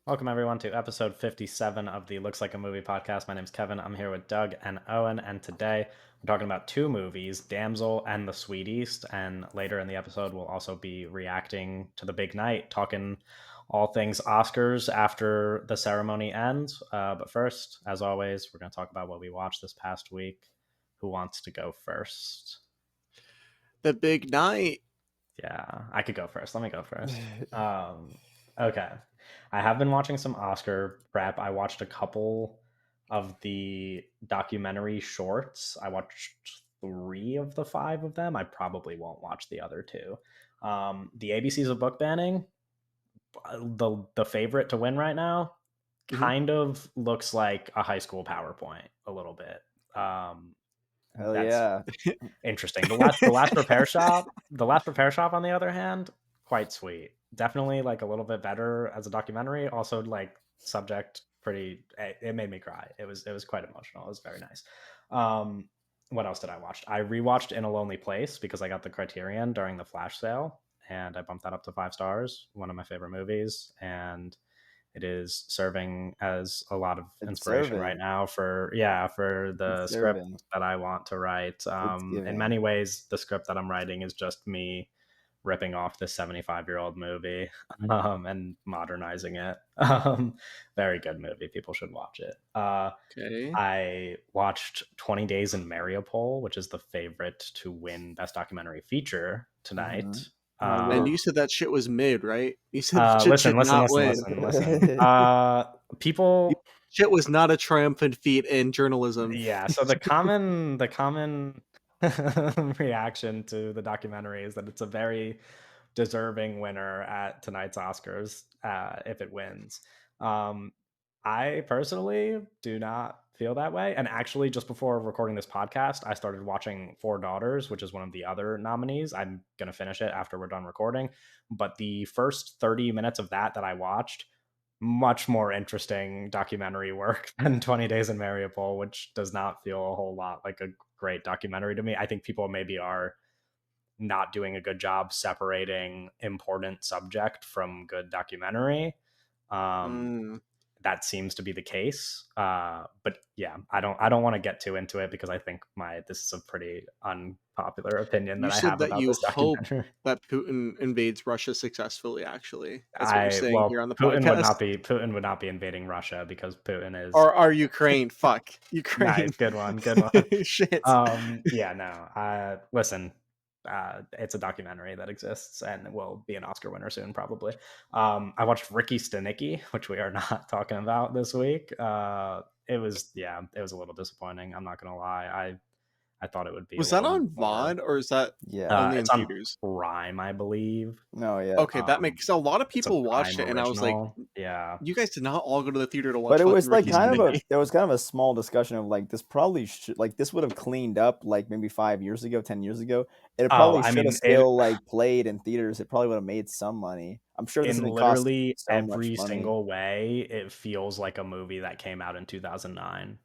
Welcome everyone to episode 57 of the Looks Like a Movie podcast. My name's Kevin. I'm here with Doug and Owen, and today we're talking about two movies, Damsel and The Sweet East. And later in the episode, we'll also be reacting to the big night, talking all things Oscars after the ceremony ends. But first, as always, we're going to talk about what we watched this past week. Who wants to go first? The big night. Yeah, I could go first. Let me go first. Okay. I have been watching some Oscar prep. I watched a couple of the documentary shorts. I watched three of the five of them. I probably won't watch the other two. The ABCs of book banning, the favorite to win right now, Mhm. kind of looks like a high school PowerPoint a little bit. Hell That's yeah. interesting. The last repair shop, on the other hand, quite sweet. Definitely like a little bit better as a documentary. Also, like subject pretty. It made me cry. It was quite emotional. It was very nice. Um, what else did I watch? I rewatched In a Lonely Place because I got the Criterion during the flash sale, and I bumped that up to 5 stars. One of my favorite movies, and it is serving as a lot of It's inspiration right serving. now for the It's script serving. that I want to write. It's In giving. many ways, the script that I'm writing is just me ripping off this 75-year-old movie and modernizing it. Very good movie. People should watch it. Okay. I watched 20 Days in Mariupol, which is the favorite to win Best Documentary Feature Hmm. tonight. How's And it? you said that shit was mid, right? You said that shit Listen, should listen, not listen, win. listen, listen. You- People, Shit was not a triumphant feat in journalism. yeah. So the common reaction to the documentary is that it's a very deserving winner at tonight's Oscars if it wins. Um, I personally do not feel that way. And actually, just before recording this podcast, I started watching Four Daughters, which is one of the other nominees. I'm going to finish it after we're done recording. But the first 30 minutes of that I watched, much more interesting documentary work than 20 Days in Mariupol, which does not feel a whole lot like a great documentary to me. I think people maybe are not doing a good job separating important subject from good documentary. Um, Mm. that seems to be the case. But yeah, I don't want to get too into it because I think my this is a pretty unpopular opinion You that I said have that about you this hope documentary. that Putin invades Russia successfully, actually. That's what you're I saying here well, on the podcast. Putin would not be invading Russia because Putin is Or Ukraine. Fuck. Ukraine. nice, good one, good one. Shit. Yeah, no. Listen, it's a documentary that exists and will be an Oscar winner soon, probably. I watched Ricky Stenicki, which we are not talking about this week. It was a little disappointing. I'm not gonna lie. I thought it would be a Was that little on more. VOD or is that Yeah. only in It's on theaters? Prime, I believe. No, yeah. Okay, that makes a lot of It's a people watched Prime it, and I was like, original. Yeah. "You guys did not all go to the theater to But watch it fucking was like Ricky kind of Stenicki." there was kind of a small discussion of like this probably should like this would have cleaned up like maybe 5 years ago, 10 years ago. It Oh, probably I should have mean, it still like played in theaters. It probably would have made some money. I'm sure this in didn't cost literally so much every money. single way, it feels like a movie that came out in 2009.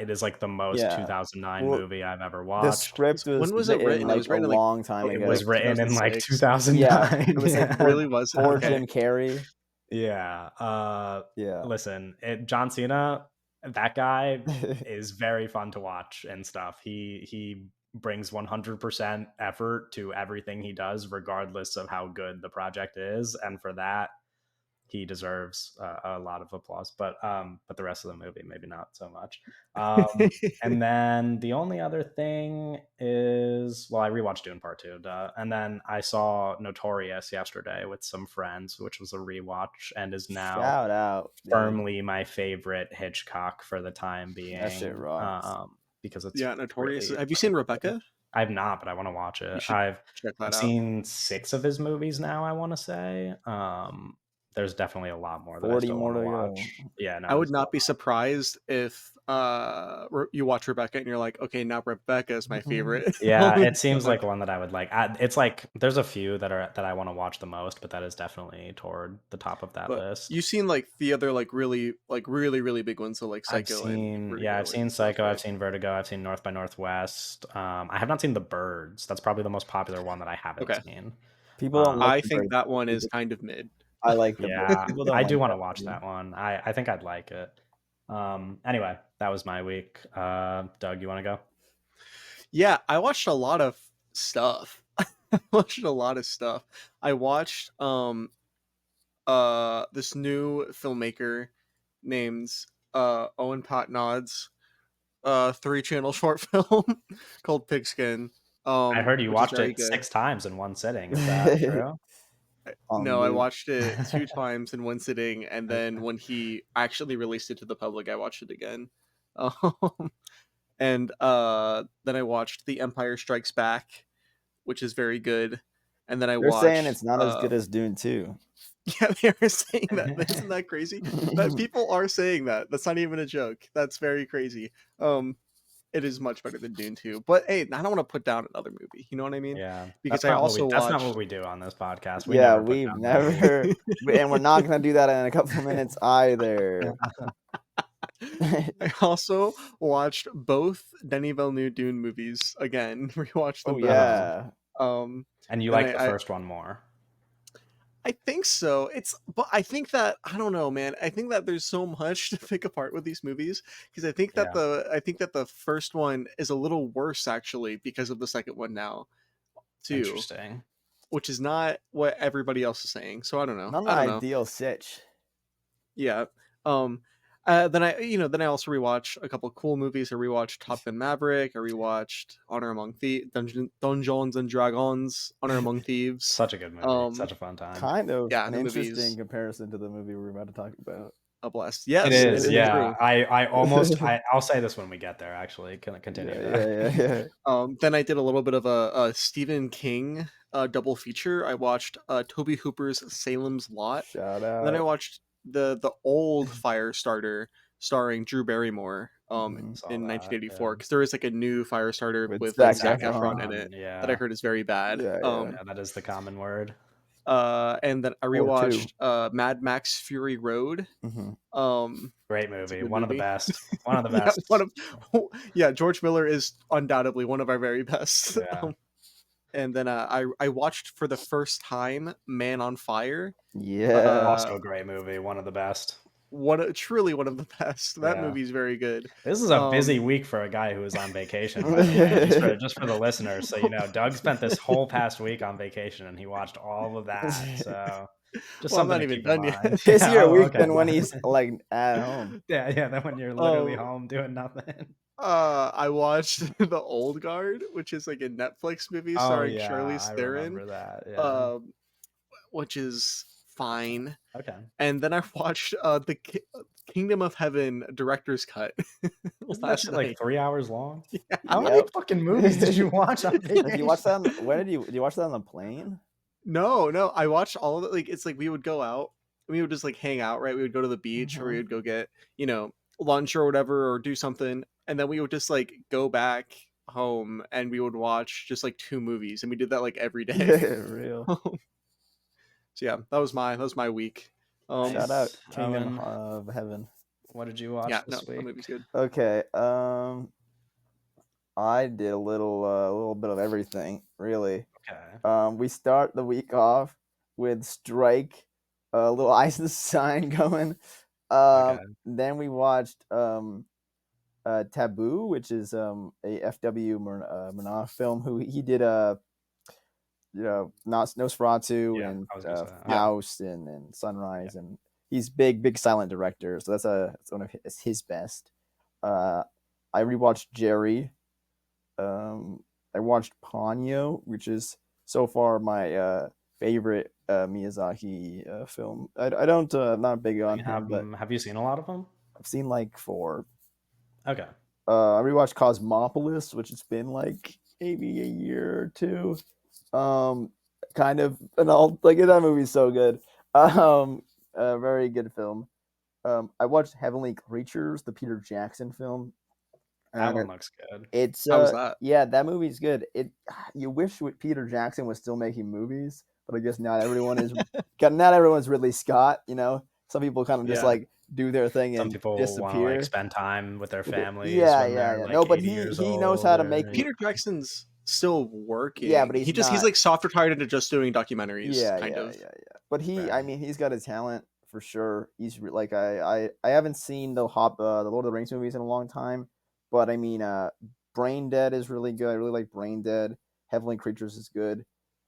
It is like the most Yeah. 2009 Well, movie I've ever the watched. script was When was it written written? It like was a written in, like, long time It ago. was like, written in like 2006? Yeah, 2009. it was like It Yeah. for really was? for Okay. Jim Carrey. Yeah. Yeah. Listen, John Cena, that guy is very fun to watch and stuff. He brings 100% effort to everything he does, regardless of how good the project is, and for that, he deserves a lot of applause. But the rest of the movie, maybe not so much. And then the only other thing is, well, I rewatched Dune Part Two, duh. And then I saw Notorious yesterday with some friends, which was a rewatch and is now Shout out, dude. firmly my favorite Hitchcock for the time That shit being, rocks. because it's Yeah, Notorious. really, Have you really seen good. Rebecca? I've not, but I want to watch You it. should I've check I've that out. seen 6 of his movies now, I want to say. There's definitely a lot more that I 40 still more want to to go. watch. Yeah, I no, would there's a not be lot. surprised if, you watch Rebecca and you're like, "Okay, now Rebecca is my favorite." Yeah, it seems God. like one that I would like. It's like there's a few that I want to watch the most, but that is definitely toward the top of that But list. you've seen, like, the other, like, really, really big ones, so, like, Psycho and I've Vertigo seen and stuff, Psycho, I've right? seen Vertigo, I've seen North by Northwest. I have not seen The Birds. That's probably the most popular one that I haven't Okay. seen. People don't Um, like I the think birds. that one is kind of mid. I like the book. Yeah, People don't I do like want to that watch movie. that one. I think I'd like it. Anyway, that was my week. Doug, you want to go? Yeah, I watched a lot of stuff. I watched a lot of stuff. I watched this new filmmaker named Owen Potnod's 3-channel short film called Pigskin, I heard you which is watched very it good. 6 times in one sitting. Is that true? On No, I loop. watched it 2 times in one sitting, and then when he actually released it to the public, I watched it again. Um, and then I watched The Empire Strikes Back, which is very good. And then I They're saying watched it's not as good as Dune 2. yeah, they are saying that. Isn't that crazy? That people are saying that. That's not even a joke. That's very crazy. It is much better than Dune 2. But hey, I don't want to put down another movie. You know what I mean? Yeah, Because I also that's not what watched we do on this podcast. We Yeah, never put we've down movies. never, and we're not gonna do that in a couple minutes either. I also watched both Denis Villeneuve Dune movies again. Rewatched Oh them both. yeah, Um, And you and like the first one more. I think so. But I think that I don't know, man. I think that there's so much to pick apart with these movies because Yeah, I think that the first one is a little worse actually because of the second one now too, interesting. which is not what everybody else is saying. So I don't know. not an I don't know. ideal sitch. Yeah. Um. Then then I also rewatched a couple of cool movies. I rewatched Top Gun Maverick. I rewatched Honor Among Thieves, Dungeons and Dragons, Honor Among Thieves. Such a good movie. Such a fun time. Kind of Yeah, an the interesting movies comparison to the movie we're about to talk about. a blast. It Yes, it is. is Yeah, true. I almost. I'll say this when we get there. Actually, can I continue? Yeah. Then I did a little bit of a Stephen King double feature. I watched Toby Hooper's Salem's Lot, Shout and then I out. watched the old Firestarter starring Drew Barrymore Saw in that. 1984 because there is like a new Firestarter With with Zac Zac Efron. Efron in it Yeah. that I heard is very bad. Yeah. Yeah, that is the common word. And then I Or two. rewatched Mad Max Fury Road. Great It's a movie. good One of the movie. best. One of the Yeah, best. George Miller is undoubtedly one of our very best. Yeah. And then I watched for the first time Man on Fire. Yeah. Also a great movie. One of the best. Truly one of the best. That Yeah. movie's very good. This is a busy week for a guy who was on vacation, by the way. Just for the listeners, so you know, Doug spent this whole past week on vacation, and he watched all of that. So just Well, I'm something not to even keep done in yet. mind. Busier Oh, week okay. than when he's like at home. Yeah. Then when you're literally Oh. home doing nothing. I watched The Old Guard, which is like a Netflix movie Oh starring yeah, Charlize I Theron. remember that. Yeah. Which is fine. Okay. And then I watched the Kingdom of Heaven director's cut. Isn't that shit like 3 hours long? Yeah. How many fucking movies did you watch on vacation? Did you watch that? Did you watch that on the plane? No, I watched all of it. Like it's like we would go out, we would just like hang out, right? We would go to the beach or we would go get, lunch or whatever or do something, and then we would just like go back home and we would watch just like 2 movies, and we did that like every day. Real. So yeah, that was my week. Shout out Owen, Kingdom of Heaven. what did you watch Yeah, this that week? movie's good. Okay. I did a little bit of everything, really. Okay. We start the week off with Strike, a little Ice in the Sign going. Okay. Then we watched Taboo, which is a F.W. Murnau film. Who he did Nosferatu Yeah, and I was gonna say that. Faust and Sunrise, and he's big silent director. So that's one of his best. I rewatched Jerry. I watched Ponyo, which is so far my favorite Miyazaki film. I'm not big on him, but Have you seen a lot of them? I've seen like 4. Okay. I rewatched Cosmopolis, which has been like maybe a year or 2. Kind of an all like that movie's so good. A very good film. I watched Heavenly Creatures, the Peter Jackson film. That one looks good. It's How was that? Yeah, that movie's good. You wish Peter Jackson was still making movies, but I guess not everyone's Ridley Scott. Some people kind of just like do their thing Some and people want to disappear. like spend time with their families. Yeah. Like, no, but 80 years he knows old how to or- make Peter Jackson's still working. Yeah, but he's not... like soft retired into just doing documentaries. Yeah, kind of. Yeah. but he, I Right. mean, he's got his talent for sure. Like I haven't seen the Lord of the Rings movies in a long time, but I mean, Brain Dead is really good. I really like Brain Dead. Heavenly Creatures is good,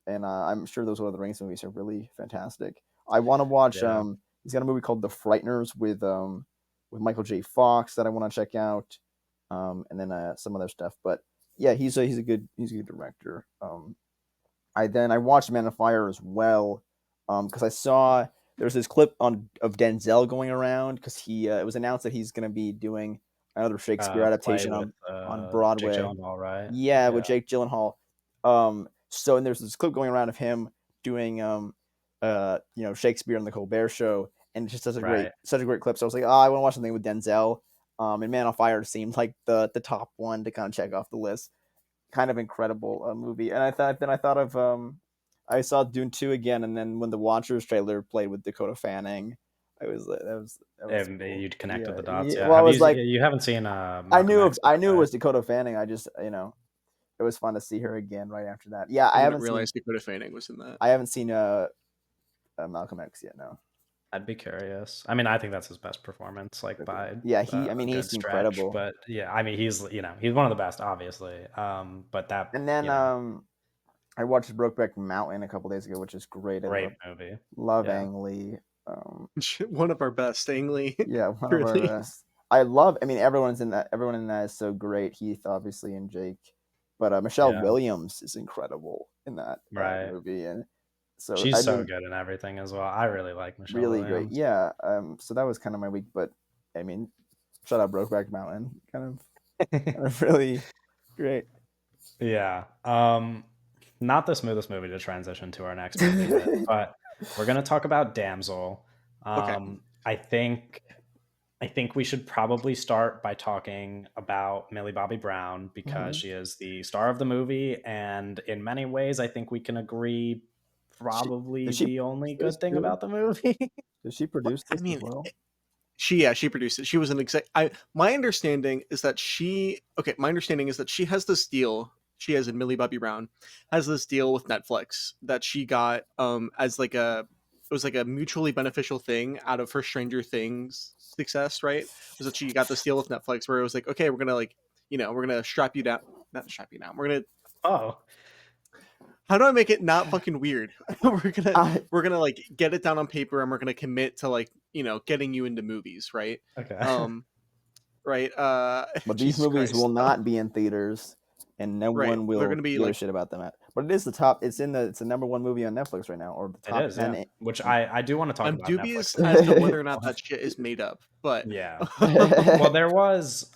and I'm sure those Lord of the Rings movies are really fantastic. I want to watch. Yeah. He's got a movie called The Frighteners with Michael J. Fox that I want to check out, and then some other stuff. But yeah, he's a good director. I watched Man of Fire as well, because I saw there's this clip on of Denzel going around because he it was announced that he's going to be doing another Shakespeare Play adaptation with on Jake Broadway. Gyllenhaal, right? Yeah, Yeah. with Jake Gyllenhaal. So and there's this clip going around of him doing Shakespeare on the Colbert Show, and it's just Right. such a great clip. So I was like, oh, I want to watch something with Denzel. And Man on Fire seemed like the top one to kind of check off the list. Kind of incredible movie. And I thought of I saw Dune 2 again, and then when the Watchers trailer played with Dakota Fanning, I was like, that was And cool. you'd connected Yeah, the dots. yeah. Yeah. Well, I Have was like, you haven't seen Malcolm X I yet, knew it right? was Dakota Fanning. I just it was fun to see her again right after that. Yeah, I didn't realize Dakota Fanning was in that. I haven't seen Malcolm X yet. No. I'd be curious. I mean, I think that's his best performance, like Okay. by Yeah, a I mean, good he's stretch. incredible. But yeah, I mean, he's one of the best, obviously. But that And then I watched Brokeback Mountain a couple days ago, which is great. great movie. Love Yeah, Ang Lee. Um, One of our best, Stanley. yeah, one of our Really. best. I love. I mean, everyone's in that. Everyone in that is so great. Heath, obviously, and Jake, but Michelle yeah, Williams is incredible in that right. movie, and so She's I so mean, good in everything as well. I really like Michelle really great. Williams. Yeah. So that was kind of my week, but I mean, shout out Brokeback Mountain, kind of really great. Yeah. Not the smoothest movie to transition to our next movie with, but we're gonna talk about Damsel. Okay. I think we should probably start by talking about Millie Bobby Brown because Mhm. she is the star of the movie, and in many ways, I think we can agree She probably did she the only produce this good thing too? about the movie. Did she produce I this as mean, well? she produced it. She was an exec. My understanding is that she has this deal. She has in Millie Bobby Brown has this deal with Netflix that she got as like a it was like a mutually beneficial thing out of her Stranger Things success, right? Was that she got this deal with Netflix where it was like, okay, we're gonna we're gonna strap you down, not strap you down. We're gonna Oh, how do I make it not fucking weird? we're gonna I we're gonna like get it down on paper and we're gonna commit to like getting you into movies, right? okay. Um, right. But these Jesus movies will Christ. not be in theaters, and no Right. one They're will gonna be give a like shit about them. But it is the top. It's the number one movie on Netflix right now, or the It top is, yeah. 10. Which I do want to talk I'm about Netflix dubious a as little to bit. whether or not that shit is made up, but Yeah. Well, there was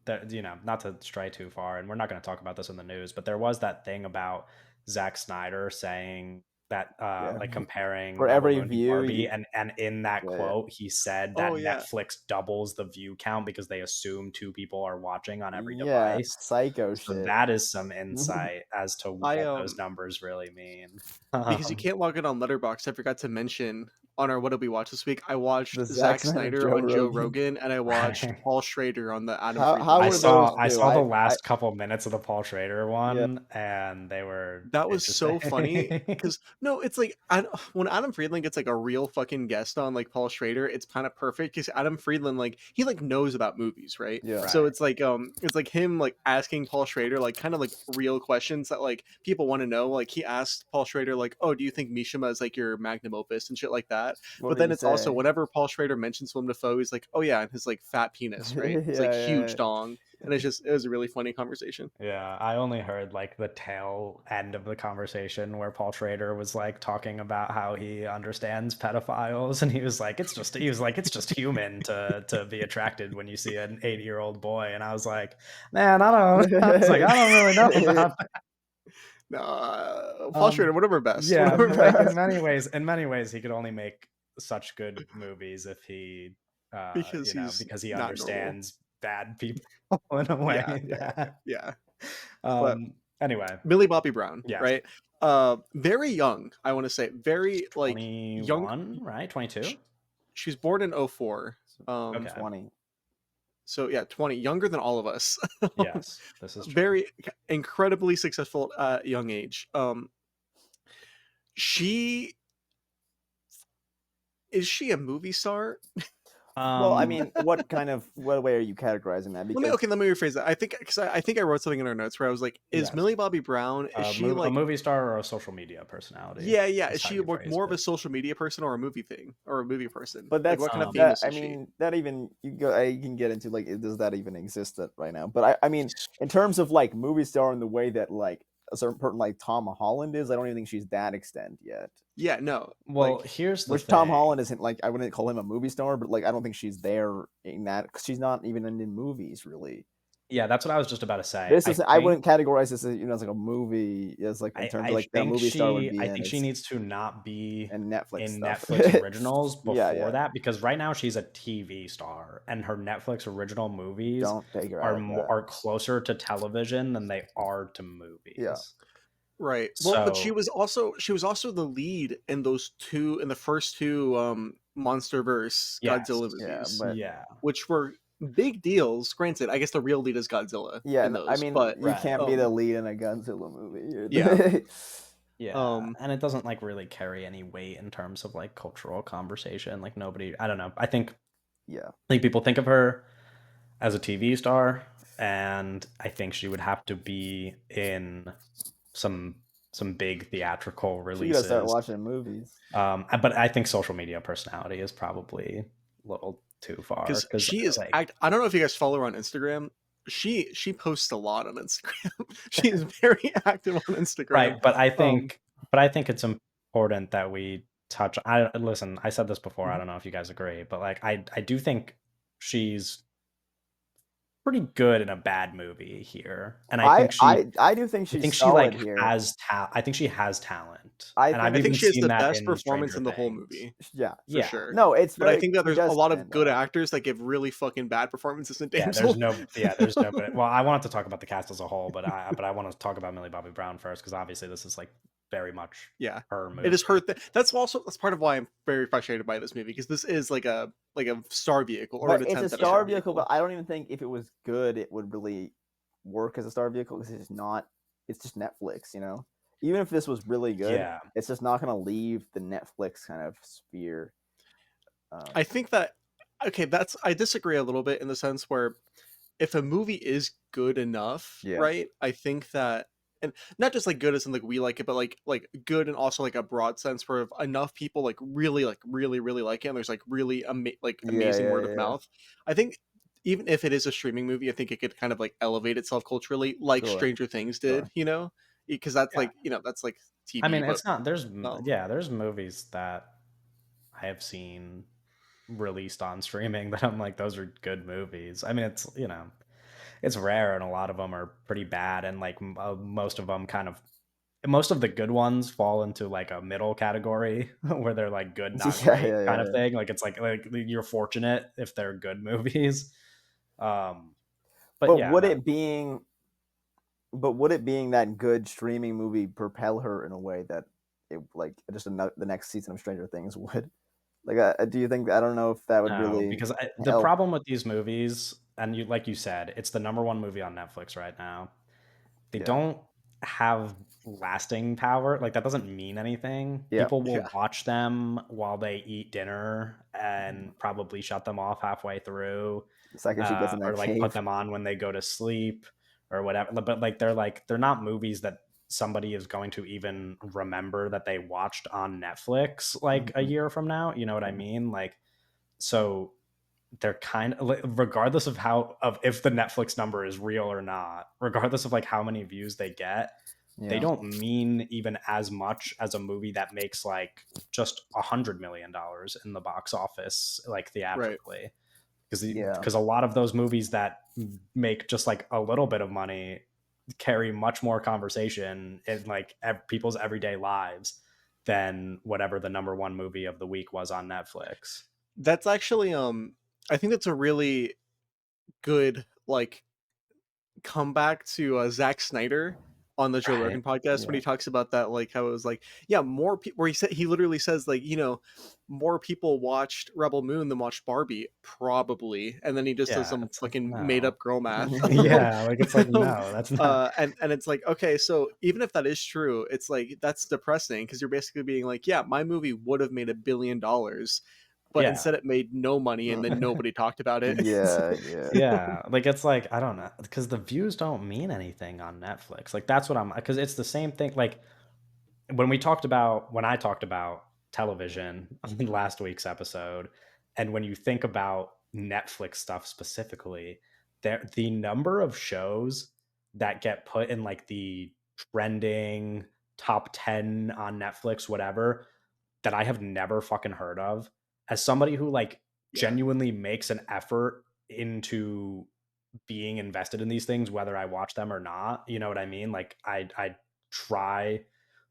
that not to stray too far, and we're not going to talk about this in the news, but there was that thing about Zack Snyder saying that Yeah, like comparing for Rebel every Moon to view, Barbie, and in that yeah, quote he said oh that yeah. Netflix doubles the view count because they assume two people are watching on every yeah, device. psycho So shit. that is some insight as to I what those numbers really mean. Because you can't log in on Letterboxd, I forgot to mention on our What Did We Watch this week, I The watched Zack Zack Snyder Snyder Joe on Joe Rogan. Rogan and I watched Right. Paul Schrader on the Adam How Friedland were show. those I two? saw the I last couple minutes of the Paul Schrader yeah. one, and they were That was so funny interesting. because no, it's like when Adam Friedland gets like a real fucking guest on like Paul Schrader, it's kind of perfect because Adam Friedland like he like knows about movies, right? Yeah. So Right. it's like him like asking Paul Schrader like kind of like real questions that like people want to know. Like he asked Paul Schrader like, "Oh, do you think Mishima is like your magnum opus and shit like that?" What But did then he it's also say? whenever Paul Schrader mentions Willem Dafoe, he's like, "Oh yeah," and his like fat penis, right? Yeah, It's like yeah, huge dong, and it was a really funny conversation. Yeah, I only heard like the tail end of the conversation where Paul Schrader was like talking about how he understands pedophiles, and he was like, it's just human to be attracted when you see an 8-year-old boy, and I was like, man, I don't, I was like, yeah. I don't really know about that. Paul Schrader, one of our best, one Yeah, of our but like best. in many ways, he could only make such good movies if he, Because he's because he not normal. understands bad people in a Yeah, way yeah, that, yeah. But anyway, Millie Bobby Brown, yes, right? Very young, I want to say, very like young. 21, right? 22. sh- She was born in '04. So Okay. 20. So yeah, 20, younger than all of us. Yes, this is true. Very incredibly successful at young age. She is she a movie star? Well, I Um, mean, what way are you categorizing that? Because Let me rephrase that. I think because I think I wrote something in our notes where I was like, is yes, Millie Bobby Brown, is she a like, movie star or a social media personality yeah, yeah, is is how she you like phrased more of it. a social media person or a movie thing or a movie person? but Like that's what kind of that famous I is she? mean that even you can get into like does that even exist right now? But I mean in terms of like movie star in the way that like a certain person like Tom Holland is, I don't even think she's that extent yet. Yeah, no, Well, like here's the Which Tom thing. Holland isn't like I wouldn't call him a movie star, but like I don't think she's there in that because she's not even in movies really. Yeah, that's what I was just about to say. This is I wouldn't categorize this as as like a movie as like in terms of like that a movie star would be I in think she it's needs to not be and Netflix in stuff. Netflix originals Yeah, before yeah. that because right now she's a TV star and her Netflix original movies Don't take her out of that. are closer to television than they are to Yeah. movies. right. Well, but So, she was also the lead in in the first two MonsterVerse yes. Godzilla Yeah, movies, but Yeah. which were big deals. Granted, I guess the real lead is Godzilla yeah, in I those, mean, but you Right. can't be the lead in a Godzilla yeah. movie. Yeah, Um and it doesn't like really carry any weight in terms of like cultural conversation. Like nobody, I don't know. Yeah. I think people think of her as a TV star, and I think she would have to be in some some big theatrical She gotta start releases. watching movies. But I think social media personality is probably a little too far because because she is like act I don't know if you guys follow her on Instagram. She posts a lot on Instagram. She's very active on Instagram. right. But Um I think it's important that we touch. I listen. I said this before. I mhm. don't know if you guys agree, but like I do think she's pretty good in a bad movie here, and I do think I she's think she like solid here. has I think she has talent, I and I've I think think even she has seen the that best in performance Stranger in the whole Things. movie yeah. for Yeah, sure. No, it's But I very think that she there's a does lot of stand good out. actors that give really fucking bad performances in yeah. Damsel. There's no good. Well, I wanted to talk about the cast as a whole, but I want to talk about Millie Bobby Brown first because obviously this is like very much Yeah, her it is her. movie. That's part of why I'm very frustrated by this movie because this is like a star vehicle or an But it's a attempt at a star star vehicle, but vehicle. I don't even think if it was good, it would really work as a star vehicle because it's not. It's just Netflix, you know. Even if this was really good, Yeah, it's just not going to leave the Netflix kind of sphere. I Um, think that okay, that's I disagree a little bit in the sense where if a movie is good enough, yeah, right? I think that and not just like good as in like we like it, but like good and also like a broad sense where if enough people like really like it and there's like really like yeah, amazing yeah, word of yeah. mouth. I think even if it is a streaming movie, I think it could kind of like elevate itself culturally, like Sure, Stranger Things did, sure. you know, because that's yeah. like that's like I TV, mean, but it's not. um, Yeah, there's movies that I have seen released on streaming that I'm like, those are good movies. I mean, it's it's rare, and a lot of them are pretty bad, and like most of them most of the good ones fall into like a middle category where they're like good, not Yeah, great yeah, kind yeah, of yeah. thing. Like it's like you're fortunate if they're good movies. Um, but But yeah, would no, it being, but would it being that good streaming movie propel her in a way that it like just the next season of Stranger Things would? Like, do you think? I don't know if that would no, really because the help. problem with these movies, and you like you said, it's the number one movie on Netflix right now. They Yeah, don't have lasting power. Like that doesn't mean anything. yeah. People will yeah, watch them while they eat dinner and probably shut them off halfway through, The second she gets in or that like put cave, them on when they go to sleep or whatever. But like they're not movies that somebody is going to even remember that they watched on Netflix like a Mhm, year from now. You know what I mhm. mean? Like so they're kind of like, regardless of how of if the Netflix number is real or not, regardless of like how many views they get, they Yeah, don't mean even as much as a movie that makes like just $100 million in the box office, like right. theatrically, yeah. because a lot of those movies that make just like a little bit of money carry much more conversation in like people's everyday lives than whatever the number one movie of the week was on Netflix. That's actually I think that's a really good like comeback to Zack Snyder on the Joe Right. Rogan podcast when Yeah. he talks about that, like how it was like, yeah, more people. Where he literally says like, more people watched Rebel Moon than watched Barbie, probably, and then he just does Yeah, some it's like, fucking made no. up girl math. Yeah, like, it's like, no, that's not And it's like, okay, so even if that is true, it's like that's depressing because you're basically being like, yeah, my movie would have made $1 billion but Yeah. instead it made no money and then nobody talked about it. Yeah, yeah. Yeah, like, it's like, I don't know, because the views don't mean anything on Netflix, like, that's what I'm because it's the same thing, like, when I talked about television on last week's episode, and when you think about Netflix stuff specifically, the number of shows that get put in, like, the trending top 10 on Netflix, whatever, that I have never fucking heard of, as somebody who, like, Yeah. genuinely makes an effort into being invested in these things, whether I watch them or not. You know what I mean? Like I try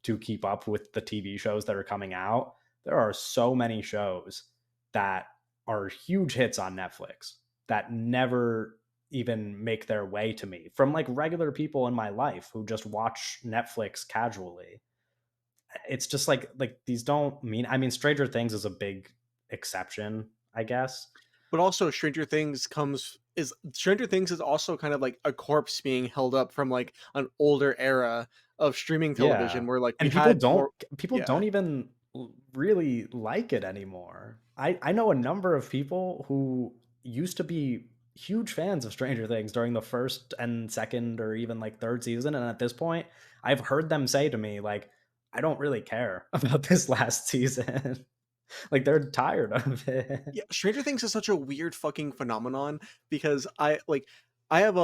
to keep up with the TV shows that are coming out. There are so many shows that are huge hits on Netflix that never even make their way to me from like regular people in my life who just watch Netflix casually. It's just like these don't mean, I mean, Stranger Things is a big exception, I guess. But also Stranger Things is also kind of like a corpse being held up from like an older era of streaming Yeah, television where like we and had more. people Yeah. don't even really like it anymore. I know a number of people who used to be huge fans of Stranger Things during the 1st and 2nd or even, like, 3rd season, and at this point, I've heard them say to me, like, "I don't really care about this last season." Like, they're tired of it. Yeah, Stranger Things is such a weird fucking phenomenon because I have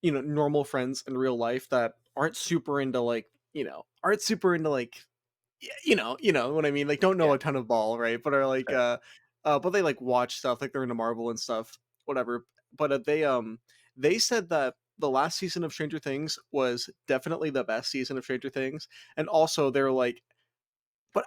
normal friends in real life that aren't super into like you know what I mean, like don't know Yeah, a ton of ball, right? But are like sure. but they like watch stuff, like they're into Marvel and stuff, whatever. But they said that the last season of Stranger Things was definitely the best season of Stranger Things, and also they're like, but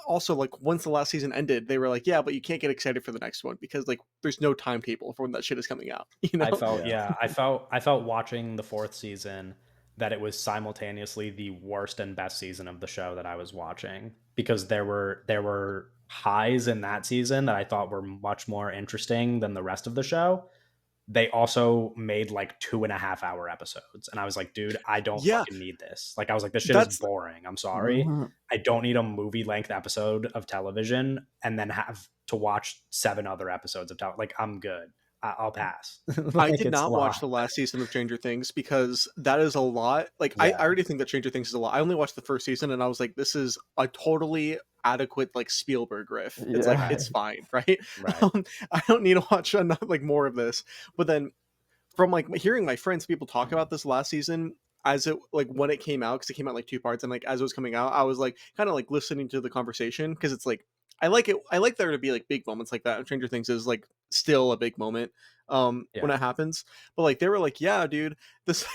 also like once the last season ended, they were like, yeah, but you can't get excited for the next one because like there's no timetable for when that shit is coming out, you I know? felt Yeah. yeah, I felt watching the 4th season that it was simultaneously the worst and best season of the show that I was watching, because there were highs in that season that I thought were much more interesting than the rest of the show. They also made, like, 2.5-hour episodes, and I was like, "Dude, I don't Yeah, fucking need this." Like, I was like, "This shit is that's boring, I'm sorry. Mhm. I don't need a movie-length episode of television and then have to watch 7 other episodes of like, I'm good. I'll pass." I Like, did it's a not watch lot. the last season of Stranger Things because that is a lot. Like, I Yeah, already think that Stranger Things is a lot. I only watched the first season and I was like, this is a totally adequate like Spielberg riff. It's like Yeah. right, it's fine, right? right. I don't need to watch enough, like more of this. But then from like hearing my friends people talk about this last season as it like when it came out, because it came out like two parts, and like as it was coming out I was like kind of like listening to the conversation because it's like I like there to be like big moments like that, and Stranger Things is like still a big moment when Yeah. it happens. But like they were like, yeah dude, this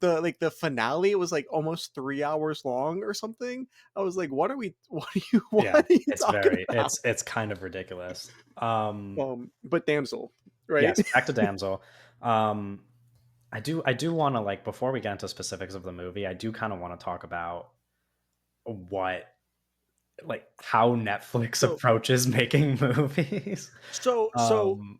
like the finale was like almost 3 hours long or something. I was like, what Yeah, are you it's talking very about? it's kind of ridiculous. But Damsel, right? Yes, back to Damsel. Um, I do wanna, like, before we get into specifics of the movie, I do kinda wanna talk about what like, how Netflix so approaches making movies. so Um,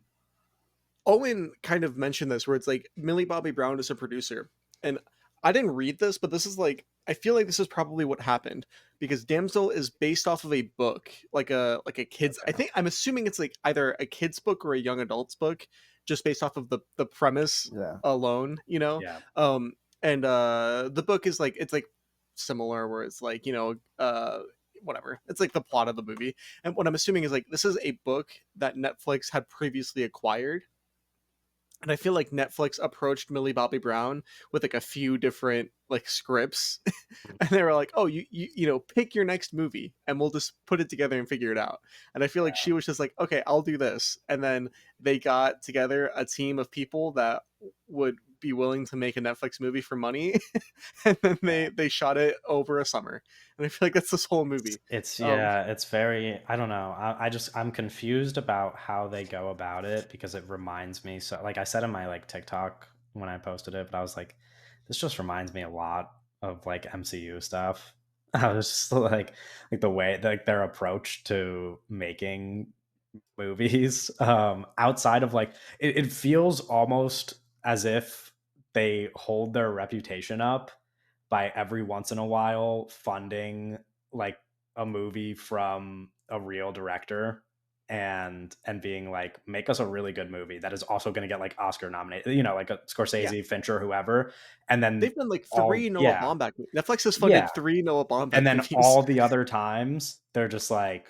Owen kind of mentioned this where it's like Millie Bobby Brown is a producer. And I didn't read this, but this is like I feel like this is probably what happened because Damsel is based off of a book, like a kid's, I okay. think I'm assuming it's like either a kid's book or a young adult's book, just based off of the premise Yeah. alone, you know? Yeah. Um and the book is like it's like similar where it's like, whatever. It's like the plot of the movie. And what I'm assuming is like this is a book that Netflix had previously acquired, and I feel like Netflix approached Millie Bobby Brown with like a few different like scripts, and they were like, "Oh, pick your next movie, and we'll just put it together and figure it out." And I feel like she was just like, "Okay, I'll do this," and then they got together a team of people that would be willing to make a Netflix movie for money, and then they shot it over a summer, and I feel like that's this whole movie. It's Um, yeah, it's very, I don't know. I'm confused about how they go about it because it reminds me, so like I said in my like TikTok when I posted it, but I was like, this just reminds me a lot of like MCU stuff. I was just like the way like their approach to making movies outside of like it feels almost as if they hold their reputation up by every once in a while funding like a movie from a real director. and being like, make us a really good movie that is also going to get like Oscar nominated, like a Yeah, Scorsese, Fincher, whoever, and then they've done like all 3 Noah yeah, Baumbach Netflix has funded yeah, 3 Noah and Baumbach then movies. all the other times they're just like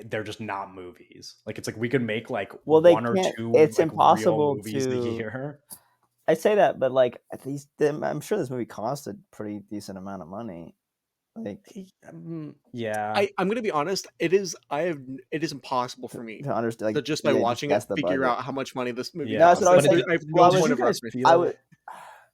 they're just not movies. Like it's like we could make like Well, they one or can't. two It's like real impossible movies a to. year. I say that, but like at least I'm sure this movie cost a pretty decent amount of money. Like Yeah, I'm gonna be honest. It is impossible for me to understand, to like just by yeah, just watching it guess the figure budget. out how much money this movie No, that's yeah. what I was cost. But saying. I have Well, no I was. did point you of guys reference. I feel? would.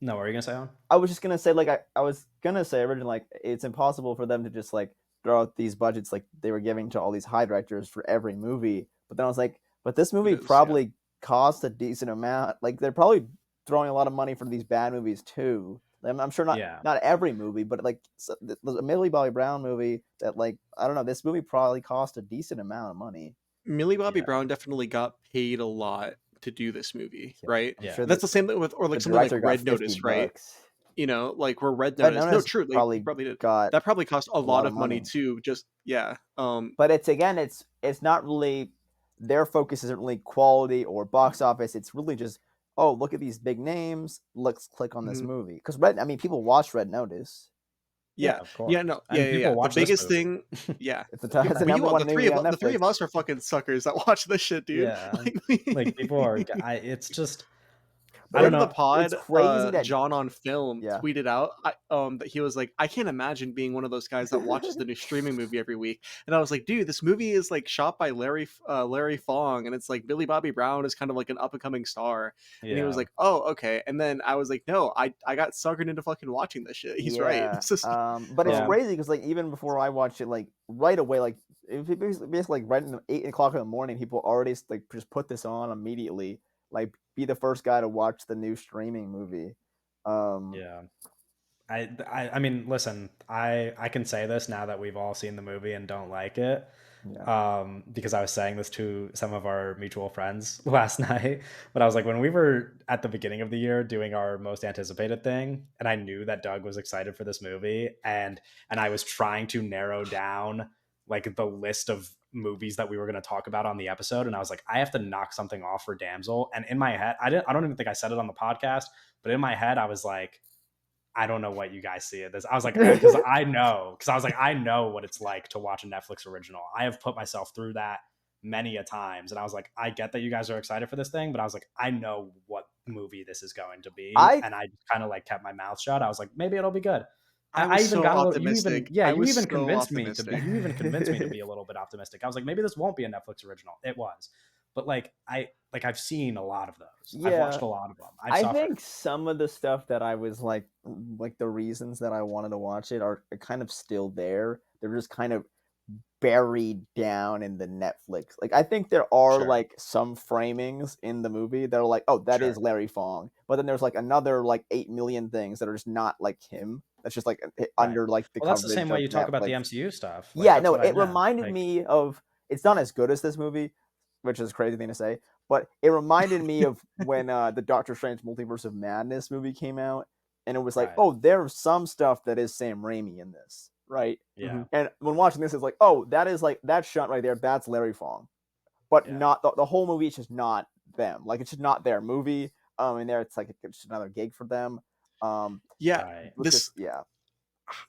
No, what are you gonna say on? I was just gonna say, like I was gonna say originally, like it's impossible for them to just like throw out these budgets like they were giving to all these high directors for every movie. But then I was like, but this It movie is, yeah. probably cost a decent amount. Like they're probably throwing a lot of money for these bad movies too. I'm sure Yeah, not every movie, but like a Millie Bobby Brown movie that like I don't know. This movie probably cost a decent amount of money. Millie Bobby yeah, Brown definitely got paid a lot to do this movie, Yeah, right? I'm yeah, sure And that's the same thing with or the like something like director got Red 50 Notice, right? bucks. Like where Red Red Notice. No, Notice true. They probably probably did. got That probably cost a a lot lot of of money money. too. Just yeah. But it's again, it's not really their focus isn't really quality or box office. It's really just oh look at these big names. Let's click on this Mhm. movie because Red. I mean, people watch Red Notice. yeah. Yeah. Of course, Yeah, no. Yeah, and yeah, people yeah. The watch this biggest movie. thing yeah. Yeah, It's the we number all one movie on the 3 of Netflix. us are fucking suckers that watch this shit, dude. Yeah, Like like people are. we It's just I don't It, friend of the know. it's pod, crazy that John on Film yeah. tweeted out that he was like, I can't imagine being one of those guys that watches the new streaming movie every week. And I was like, dude, this movie is like shot by Larry Fong, and it's like Billy Bobby Brown is kind of like an up and coming star. And he was Yeah, like, oh, okay. And then I was like, no, I got suckered into fucking watching this shit. He's right. Yeah. This is But it's yeah, um crazy because like even before I watched it, like right away, like it basically like right in the 8 o'clock in the morning, people already like just put this on immediately. Like be the first guy to watch the new streaming movie. Um, yeah. I mean, listen, I can say this now that we've all seen the movie and don't like it, yeah. because I was saying this to some of our mutual friends last night. But I was like, when we were at the beginning of the year doing our most anticipated thing, and I knew that Doug was excited for this movie, and I was trying to narrow down like the list of movies that we were going to talk about on the episode, and I was like, I have to knock something off for Damsel. And in my head, I don't even think I said it on the podcast, but in my head, I was like, I don't know what you guys see at this. I was like, because I was like, I know what it's like to watch a Netflix original. I have put myself through that many a times. And I was like, I get that you guys are excited for this thing, but I was like, I know what movie this is going to be. I And I just kind of like kept my mouth shut. I was like, maybe it'll be good. I I was even so got a little, optimistic. I you was even so convinced me to be, optimistic. you even convinced me to be a little bit optimistic. I was like, maybe this won't be a Netflix original. It was. But I've seen a lot of those. I've yeah. watched a lot of them. I've I suffered. think some of the stuff that I was like the reasons that I wanted to watch it are kind of still there. They're just kind of buried down in the Netflix. Like I think there are Sure. like some framings in the movie that are like, oh, that is Sure. Larry Fong. But then there's like another like 8 million things that are just not like him. That's just like Right. under like the Well, that's the same coverage way of you talk about the Netflix. MCU stuff. Like, Yeah, that's no, what I it meant. reminded Like, me of it's not as good as this movie, which is a crazy thing to say, but it reminded me of when the Doctor Strange Multiverse of Madness movie came out, and it was like, right. oh, there's some stuff that is Sam Raimi in this, right? Yeah. And when watching this, it's like, oh, that is like that shot right there. That's Larry Fong, but Yeah. not the whole movie. Is just not them. Like it's just not their movie. And there, it's like it's just another gig for them. Yeah, Right. Which is this yeah,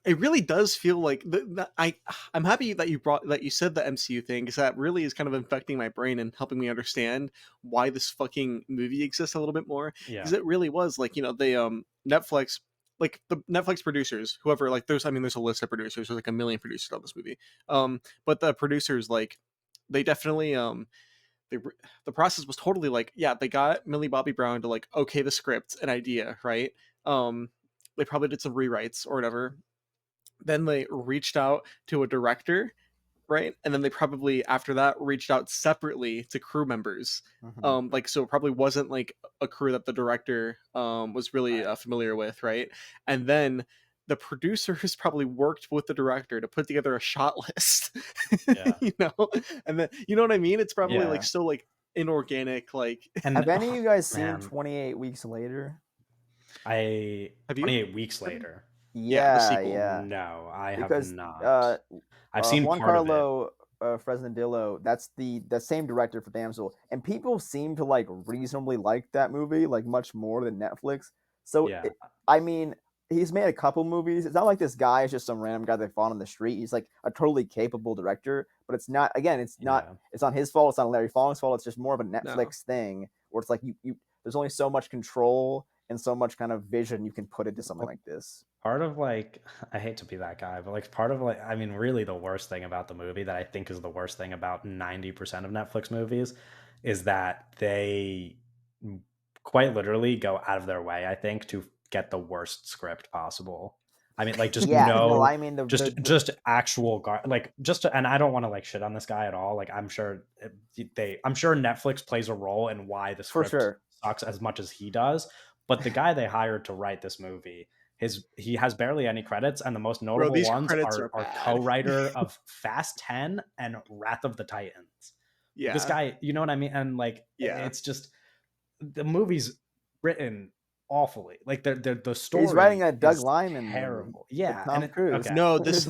it really does feel like I'm happy that you said the MCU thing because that really is kind of infecting my brain and helping me understand why this fucking movie exists a little bit more Yeah. because it really was like they Netflix like the Netflix producers whoever like there's a list of producers there's like a million producers on this movie but the producers like they definitely they, the process was totally like yeah they got Millie Bobby Brown to like okay the script and idea right they probably did some rewrites or whatever then they reached out to a director, right? And then they probably after that reached out separately to crew members. mm-hmm. Like so it probably wasn't like a crew that the director was really Right. familiar with, right? And then the producers probably worked with the director to put together a shot list. Yeah. you know? And then you know what I mean? It's probably like Yeah. so like inorganic like And Have any of you guys seen man, 28 Weeks Later? I have you 28 weeks have you? later. Yeah, the Yeah, sequel. yeah. No, I have Because not. I've seen Juan part of it. Carlo Fresnadillo, that's the same director for Damsel, and people seem to like reasonably like that movie, like much more than Netflix. So, Yeah, I mean, he's made a couple movies. It's not like this guy is just some random guy they found on the street. He's like a totally capable director, but it's not. Again, yeah. it's not his fault. It's not Larry Fong's fault. It's just more of a No. Netflix thing where it's like you there's only so much control and so much kind of vision you can put into something Well, like this. part of like, I hate to be that guy, but like part of like, I mean, really the worst thing about the movie that I think is the worst thing about 90% of Netflix movies is that they quite literally go out of their way, I think, to get the worst script possible. I mean, like just Yeah, no, no, I mean the just actual like just and I don't want to like shit on this guy at all. Like I'm sure Netflix plays a role in why the for script sure. sucks as much as he does. But the guy they hired to write this movie, he has barely any credits, and the most Bro, notable these ones credits are are bad. co-writer of Fast 10 and Wrath of the Titans. This Yeah. guy, you know what I mean? And like Yeah. it's just the movie's written awfully. Like the He's writing story a Doug is Liman movie terrible. with Yeah, and Tom it Cruise. okay. No, this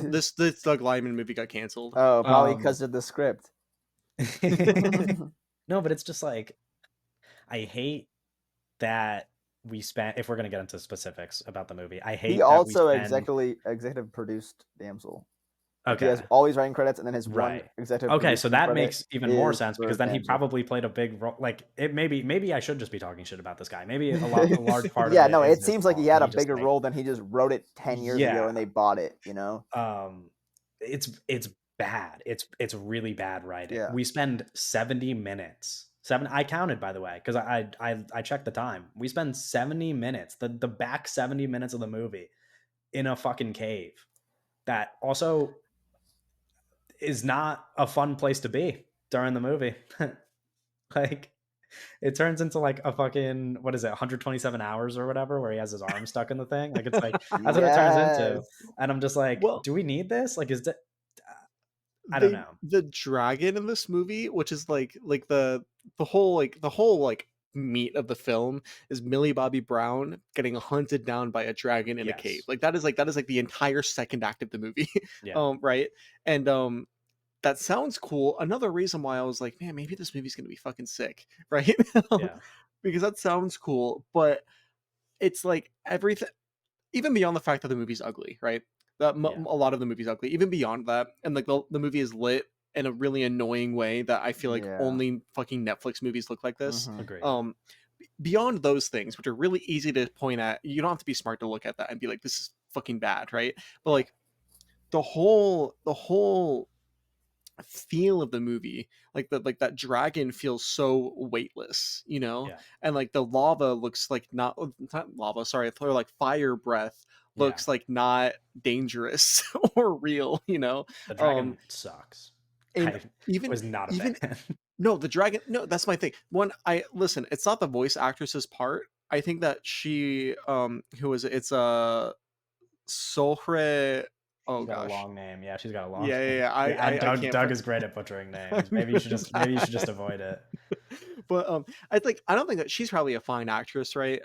Doug Liman movie got canceled. Oh, probably Um because of the script. no, but it's just like I hate that we spent if we're gonna get into specifics about the movie, I He hate that we also spend executive produced Damsel. Like he has okay. all these writing credits, and then his one Right. executive Okay, so producing that credit makes even more is sense for because then he Damsel. probably played a big role. Like it maybe I should just be talking shit about this guy. Maybe a large part of Yeah, it no, is it his seems like he fault, and had a he just bigger like role than he just wrote it 10 years ago, yeah. and they bought it. You know? Um, it's bad. It's really bad writing. Yeah. We spend 70 minutes. Seven. I counted by the way because I checked the time. We spend 70 minutes. The back 70 minutes of the movie in a fucking cave. That also is not a fun place to be during the movie. Like it turns into like a fucking what is it 127 hours or whatever where he has his arm stuck in the thing, like it's like that's what it turns into, Yes. and I'm just like, Well, do we need this? Like is that I don't they know. the dragon in this movie, which is like the whole meat of the film is Millie Bobby Brown getting hunted down by a dragon in a cave. Yes. That is like the entire second act of the movie. Yeah. Right? And that sounds cool. Another reason why I was like, man, maybe this movie's gonna be fucking sick, right? Yeah. Because that sounds cool, but it's like everything, even beyond the fact that the movie's ugly, right? Yeah. A lot of the movie's ugly. Even beyond that, and like the movie is lit in a really annoying way that I feel like Yeah. only fucking Netflix movies look like this. Hmm. Agreed. Um, Beyond those things, which are really easy to point at, you don't have to be smart to look at that and be like, this is fucking bad, right? But Yeah. like the whole feel of the movie, like that dragon feels so weightless, Yeah. and like the lava looks like not lava, sorry, or like fire breath Yeah. looks like not dangerous or real, The um dragon sucks. and I even was not a even fan. no, the dragon, no, that's my thing. One, I listen, it's not the voice actress's part. I think that she who is it? It's Sohre, oh She's got a gosh, long name. Yeah, she's got a long yeah, yeah, name. yeah, Yeah, and I Doug can't Doug is great at butchering names. I'm really Maybe you bad. should just avoid it. But I don't think that she's probably a fine actress, right?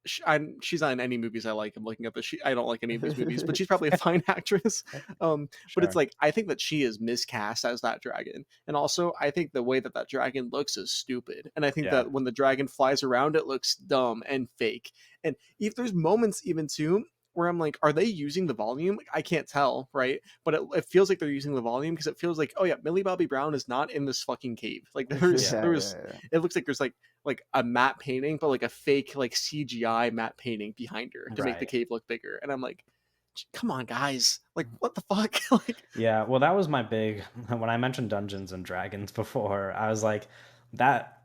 She's not in any movies I like. I'm looking at I don't like any of these movies, but she's probably a fine actress. But it's Sure. like I think that she is miscast as that dragon, and also I think the way that that dragon looks is stupid, and I think Yeah. that when the dragon flies around, it looks dumb and fake. And if there's moments even too where I'm like, are they using the volume? Like, I can't tell, right? But it feels like they're using the volume because it feels like, oh yeah, Millie Bobby Brown is not in this fucking cave. Like there's Yeah. there's Yeah. it looks like there's like a matte painting, but like a fake like CGI matte painting behind her to make the Right. cave look bigger. And I'm like, come on, guys, like Mhm. what the fuck? Like, Yeah, well, that was my big when I mentioned Dungeons and Dragons before, I was like, that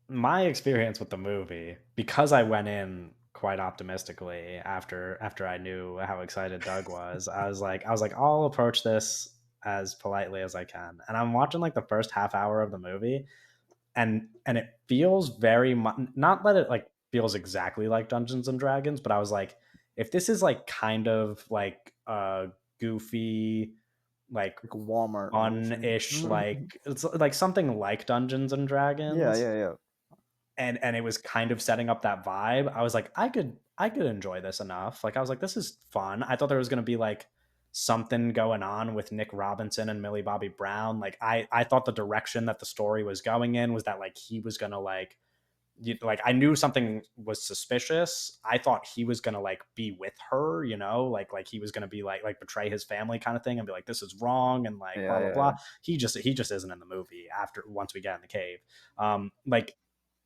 my experience with the movie, because I went in quite optimistically after I knew how excited Doug was, I was like, I'll approach this as politely as I can. And I'm watching like the first half hour of the movie, and it feels very much not that it like feels exactly like Dungeons and Dragons, but I was like, if this is like kind of like a goofy, like Like a Walmart version. fun-ish, like it's like something like Dungeons and Yeah, Dragons, yeah, yeah. and it was kind of setting up that vibe. I was like, I could enjoy this enough. Like I was like, this is fun. I thought there was gonna be like something going on with Nick Robinson and Millie Bobby Brown. Like I thought the direction that the story was going in was that like he was gonna like like I knew something was suspicious. I thought he was gonna like be with her, like he was gonna be like betray his family kind of thing and be like this is wrong and like Yeah, blah blah yeah, blah. yeah. He just isn't in the movie after once we get in the cave. Like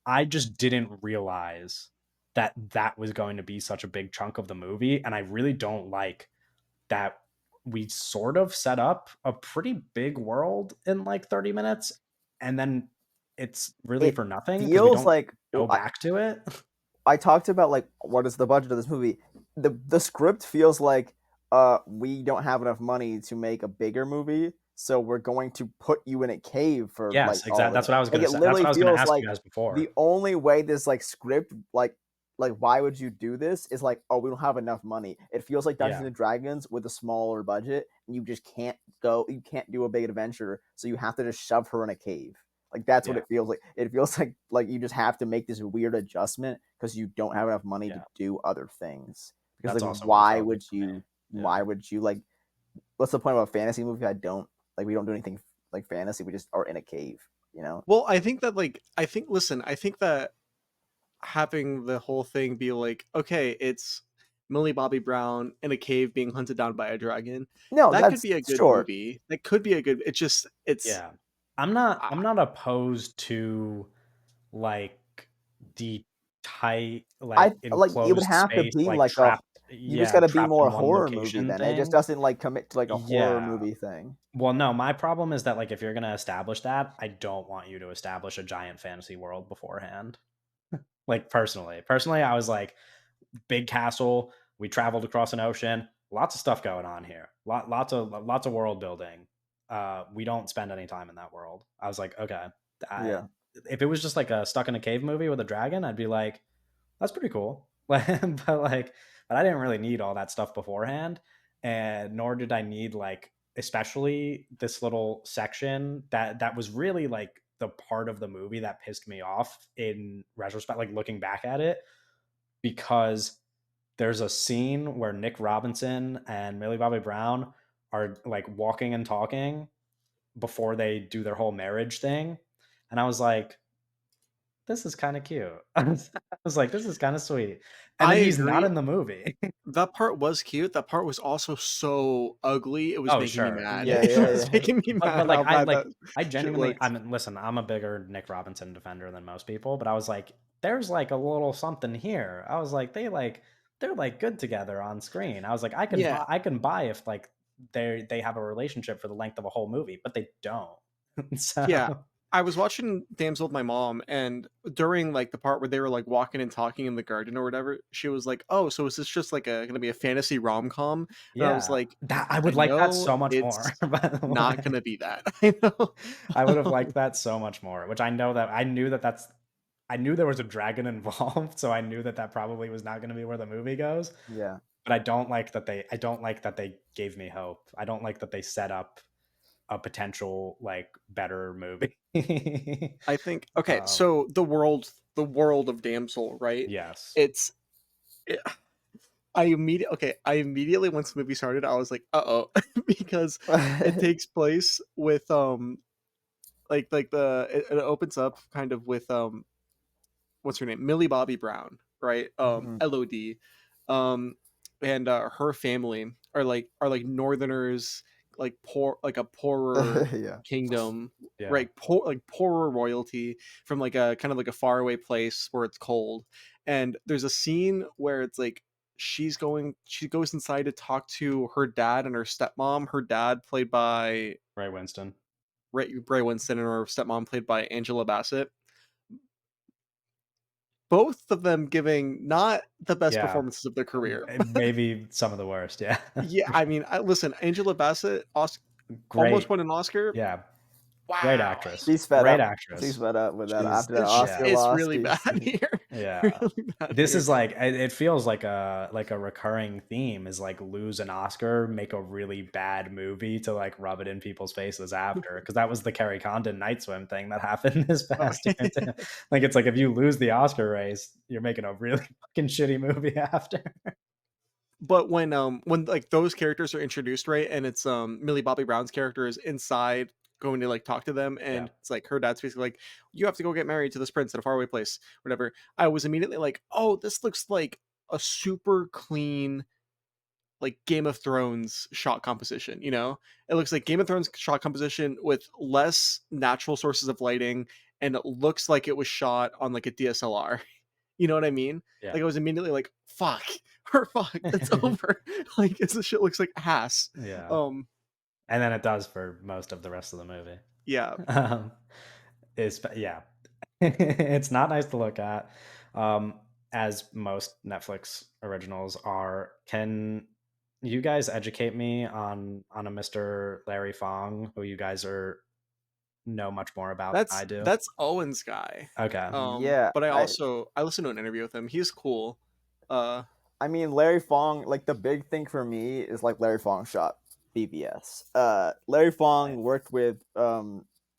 I just didn't realize that that was going to be such a big chunk of the movie, and I really don't like that we sort of set up a pretty big world in like 30 minutes and then it's really It for nothing because we feels don't like go back to it. I talked about like what is the budget of this movie. The script feels like we don't have enough money to make a bigger movie, so we're going to put you in a cave for like Yes, all exactly. the That's what I was like gonna it say. That's literally what I was gonna feels ask like you guys the before. only way this like script like why would you do this is like, oh, we don't have enough money. It feels like Dungeons Yeah, and Dragons with a smaller budget and you just you can't do a big adventure, so you have to just shove her in a cave. Like that's what yeah, it feels like. It feels like you just have to make this weird adjustment because you don't have enough money to yeah. do other things. Because That's like also what it felt like to me. Yeah. why would you like what's the point of a fantasy movie? I don't like we don't do anything like fantasy. We just are in a cave, you know? Well, I think that like I think listen, I think that having the whole thing be like, okay, it's Millie Bobby Brown in a cave being hunted down by a dragon. No, That could that's be a good short. movie. That could be a good. It's just it's Yeah. I'm not uh, I'm not opposed to like the tight, I like like it would enclosed have to space, be like like a trapped, you just yeah, got to be trapped more in one horror movie location then. It just thing. doesn't like commit to like a horror Yeah. movie thing. Well, no, my problem is that like if you're gonna establish that, I don't want you to establish a giant fantasy world beforehand. Like personally, I was like, big castle. We traveled across an ocean. Lots of stuff going on here. Lots of world building. We don't spend any time in that world. I was like, okay. I, Yeah. if it was just like a stuck in a cave movie with a dragon, I'd be like, that's pretty cool. But I didn't really need all that stuff beforehand, and nor did I need like especially this little section that was really like the part of the movie that pissed me off in retrospect, like looking back at it, because there's a scene where Nick Robinson and Millie Bobby Brown are like walking and talking before they do their whole marriage thing. And I was like, this is kind of cute. I was like, this is kind of sweet. And I then he's not agree. in the movie. That part was cute. That part was also so ugly. It was Oh, making me sure. mad. Yeah, Yeah, It yeah, sure. was yeah. making me But mad like how I bad like that I shit genuinely I looked. mean, listen, I'm a bigger Nick Robinson defender than most people, but I was like, there's like a little something here. I was like, they're like good together on screen. I was like, Yeah, I can buy if like they have a relationship for the length of a whole movie, but they don't. yeah. So I was watching Damsel with my mom, and during like the part where they were like walking and talking in the garden or whatever, she was like, "Oh, so is this just like a gonna be a fantasy rom com?" And I was yeah, like, that I "I would like that know so much more, it's by the not way. gonna be that. I know." I would have liked that so much more, which I knew there was a dragon involved, so I knew that that probably was not going to be where the movie goes. Yeah. But I don't like that they gave me hope. I don't like that they set up a potential like better movie. I think okay, um, so the world of Damsel, right? yes. It's it, I immediately once the movie started, I was like, "Uh-oh," because it takes place with like it opens up kind of with what's her name? Millie Bobby Brown, right? Mhm. LOD. Um and her family are like northerners, like poor like a poorer Yeah. kingdom, Yeah. right? Poor like poorer royalty from like a kind of like a faraway place where it's cold. And there's a scene where it's like she goes inside to talk to her dad and her stepmom. Her dad played by Ray Winston. Bray Winston and her stepmom played by Angela Bassett, both of them giving not the best Yeah. performances of their career. Maybe some of the worst. Yeah. Yeah, I mean, listen, Angela Bassett almost Great. won an Oscar. Yeah. Great Wow, actress. She's fed Great up. She's actress. fed up with that She's after that Oscar yeah. it's loss. really bad here, Yeah. really bad This here. is like it feels like a recurring theme is like lose an Oscar, make a really bad movie to like rub it in people's faces after. Because that was the Kerry Condon Night Swim thing that happened this Oh, past year too. Like it's like if you lose the Oscar race, you're making a really fucking shitty movie after. But when like those characters are introduced, right, and it's Millie Bobby Brown's character is inside going to like talk to them, Yeah. and it's like her dad's basically like, you have to go get married to this prince in a faraway place, whatever. I was immediately like, oh, this looks like a super clean like Game of Thrones shot composition, you know? It looks like Game of Thrones shot composition with less natural sources of lighting, and it looks like it was shot on like a DSLR. You know what I mean? Yeah. Like I was immediately like, fuck, or fuck, it's over. Like this shit looks like ass. Yeah. Um, And then it does for most of the rest of the movie. yeah. Um, yeah. It's not nice to look at, as most Netflix originals are. Can you guys educate me on a Mr. Larry Fong, who you guys know much more about than I do? That's Owen's guy. Okay. Yeah, But I listened to an interview with him. He's cool. Uh I mean, Larry Fong, like the big thing for me is like Larry Fong shot BVS. Larry Right. Fong worked with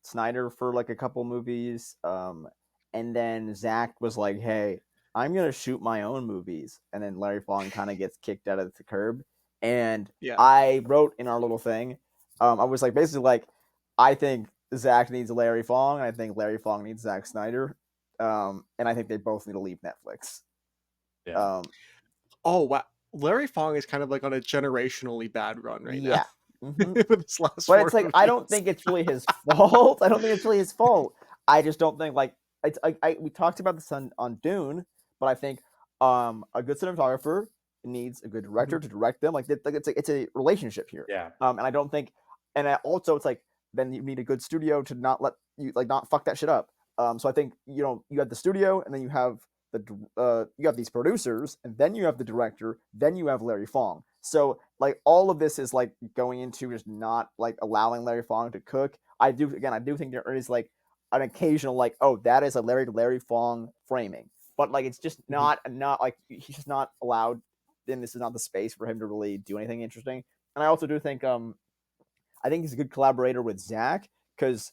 Snyder for like a couple movies. And then Zach was like, "Hey, I'm gonna shoot my own movies." And then Larry Fong kind of gets kicked out of the curb. And yeah. I wrote in our little thing, I was like basically like, I think Zach needs Larry Fong, and I think Larry Fong needs Zack Snyder. And I think they both need to leave Netflix. Yeah. Um, Oh wow. Larry Fong is kind of like on a generationally bad run right now yeah. Hmm. with his last But four it's like I don't movies. think it's really his fault. I don't think it's really his fault. I just don't think like it's we talked about this on Dune, but I think a good cinematographer needs a good director Mhm. to direct them. Like it's a relationship here. Yeah. And I don't think also it's like then you need a good studio to not let you like not fuck that shit up. So I think you have the studio and then you have these producers and then you have the director, then you have Larry Fong. So like all of this is like going into just not like allowing Larry Fong to cook. I do think there is like an occasional like, oh, that is a Larry Fong framing. But like it's just Mhm. not like he's just not allowed, then this is not the space for him to really do anything interesting. And I also do think I think he's a good collaborator with Zach because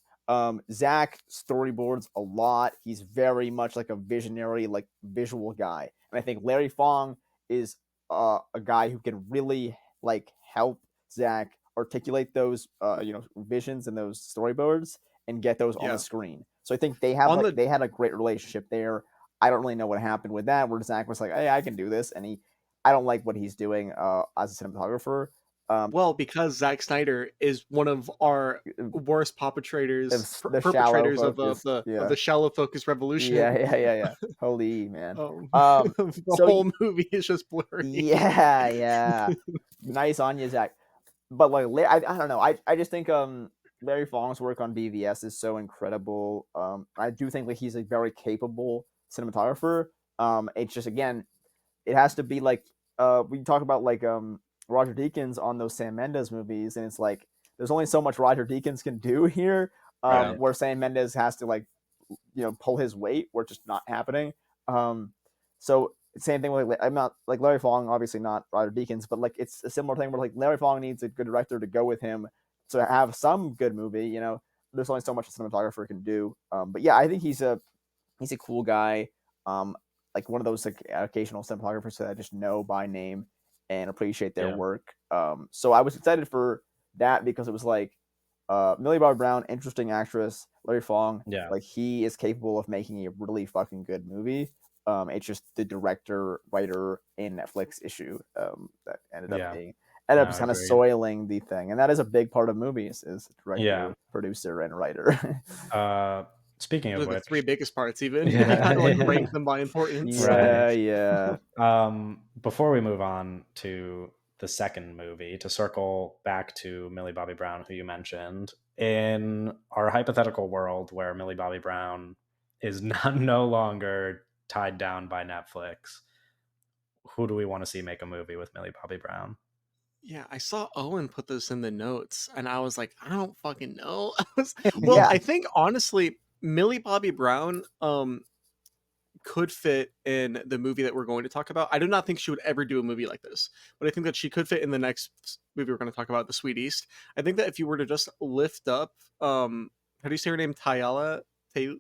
Zach storyboards a lot. He's very much like a visionary, like visual guy, and I think Larry Fong is a guy who can really like help Zach articulate those visions and those storyboards and get those on the Yeah. screen. So I think On the they had a great relationship there. I don't really know what happened with that, where Zach was like, "Hey, I can do this," and I don't like what he's doing as a cinematographer. Um, Well, because Zack Snyder is one of our worst the shallow perpetrators of focus. the Yeah. shallow focus revolution. Yeah. Holy man. The So whole movie is just blurry. yeah. Nice on you, Zach. But like, I don't know. I just think Larry Fong's work on BVS is so incredible. I do think like he's a very capable cinematographer. It's just again, it has to be like we talk about like Roger Deakins on those Sam Mendes movies, and it's like there's only so much Roger Deakins can do here. Yeah. Right. Where Sam Mendes has to like pull his weight, where it's just not happening. Um, so same thing with like, I'm not like Larry Fong, obviously not Roger Deakins, but like it's a similar thing where like Larry Fong needs a good director to go with him to have some good movie. There's only so much a cinematographer can do. But yeah, I think he's a cool guy. Um, like one of those like occasional cinematographers that I just know by name and appreciate their Yeah. work. So I was excited for that because it was like Millie Bobby Brown, interesting actress. Larry Fong, Yeah. like he is capable of making a really fucking good movie. It's just the director writer in Netflix issue that Yeah. ended up No, just kind of agreed. soiling the thing, and that is a big part of movies is Yeah. director, producer, and writer. Uh, Speaking of They're the three which, biggest parts, even if you kind of like yeah. rank them by importance. Right. Yeah. Before we move on to the second movie, to circle back to Millie Bobby Brown, who you mentioned, in our hypothetical world where Millie Bobby Brown is not no longer tied down by Netflix, who do we want to see make a movie with Millie Bobby Brown? Yeah, I saw Owen put this in the notes, and I was like, I don't fucking know. Well, Yeah. I think honestly, Millie Bobby Brown could fit in the movie that we're going to talk about. I do not think she would ever do a movie like this, but I think that she could fit in the next movie we're going to talk about, The Sweet East. I think that if you were to just lift up, how do you say her name? Talia, Talia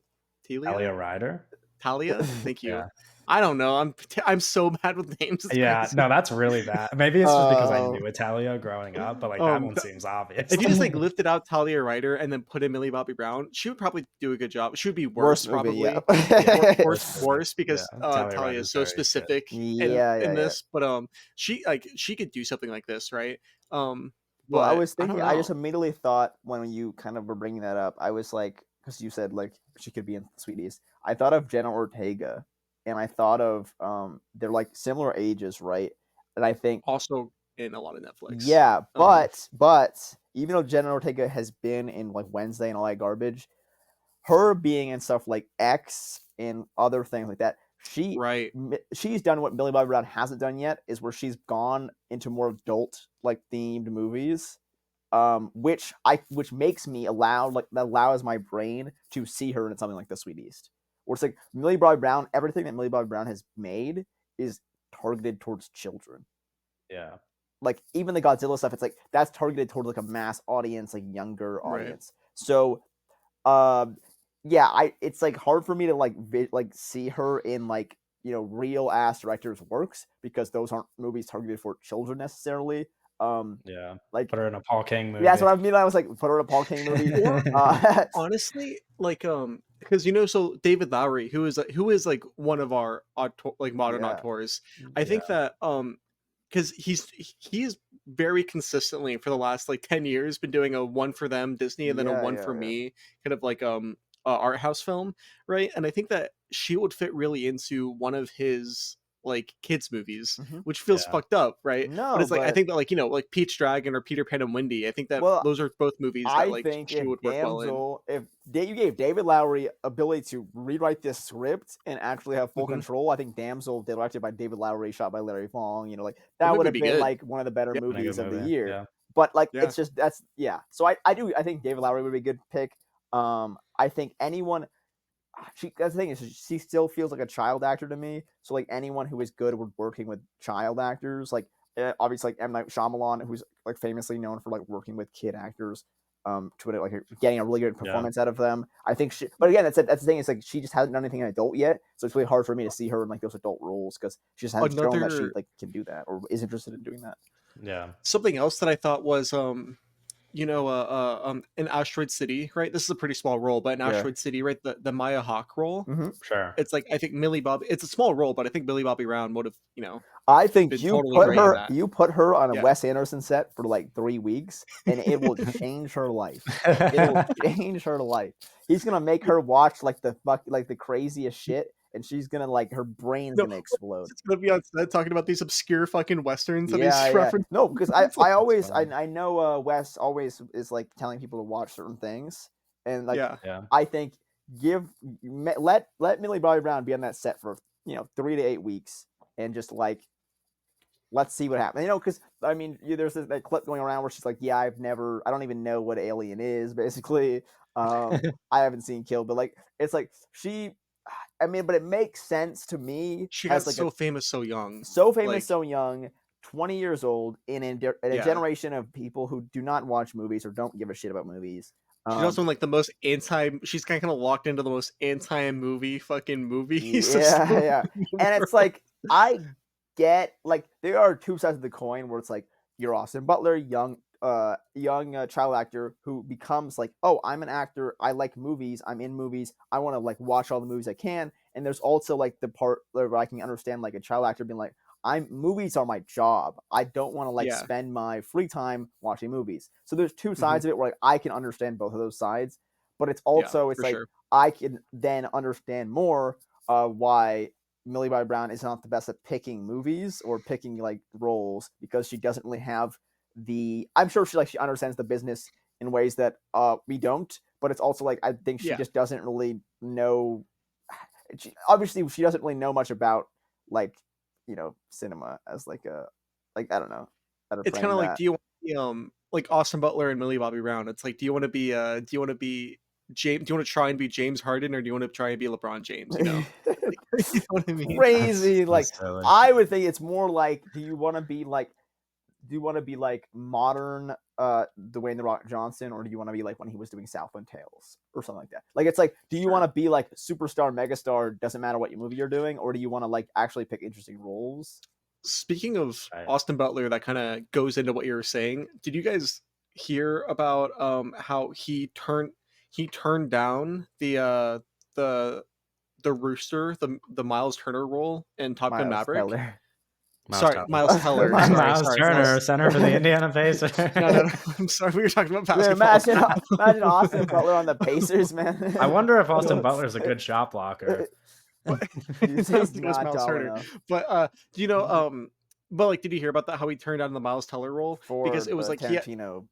Talia, Ryder? Talia. Thank you. Yeah. I don't know. I'm so bad with names. It's Yeah, crazy. no, that's really bad. Maybe it's just because I Uh, knew Italia growing up, but, like, that one seems obvious. If you just like lifted out Talia Ryder and then put in Millie Bobby Brown, she would probably do a good job. She would be worst worse movie, yeah. probably. Yeah, Worse, worst movie. worse Yeah, because Talia Talia Ryder's is so very good. specific Yeah, in yeah, yeah. this, but she could do something like this, right? Um, Well, I but was I don't thinking, I just know. immediately thought when you kind of were bringing that up, I was like, because you said like she could be in Sweeties. I thought of Jenna Ortega, and I thought of they're like similar ages, right? And I think, Also in a lot of Netflix. yeah, Um, but even though Jenna Ortega has been in like Wednesday and all that garbage, her being in stuff like X and other things like that, right. she's done what Millie Bobby Brown hasn't done yet, is where she's gone into more adult like themed movies, which makes me that allows my brain to see her in something like The Sweet East, where it's like Millie Bobby Brown, everything that Millie Bobby Brown has made is targeted towards children. Yeah. Like even the Godzilla stuff, it's like that's targeted towards like a mass audience, like younger Right. audience. So um, yeah, it's like hard for me to like see her in like real ass directors' works because those aren't movies targeted for children necessarily. Yeah. Like Put her in a Paul King yeah, that's movie. what I mean. I was like, put her in a Paul King movie. Or Uh, honestly, like because so David Lowery, who is like one of our like modern yeah, auteurs, I Yeah. think that because he's very consistently for the last like 10 years been doing a one for them Disney and then a yeah, one yeah, for yeah. me kind of like art house film, right? And I think that she would fit really into one of his like kids movies, Hmm. which feels Yeah. fucked up, right? But No, it's like I but think that like like Pete's Dragon or Peter Pan and Wendy, I think that well, those are both movies that I like think she would work well in. if you gave David Lowery ability to rewrite this script and actually have full Hmm. control, I think Damsel, directed by David Lowery, shot by Larry Fong, like That that movie would would have be been good. like one of the better Yeah, Been a good movies of the movie. year. Yeah. But like yeah. it's just that's yeah. So I think David Lowery would be a good pick. I think anyone that's the thing is she still feels like a child actor to me. So like anyone who is good with working with child actors, like obviously like M Night Shyamalan, who's like famously known for like working with kid actors, to like getting a really good Yeah. performance out of them. I think she, but again, that's the thing. It's like she just hasn't done anything adult yet, so it's really hard for me to see her in like those adult roles because she just hasn't shown that she Another like can do that or is interested in doing that. Yeah. something else that I thought was in Asteroid City, right? This is a pretty small role, but in Yeah. Asteroid City, right, the Maya Hawke role, Mm-hmm. Sure. it's like I think Millie Bobby. It's a small role, but I think Millie Bobby Brown would have I think been totally great in that. you put her on a Yeah, Wes Anderson set for like 3 weeks, and it will change her life. It will change her life. He's gonna make her watch like the craziest shit, and she's gonna like her brain's no, gonna explode. it's gonna be on set talking about these obscure fucking westerns that he's Yeah, yeah. referencing. No, because It's like, I That's always funny. I know Wes always is like telling people to watch certain things, and like yeah, Yeah. I think let Millie Bobby Brown be on that set for 3 to 8 weeks, and just like let's see what happens. Because I mean, there's that clip going around where she's like, "Yeah, I don't even know what Alien is." Basically, I haven't seen Kill, but like, it's like I mean, but it makes sense to me she got as like a so famous so young. so famous, Like, so young, 20 years old, in a yeah, generation of people who do not watch movies or don't give a shit about movies. she's Um, also in like the most anti. She's kind of locked into the most anti-movie fucking movie yeah, system. yeah, and it's like I get like there are two sides of the coin where it's like you're Austin Butler, young child actor who becomes like, oh, I'm an actor, I like movies, I'm in movies, I want to like watch all the movies I can. And there's also like the part where I can understand like a child actor being like, I'm movies are my job, I don't want to like Yeah, spend my free time watching movies. So there's two hmm, sides of it where like I can understand both of those sides, but it's yeah, also it's for like sure. I can then understand more why Millie Bobby Brown is not the best at picking movies or picking like roles because she doesn't really have I'm sure she understands the business in ways that we don't, but it's also like I think she Yeah, just doesn't really know. Obviously she doesn't really know much about like cinema as like a like I don't know how to it's kind frame of like, that. do you want to be, like Austin Butler and Millie Bobby Brown? It's like, do you want to be James? Do you want to try and be James Harden, or do you want to try and be LeBron James? Like, you know what I mean? That's Crazy. so Like silly. I would think it's more like, do you want to be like do you want to be like modern Dwayne the Rock Johnson, or do you want to be like when he was doing Southland Tales or something like that? Like it's like, do you want to be like superstar, megastar, doesn't matter what movie you're doing, or do you want to like actually pick interesting roles? Speaking of Right. Austin Butler, that kind of goes into what you were saying. Did you guys hear about how he turned down the Rooster, the Miles Turner role in Top Gun Miles Maverick? Teller. Miles Sorry, Teller. Miles Teller. Sorry, Miles sorry, Turner, Miles. center for the Indiana Pacers. No. I'm sorry. We were talking about Man, basketball. imagine Austin Butler on the Pacers, man. I wonder if Austin No. Butler's a good shot blocker. But He's I don't think it was not Miles tall Turner. enough But do you know but like did you hear about that, how he turned down the Miles Teller role? for Because it was the like Tarantino.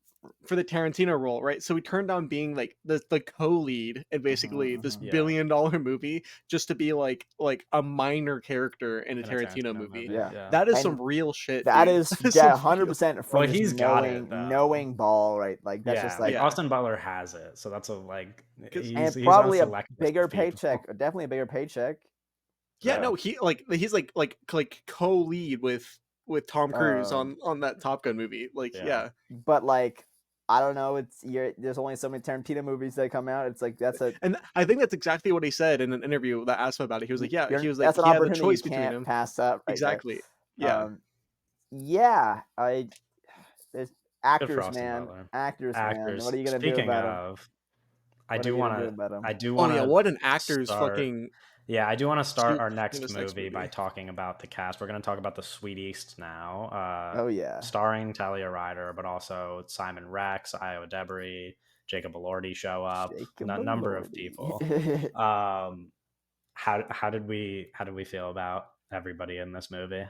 for the Tarantino role, right? So he turned down being like the co-lead in basically this mhm. Yeah. billion-dollar movie just to be like a minor character in a In a Tarantino movie. Yeah. That is And some real shit. that Dude. is That is yeah, some real- 100% from Well, just he's got it, though. knowing ball, right? Like that's Yeah, just like Yeah. Austin Butler has it, so that's a like and he's probably on a select list bigger of people. paycheck, definitely a bigger paycheck. Yeah, Yeah. no, he's like co-lead with Tom Cruise on that Top Gun movie. Like, Yeah. yeah. But like I don't know, there's only so many Tarantino movies that come out. It's like that's a And I think that's exactly what he said in an interview that asked him about it. He was like, yeah, he was like, that's an he had the opportunity choice you between can't him. pass up right there. Exactly. Yeah. Yeah, there's Good for actors, Austin man. Butler. Actors, man. Actors. What are you gonna do Speaking about them? of, I What are do you gonna want do to. about them? I do Oh want yeah, to what an actor's start. fucking Yeah, I do want to start our in next this movie, next by movie. talking about the cast. We're going to talk about the Sweet East now. Oh yeah. Starring Talia Ryder, but also Simon Rex, Io Debris, Jacob Elordi show up. Jacob A number of Elordi. people. How did we feel about everybody in this movie?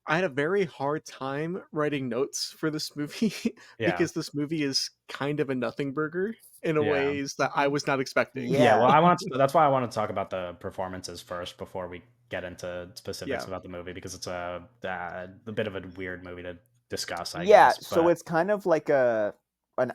I had a very hard time writing notes for this movie Yeah. because this movie is kind of a nothing burger in a Yeah. ways that I was not expecting. Yeah. Well, that's why I want to talk about the performances first before we get into specifics Yeah. about the movie, because it's a bit of a weird movie to discuss, I Yeah, guess. so but- it's kind of like an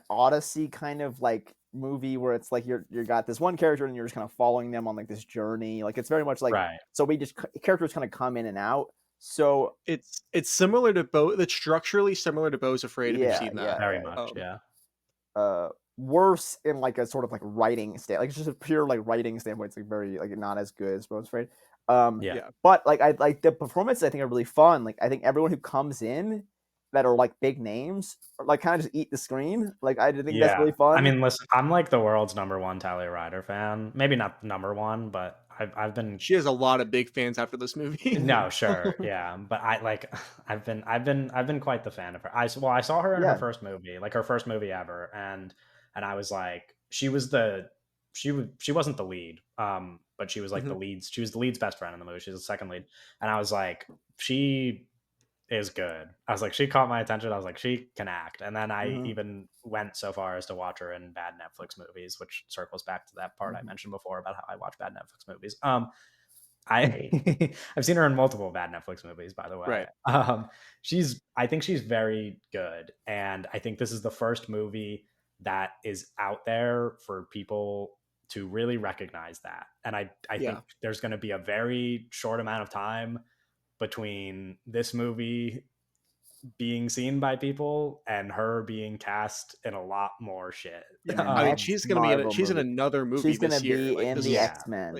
Odyssey kind of like movie where it's like you got this one character and you're just kind of following them on like this journey. Like it's very much like right. so we just characters kind of come in and out. So It's similar to It's structurally similar to Beau's Afraid, if you've Yeah, seen that. yeah. Very much, yeah. Worse in like a sort of like writing like it's just a pure like writing standpoint. It's like very like not as good as Bones Afraid. Yeah. But like I like the performances I think are really fun. Like I think everyone who comes in that are like big names or like kind of just eat the screen. Like I think that's really fun. I mean, listen, I'm like the world's #1 Talia Ryder fan. Maybe not #1, but I've been. She has a lot of big fans after this movie. No, sure, yeah, but I've been quite the fan of her. I saw her in her first movie, like her first movie ever, and I was like, she wasn't the lead, but she was like the lead's. She was the lead's best friend in the movie. She's the second lead, and I was like, she is good. I was like, she caught my attention. I was like, she can act. And then I even went so far as to watch her in bad Netflix movies, which circles back to that part I mentioned before about how I watch bad Netflix movies. I've seen her in multiple bad Netflix movies, by the way. Right. I think she's very good. And I think this is the first movie that is out there for people to really recognize that. And I think there's going to be a very short amount of time between this movie being seen by people and her being cast in a lot more shit. Yeah. I mean, she's gonna be she's in another movie. She's gonna this year. be Like, in this the is- X-Men.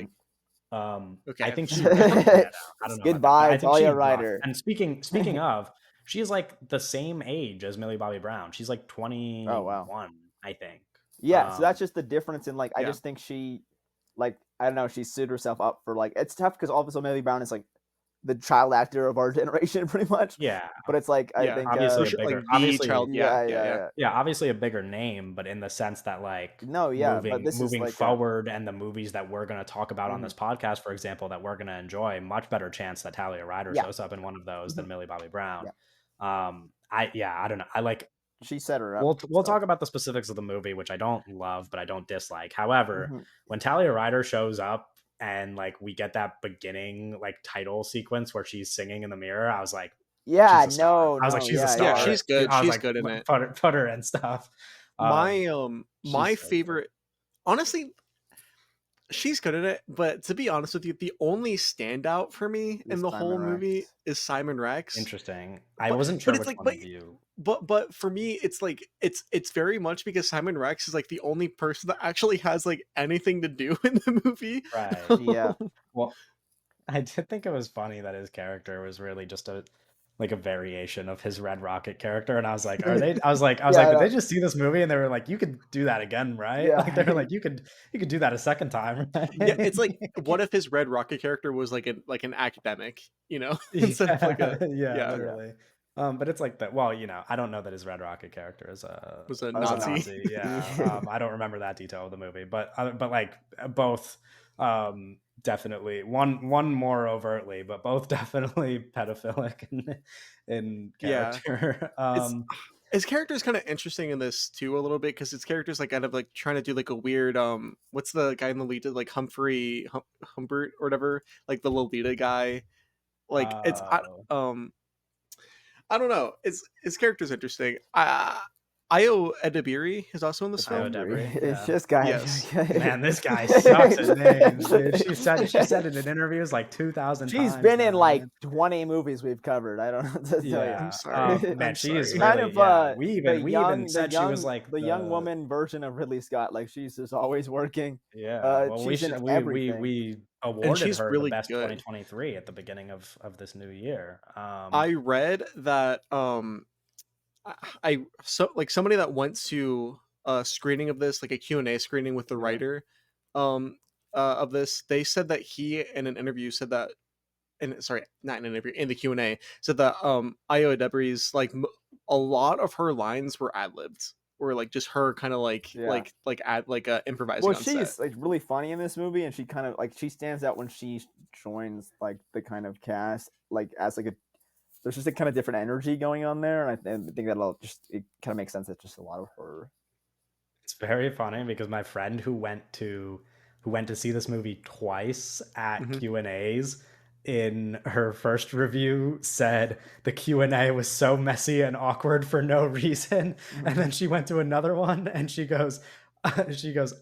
like, I think she. Okay. I don't know. Goodbye, I think Talia she's Ryder. And speaking of, she's like the same age as Millie Bobby Brown. She's like 21, I think. Yeah, so that's just the difference in like I Yeah. just think she like I don't know, she suited herself up for like it's tough because also Millie Brown is like the child actor of our generation pretty much. Yeah. But it's like I Yeah, think obviously a like bigger, the obviously, child. Yeah. yeah, obviously a bigger name, but in the sense that like No, yeah, but this is moving like forward and the movies that we're going to talk about on this podcast, for example, that we're going to enjoy, much better chance that Talia Ryder shows up in one of those than Millie Bobby Brown. I don't know. I like she set her up. We'll talk about the specifics of the movie, which I don't love, but I don't dislike. However, when Talia Ryder shows up and like we get that beginning like title sequence where she's singing in the mirror, I was like, yeah, she's a star. I was like, she's a star. Yeah, she's good. I was She's like, good in it. Put her and stuff. My she's so favorite, honestly, she's good at it, but to be honest with you, the only standout for me in Is the whole Simon movie Rex. is Simon Rex. Interesting. I But wasn't but sure it's which like one of you. but for me, it's like it's very much because Simon Rex is like the only person that actually has like anything to do in the movie. Right. Yeah. Well, I did think it was funny that his character was really just a like a variation of his Red Rocket character, and I was like, "Are they?" I was Yeah, like, I "Did know. they just see this movie?" And they were like, "You could do that again, right?" Like they Yeah. were like, you could do that a second time, Yeah, it's like right?" what if his Red Rocket character was like an academic, you know, instead of like a Yeah, yeah, yeah, Yeah. literally. But it's like that. Well, I don't know that his Red Rocket character was a is a Uh, Nazi. Nazi. Yeah. yeah. I don't remember that detail of the movie, but like both, definitely one more overtly, but both definitely pedophilic in Yeah. character. It's his character is kind of interesting in this too a little bit because his character is like kind of like trying to do like a weird what's the guy in the lead did like Humbert or whatever like the Lolita guy like Oh, I don't know it's his character's interesting. Io Edebiri is also in this Io film. Debris. Debris. It's Yeah. just guy. Yes. Man, this guy sucks at names, dude. She said it in interviews like 2,000 She's times been in now, like man. 20 movies we've covered. I don't know what to tell you. I'm Yeah, sorry. man, I'm she is sorry. Kind really of yeah. the We even said she was like the young the woman version of Ridley Scott. Like she's just always working. yeah. Well, She's in everything. we And awarded she's her the really best good. 2023 at the beginning of this new year. I read that so like somebody that went to a screening of this, like a Q&A screening with the Mhm. writer um of this, they said that he in an interview said that and sorry, not in an interview, in the Q&A said that Io Debris like a lot of her lines were ad-libbed or like just her kind of Yeah. improvising Well, on set. she's like really funny in this movie, and she kind of like she stands out when she joins like the kind of cast like as like a there's just a kind of different energy going on there, and I think that'll just it kind of makes sense. It's just a lot of her. It's very funny because my friend who went to see this movie twice at Hmm. Q&As in her first review said the Q&A was so messy and awkward for no reason, and then she went to another one and she goes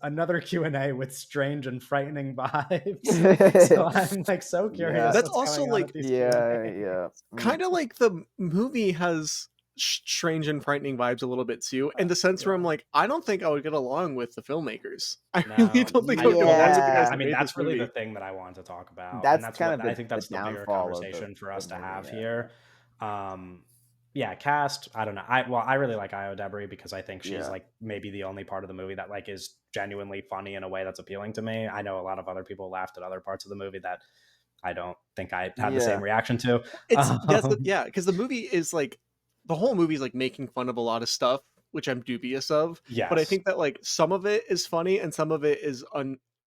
another Q&A with strange and frightening vibes. So I'm like so Yeah, curious That's what's also going on at like these yeah, Q&As. yeah. kind of like the movie has strange and frightening vibes a little bit too in the sense where I'm Yeah. like I don't think I would get along with the filmmakers. I really No, don't think I would get well, along that's with the guys Yeah, that I mean, made this that's really the movie. thing that I wanted to talk about, and that's that's kind what of I think the that's the bigger downfall of conversation for the us to movie. have Yeah, here. Yeah, cast. I don't know. I really like Io Debris because I think she's yeah, like maybe the only part of the movie that like is genuinely funny in a way that's appealing to me. I know a lot of other people laughed at other parts of the movie that I don't think I had the same yeah. reaction to. It's Um, yeah, because the movie is like the whole movie is like making fun of a lot of stuff, which I'm dubious of. But I yes, think that like some of it is funny and some of it is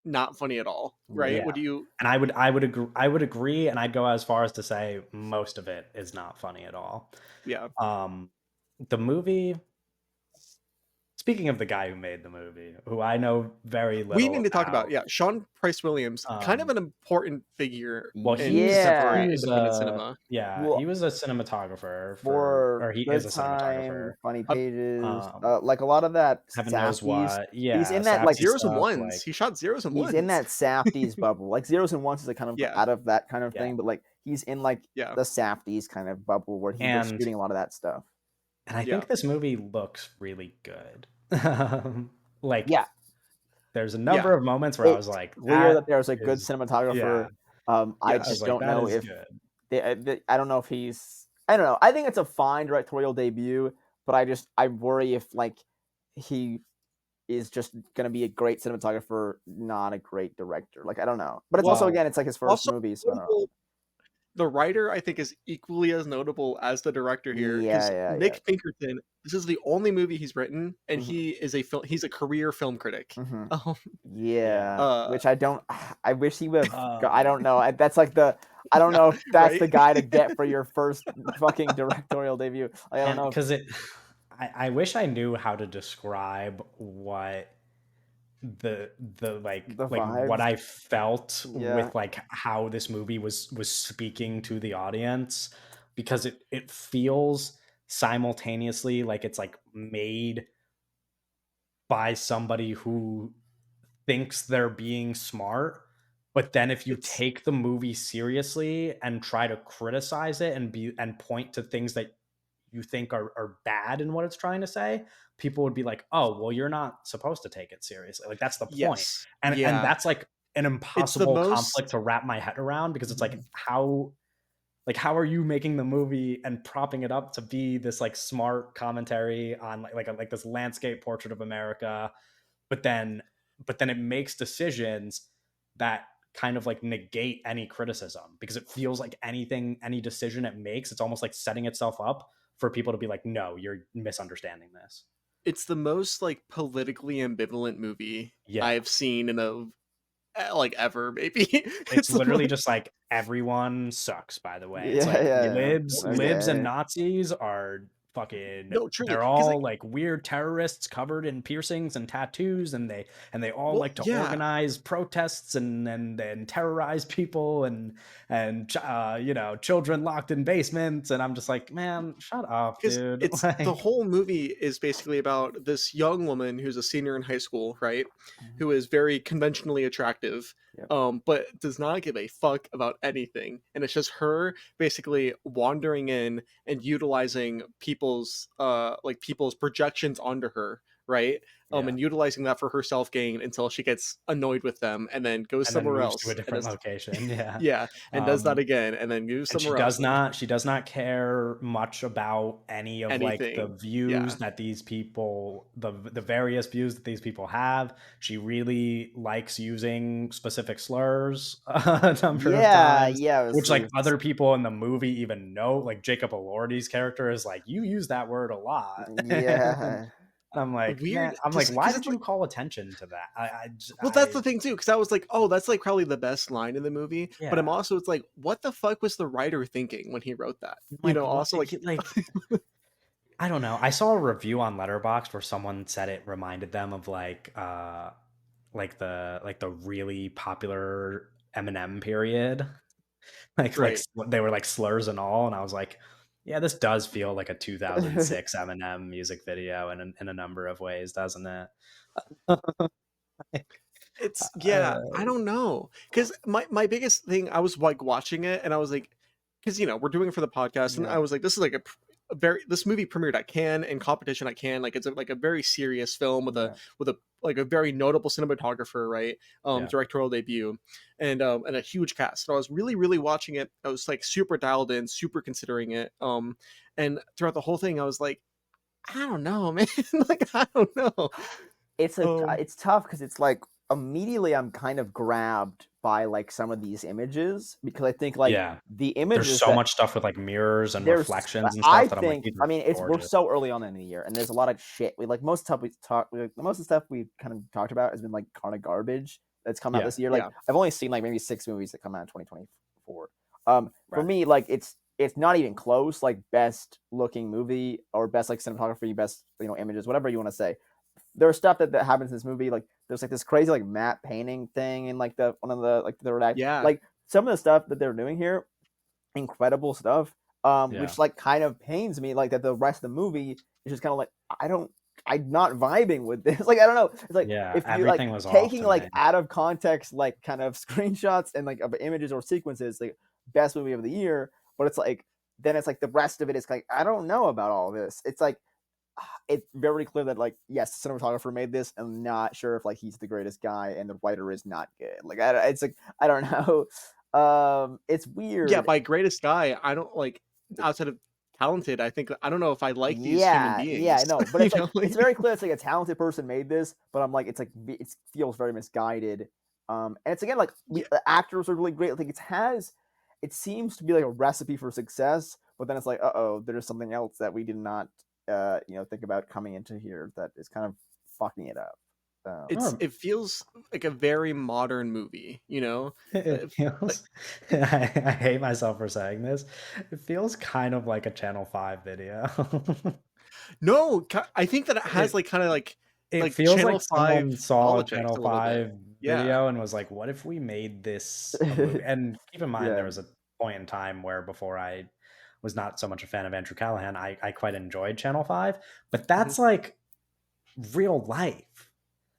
not funny at all. Right? yeah, What do you? and I would agree, and I'd go as far as to say most of it is not funny at all. Yeah. Um, the movie. Speaking of the guy who made the movie, who I know very We little need to talk about about, yeah, Sean Price Williams, kind of um, an important figure well, in he contemporary Yeah. was independent a cinema. yeah, he Well, was a cinematographer for or he is Good a Time, cinematographer. Funny Uh, Pages, Um, like a lot of that Heaven knows Safdie's. what. He's Yeah, in that like Safdie zeros and stuff, ones. like He shot zeros and he's in ones. that Safdie's bubble. Like Zeros and Ones is like kind of Yeah. out of that kind of yeah, thing, but like he's in like Yeah. the Safdie's kind of bubble where he was and shooting a lot of that stuff. and I Yeah. think this movie looks really good. Like, Yeah, there's a number Yeah. of moments where I was it's like, clear "That that there's a good is" cinematographer. yeah, I I was Yes. just like, don't "That know is if good." I don't know if he's. I don't know. I think it's a fine directorial debut, but I worry if like he is just gonna be a great cinematographer, not a great director. Like I don't know, but it's also Well, Well, again, it's like his first also movie, so I don't know. notable the writer I think is equally as notable as the director here Yeah, because yeah, yeah. Nick Pinkerton. This is the only movie he's written, and Hmm. he is a film. He's a career film critic. Hmm. Um, yeah. Yeah, uh, which I don't. I wish he would have. I Um, don't know. That's like the. I don't yeah, know if that's right. the guy to get for your first fucking directorial debut. Like, I don't and know. because I wish I knew how to describe what the The like what vibes. I felt Yeah. with like how this movie was speaking to the audience because it feels simultaneously like it's like made by somebody who thinks they're being smart, but then if you It's take the movie seriously and try to criticize it and point to things that you think are bad in what it's trying to say, people would be like, "Oh, well, you're not supposed to take it seriously." Like that's the point. yes. And Yeah. that's like an It's the impossible conflict most to wrap my head around because it's like how are you making the movie and propping it up to be this like smart commentary on like this landscape portrait of America, but then it makes decisions that kind of like negate any criticism because it feels like any decision it makes, it's almost like setting itself up for people to be like, no, you're misunderstanding this. it's the most, like, politically ambivalent movie Yeah. I've seen in a like, ever, maybe. It's It's the literally most just like everyone sucks, by the way. It's Yeah, like yeah. libs and Okay. Nazis are fucking no, truly, they're because all like like weird terrorists covered in piercings and tattoos and they all well, like to yeah, organize protests and terrorize people and children locked in basements and I'm just like, man, shut up, because dude. it's the Like whole movie is basically about this young woman who's a senior in high school, right? Mhm. Who is very conventionally attractive, Yep. but does not give a fuck about anything, and it's just her basically wandering in and utilizing people's projections onto her, right? yeah. And utilizing that for her self gain until she gets annoyed with them, and then goes And then somewhere moves to a else, and different is location. Yeah. yeah, and does that Um again, and then goes And somewhere else, and she does not care much about any of, like, the anything. views Yeah. that these people the various views that these people have. She really likes using specific slurs a number of Yeah, times, yeah, it which, was, like, it other people in the movie even know, like, Jacob Elordi's character is like, "You use that word a lot." And yeah. I'm like, Weird, "Man," I'm like, just "Why because did it's you like call attention to that?" I j well, that's I the thing too. Because I was like, "Oh, that's, like, probably the best line in the movie," but I'm Yeah. also it's like, "What the fuck was the writer thinking when he wrote that?" I'm You like, know, "What?" also, like Like I don't know. I saw a review on Letterboxd where someone said it reminded them of like the really popular Eminem period. Like right. they were like slurs and all, and I was like, yeah, this does feel like a 2006 Eminem music video in a number of ways, doesn't it? It's yeah, Uh, I don't know, because my biggest thing, I was, like, watching it, and I was like, because we're doing it for the podcast, and Yeah, I was like, "This is, like, a very this movie premiered at Cannes and competition at Cannes, like, it's, like, a very serious film yeah. with a like, a very notable cinematographer, right? yeah, Directorial debut, and a huge cast, so I was really, really watching it, I was, like, super dialed in, super considering it, and throughout the whole thing, I was like, "I don't know, man, like, I don't know." Um, It's tough because it's like immediately I'm kind of grabbed by like some of these images because I think like yeah. the There's images so that much stuff with like mirrors and there's reflections and I stuff that I'm like, think these I are mean it's we're gorgeous. so early on in the year and there's a lot of shit we like most of the stuff we kind of talked about has been like kind of garbage that's come out Yeah, this year. Like yeah, I've only seen like maybe 6 movies that come out in 2024. For right. me like it's not even close like best looking movie or best like cinematography, best images, whatever you want to say. There's stuff that happens in this movie. Like there's like this crazy like matte painting thing in like the one of the like the third act. yeah. Like some of the stuff that they're doing here, incredible stuff. Yeah. Which like kind of pains me like that the rest of the movie is just kind of like I don't I'm not vibing with this. Like I don't know. It's like Yeah, if you like everything was off taking to me. like out of context like kind of screenshots and like of images or sequences like best movie of the year, but it's like then it's like the rest of it is like I don't know about all this. It's like it's very clear that like yes, the cinematographer made this. I'm not sure if like he's the greatest guy and the writer is not good. Like it's like I don't know. It's Yeah, weird. by greatest guy, I don't like outside of talented, I don't know if I like these human Yeah, yeah, beings. no, but You it's like know, like it's very clear it's like a talented person made this, but I'm like it's like it feels very misguided. And it's again like yeah, the actors are really great. Like it seems to be like a recipe for success, but then it's like oh, there's something else that we did not think about coming into here that is kind of fucking it up. Oh, it feels like a very modern movie, you know? it Like feels I hate myself for saying this. It feels kind of like a Channel 5 video. no, I think that it has It like kind of it like feels like Channel 5 someone saw a politics Channel a little bit. 5 Yeah. video and was like, "What if we made this a movie?" And keep in mind, Yeah, there was a point in time where before I was not so much a fan of Andrew Callahan, I quite enjoyed Channel 5, but Mhm. that's like real life.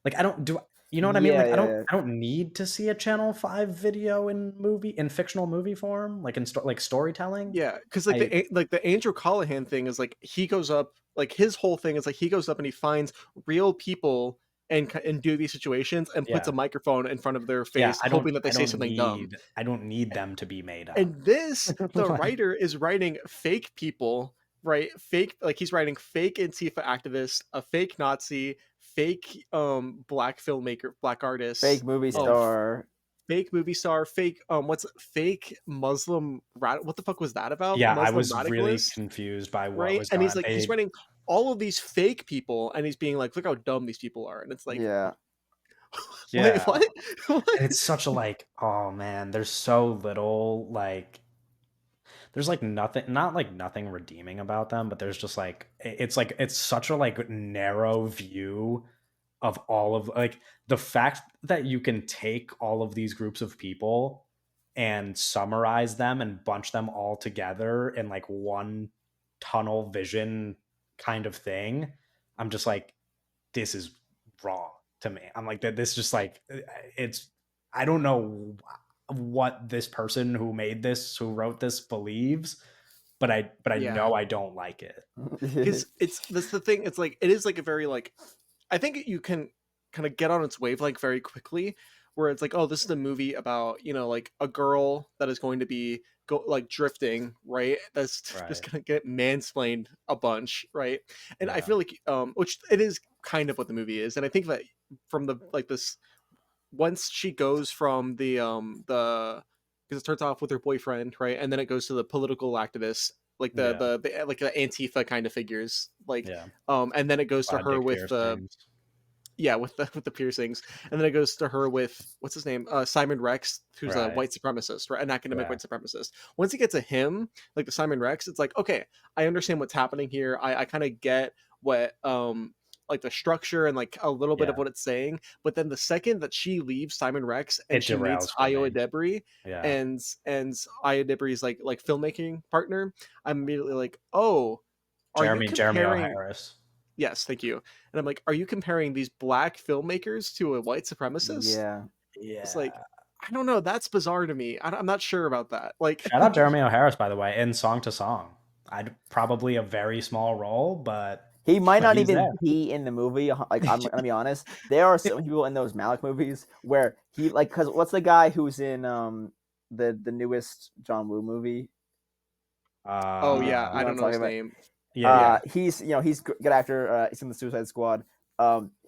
Like, I don't do. You know what I mean? Yeah, Like, yeah, I don't need to see a Channel 5 video in fictional movie form, like, like, storytelling. Yeah, because I like the Andrew Callahan thing is like he goes up, like his whole thing is like he goes up and he finds real people and do these situations and puts a Yeah. microphone in front of their Yeah, face, hoping that they say something dumb. I don't need them to be made up. And this, the Like, writer is writing fake people, right? Fake, like he's writing fake Antifa activists, a fake Nazi, fake black filmmaker, black artists, fake movie yeah, um star. fake movie star, fake what's fake Muslim what the fuck was that about? yeah, I Muslim was really radicalist, confused by what right? was And going he's on. like he's writing all of these fake people and he's being like, look how dumb these people are. And it's like, Yeah, wait, Yeah, what? What? and it's such a, like, oh, man, there's so little, like, there's, like, nothing, not, like, nothing redeeming about them, but there's just, like, it's such a, like, narrow view of all of, like, the fact that you can take all of these groups of people and summarize them and bunch them all together in, like, one tunnel vision kind of thing. I'm just like, this is wrong to me. I'm like, that this just, like, it's, I don't know what this person who made this, who wrote this, believes, but I Yeah. know I don't like it. Because it's that's the thing. It's like it is like a very like I think you can kind of get on its wave like very quickly, where it's like, oh, this is a movie about like a girl that is going to be like drifting, right? That's just Right. gonna get mansplained a bunch, right? And I Yeah. feel like which it is kind of what the movie is, and I think that from the like this once she goes from the because it starts off with her boyfriend, right, and then it goes to the political activists, like Yeah. the like the Antifa kind of figures, like Yeah. and then it goes to her Dick with the piercings. yeah with the piercings, and then it goes to her with what's his name, Simon Rex, who's a Right. white supremacist, right, an academic Yeah. white supremacist. Once you get to him, like the Simon Rex, it's like, okay, I understand what's happening here. I kind of get what like the structure and like a little bit of Yeah. what it's saying, but then the second that she leaves Simon Rex and It she meets derails for Iowa me. Debris Yeah. and Iowa Debris' like filmmaking partner, I'm immediately like, oh, are you Jeremy O. comparing? Harris. Yes, thank you. And I'm like, are you comparing these black filmmakers to a white supremacist? yeah. It's like, Yeah. I don't know. That's bizarre to me. I'm not sure about that. Like, Shout out Jeremy O. Harris, by the way, in Song to Song. I'd probably a very small role, He might but not he's even there. be in the movie. Like, I'm gonna be honest. There are some people in those Malik movies where he like, because what's the guy who's in the newest John Woo movie? oh You, yeah, you I know what don't I'm know talking his about? name. Yeah. Yeah, He's he's good actor. He's in the Suicide Squad.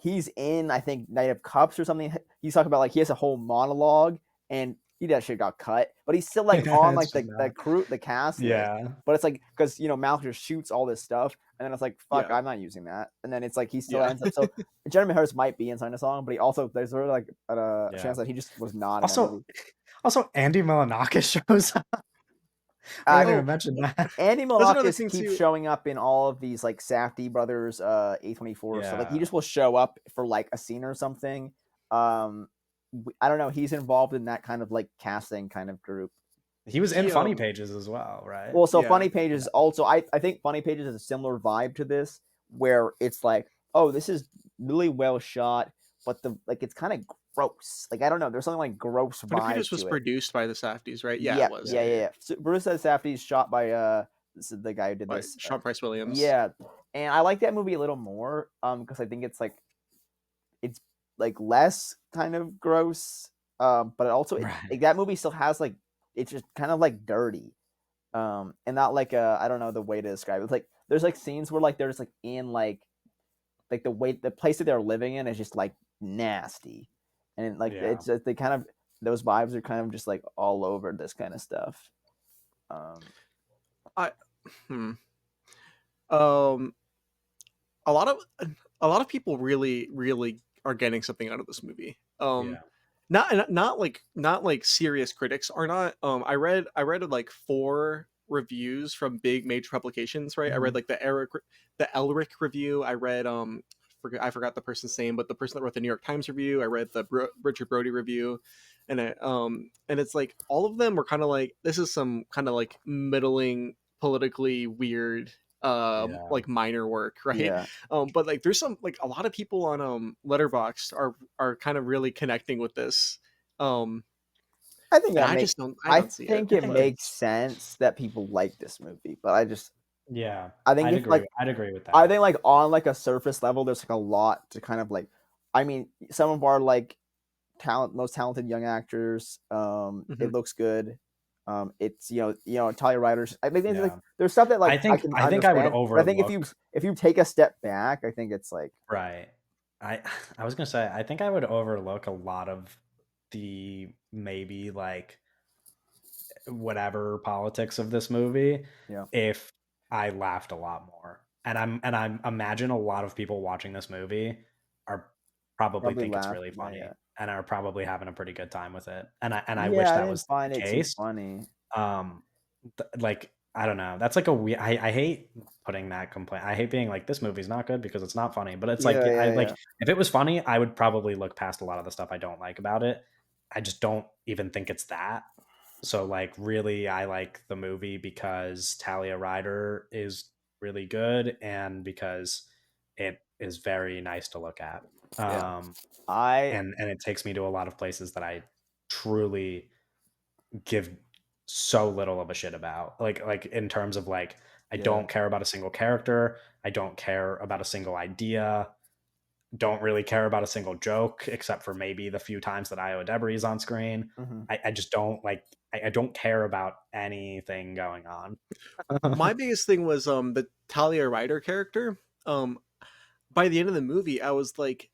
He's in I think Night of Cups or something. He's talking about like he has a whole monologue and he that shit got cut, but he's still like on It's like just the not. crew the cast list. Yeah. But it's like because Malik just shoots all this stuff and then it's like fuck yeah, I'm not using that and then it's like he still yeah. ends up so Jeremy Harris might be inside the song but he also there's sort of like a Yeah. chance that he just was not in that Also movie. also Andy Milonakis shows up. I Uh, didn't even Oh, mention that. Andy that's another Milonakis thing keeps too. showing up in all of these like Safdie brothers A24 stuff. Like he Yeah. just will show up for like a scene or something. Um I don't know, he's involved in that kind of like casting kind of group. He was in He Funny Pages as well, right? Well, so yeah. Funny Pages also I think Funny Pages is a similar vibe to this where it's like, oh, this is really well shot, but the like it's kind of gross. Like I don't know, there's something like gross Funny vibe Pages was to it. produced by the Safdies, right? Yeah, it Yeah, was. yeah, Yeah, yeah, yeah. yeah. So Bruce says Safdie is shot by this is the guy who did By this. Sean Price Williams. Yeah, and I like that movie a little more because I think it's like less kind of gross, but it also Right. like, that movie still has like it's just kind of like dirty, and not like I don't know the way to describe it. It's like there's like scenes where like they're just like in like the place that they're living in is just like nasty, and like Yeah. it's just, they kind of those vibes are kind of just like all over this kind of stuff. I hmm. Um, a lot of people really are getting something out of this movie. Yeah. Not like serious critics are not. I read like four reviews from big major publications, right? I read Mhm. like the Elric review. I read I forgot the person's name, but the person that wrote the New York Times review. I read the Richard Brody review, and it's like all of them were kind of like this is some kind of like middling politically weird Yeah. like minor work, right? Yeah, But like there's some like a lot of people on Letterboxd are kind of really connecting with this. Um I think and that make I I don't see it. think I it think makes it's sense that people like this movie, but yeah, I think if like I'd agree with I that. think like on like a surface level, there's like a lot to kind of like. I mean, some of our like most talented young actors. Mhm. It looks good. It's Talia Ryder's. I think like Yeah. there's stuff that like I can I think I would understand, but I think overlook if you take a step back, I think it's like right. I I was gonna say, I think I would overlook a lot of the maybe like whatever politics of this movie yeah, if I laughed a lot more. And I imagine a lot of people watching this movie are probably probably think it's laugh. really Yeah, funny yeah, and are probably having a pretty good time with it. And I wish yeah. I that didn't was find the it too case. funny. Um like I don't know. That's like a weird I hate putting that complaint. I hate being like this movie's not good because it's not funny. But it's like Yeah, I yeah, like yeah, if it was funny, I would probably look past a lot of the stuff I don't like about it. I just don't even think it's that. So like really I like the movie because Talia Ryder is really good and because it is very nice to look at. yeah. Um I and it takes me to a lot of places that I truly give so little of a shit about. Like in terms of like I yeah. don't care about a single character, I don't care about a single idea, don't really care about a single joke except for maybe the few times that Io Debris is on screen. Mhm. I just don't like I don't care about anything going on. My biggest thing was the Talia Ryder character. Um by the end of the movie, I was like,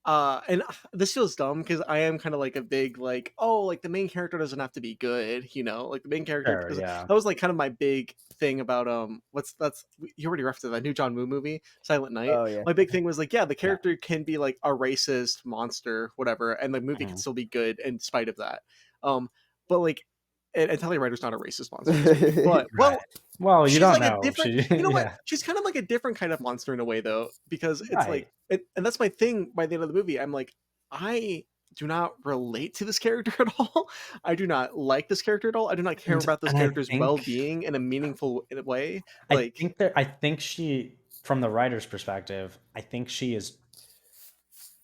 and this feels dumb because I am kind of like a big like, oh, like the main character doesn't have to be good, you know, like the main character Sure, because yeah. that was like kind of my big thing about what's that's you already referenced that new John Woo movie, Silent Night. Oh yeah. My big thing was like, yeah, the Yeah. character can be like a racist monster, whatever, and the movie can Mhm. still be good in spite of that. Um, but like, and Talia Ryder's not a racist monster in this movie, but Right. well, Well, you she's don't like a know. different, She you know what? yeah. She's kind of like a different kind of monster in a way though, because it's like Right. and that's my thing by the end of the movie. I'm like, I do not relate to this character at all. I do not like this character at all. I do not care about this And character's well-being in a meaningful way. Like I think she from the writer's perspective, I think she is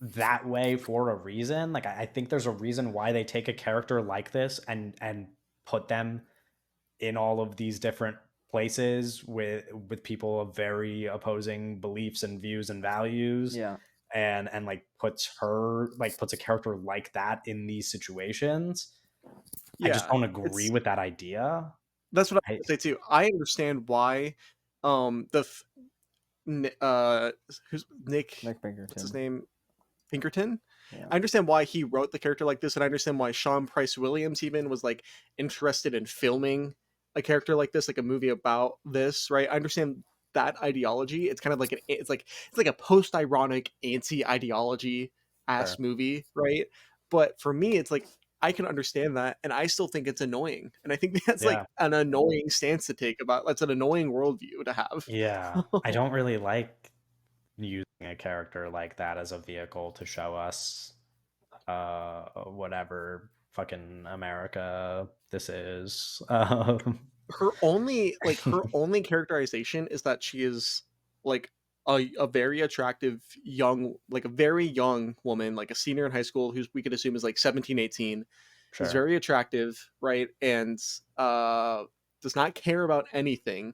that way for a reason. Like I think there's a reason why they take a character like this and put them in all of these different places with people of very opposing beliefs and views and values Yeah. and like puts a character like that in these situations. I just yeah, don't agree it's with that idea. that's what I I would say too. I understand why the who's Nick, Nick what's his Pinkerton. name? Pinkerton. Yeah. I understand why he wrote the character like this, and I understand why Sean Price Williams even was like interested in filming a character like this, like a movie about this, right? I understand that ideology. It's kind of like it's like a post ironic anti ideology ass sure. movie, right? But for me, it's like I can understand that, and I still think it's annoying, and I think that's like Yeah. an annoying stance to take about. That's an annoying worldview to have. Yeah. I don't really like using a character like that as a vehicle to show us whatever fucking America this is. Her only characterization is that she is like a very attractive young, like a very young woman, like a senior in high school who's we could assume is like 17, 18, is Sure. very attractive, right? And does not care about anything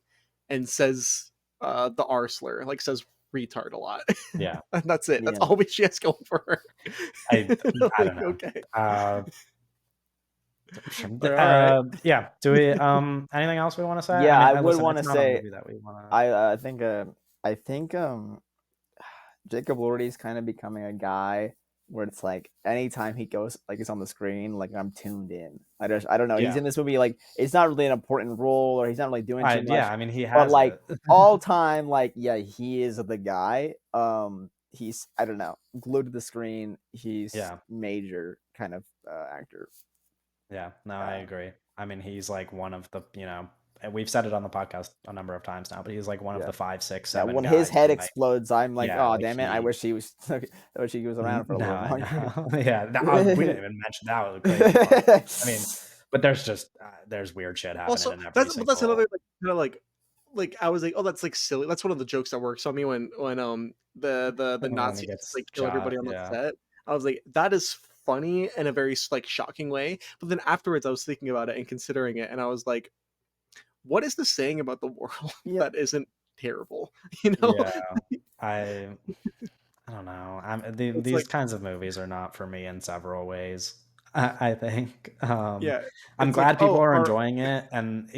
and says the R slur, like says retard a lot. Yeah. And that's it. That's Yeah. all she has going for her. I I don't Like, know. okay. Uh Like, all right. yeah. Do we anything else we want to say? I Yeah, mean, I would listen, want it's to not a say movie that we want to I think Jacob Lordy's kind of becoming a guy where it's like anytime he goes like he's on the screen, like I'm tuned in. I don't know. He's yeah. in this movie like it's not really an important role or he's not really doing too much. Yeah, I mean he But has like it. all time, like yeah, he is the guy. He's I don't know, glued to the screen. He's Yeah. major kind of actor. Yeah, no, I Uh, agree. I mean, he's like one of the, and we've said it on the podcast a number of times now, but he's like one of yeah. the five, six, Yeah, seven when his guys head who like, explodes, I'm like, yeah, oh like damn it! I wish he was. I wish he was around for a no, little I longer. know. Yeah, we didn't even mention that was a crazy part. I mean, but there's just, there's weird shit happening Also, in every that's another single, like kind of like like I was like, oh, that's like silly. That's one of the jokes that works on me when the when he Nazis gets like kill shot. everybody on the Yeah. set. I was like, that is funny in a very like shocking way. But then afterwards, I was thinking about it and considering it, and I was like, what is this saying about the world Yep. that isn't terrible? You know, Yeah. I I don't know. it's These like kinds of movies are not for me in several ways. I think. yeah, I'm it's like glad people oh, are our enjoying it, and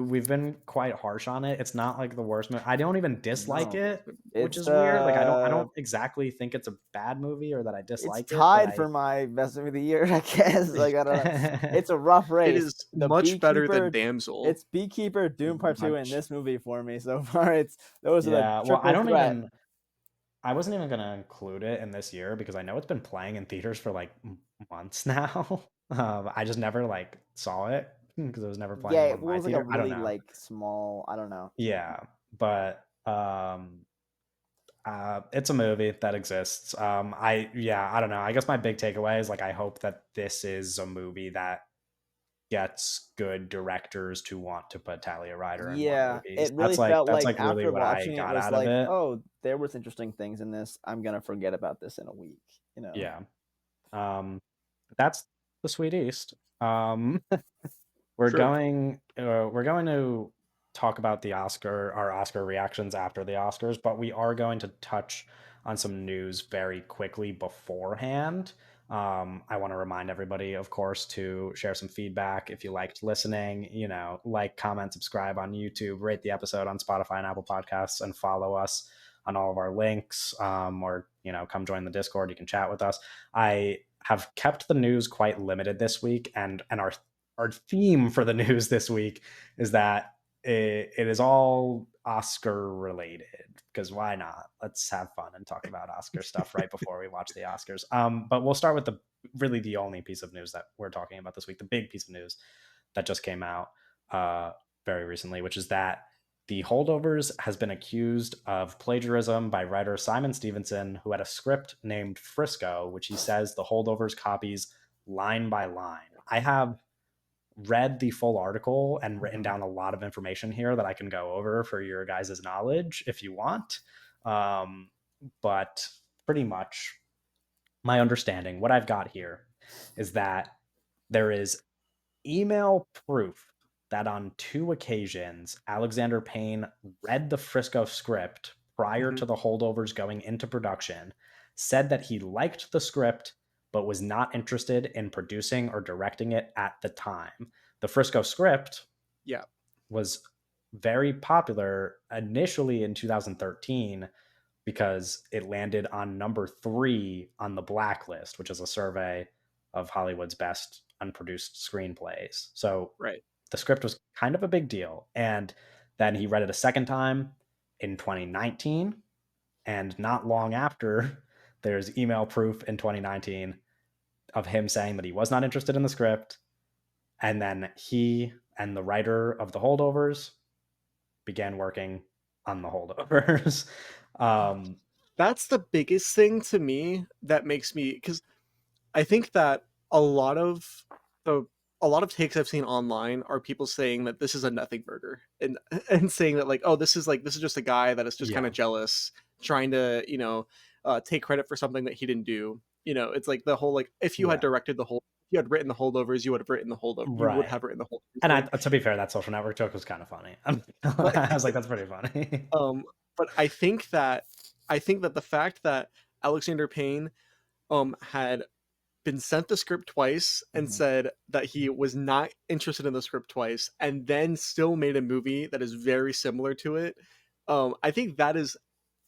we've been quite harsh on it. It's not like the worst movie. I don't even dislike No, it, which it's is weird. Like I don't exactly think it's a bad movie or that I it's dislike it, but tied for my best movie of the year, I guess. Like I don't know. I It's a rough it race. is The much better than Beekeeper, Damsel. it's Beekeeper, Doom Part 2, and much. this movie for me so far. It's those are the Yeah. Well, triple threat. I wasn't even gonna include it in this year because I know it's been playing in theaters for like months now. I just never like saw it because it was never playing Yeah, in it one of my was like a theater. I don't really know. like small, I don't know. Yeah, but it's a movie that exists. I don't know. I guess my big takeaway is like I hope that this is a movie that gets good directors to want to put Talia Ryder in more Yeah, movies. it really felt That's like like really after what I watching it got was out of like, it. oh, there was interesting things in this. I'm gonna forget about this in a week, you know. Yeah. Um, that's the Sweet East. Sure. We're going to talk about our Oscar reactions after the Oscars, but we are going to touch on some news very quickly beforehand. I want to remind everybody, of course, to share some feedback if you liked listening. Like, comment, subscribe on YouTube, rate the episode on Spotify and Apple Podcasts, and follow us on all of our links. Or come join the Discord. You can chat with us. I have kept the news quite limited this week, and our theme for the news this week is that it is all Oscar related because why not? Let's have fun and talk about Oscar stuff right before we watch the Oscars. But we'll start with the only piece of news that we're talking about this week, the big piece of news that just came out uh, very recently, which is that The Holdovers has been accused of plagiarism by writer Simon Stevenson, who had a script named Frisco, which he says The Holdovers copies line by line. I have read the full article and written Mhm. down a lot of information here that I can go over for your guys' knowledge if you want. Um, but pretty much my understanding, what I've got here is that there is email proof that on two occasions, Alexander Payne read the Frisco script prior Mhm. to the holdovers going into production, said that he liked the script, but was not interested in producing or directing it at the time. The Frisco script Yeah. was very popular initially in 2013 because it landed on number 3 on the Blacklist, which is a survey of Hollywood's best unproduced screenplays. So Right. the script was kind of a big deal. And then he read it a second time in 2019. And not long after, there's email proof in 2019 of him saying that he was not interested in the script. And then he and the writer of The Holdovers began working on The Holdovers. um, That's the biggest thing to me that makes me because I think that a lot of the a lot of takes I've seen online are people saying that this is a nothing burger and saying that like oh this is just a guy that is just kind yeah, of jealous trying to take credit for something that he didn't do. It's like the whole like if you had yeah, directed the whole if you had written the holdovers you would right. have written the holdovers And like to be fair, that social network joke was kind of funny. but I was like, that's pretty funny. um but I think that the fact that Alexander Payne had been sent the script twice and Mhm. said that he was not interested in the script twice and then still made a movie that is very similar to it. I think that is,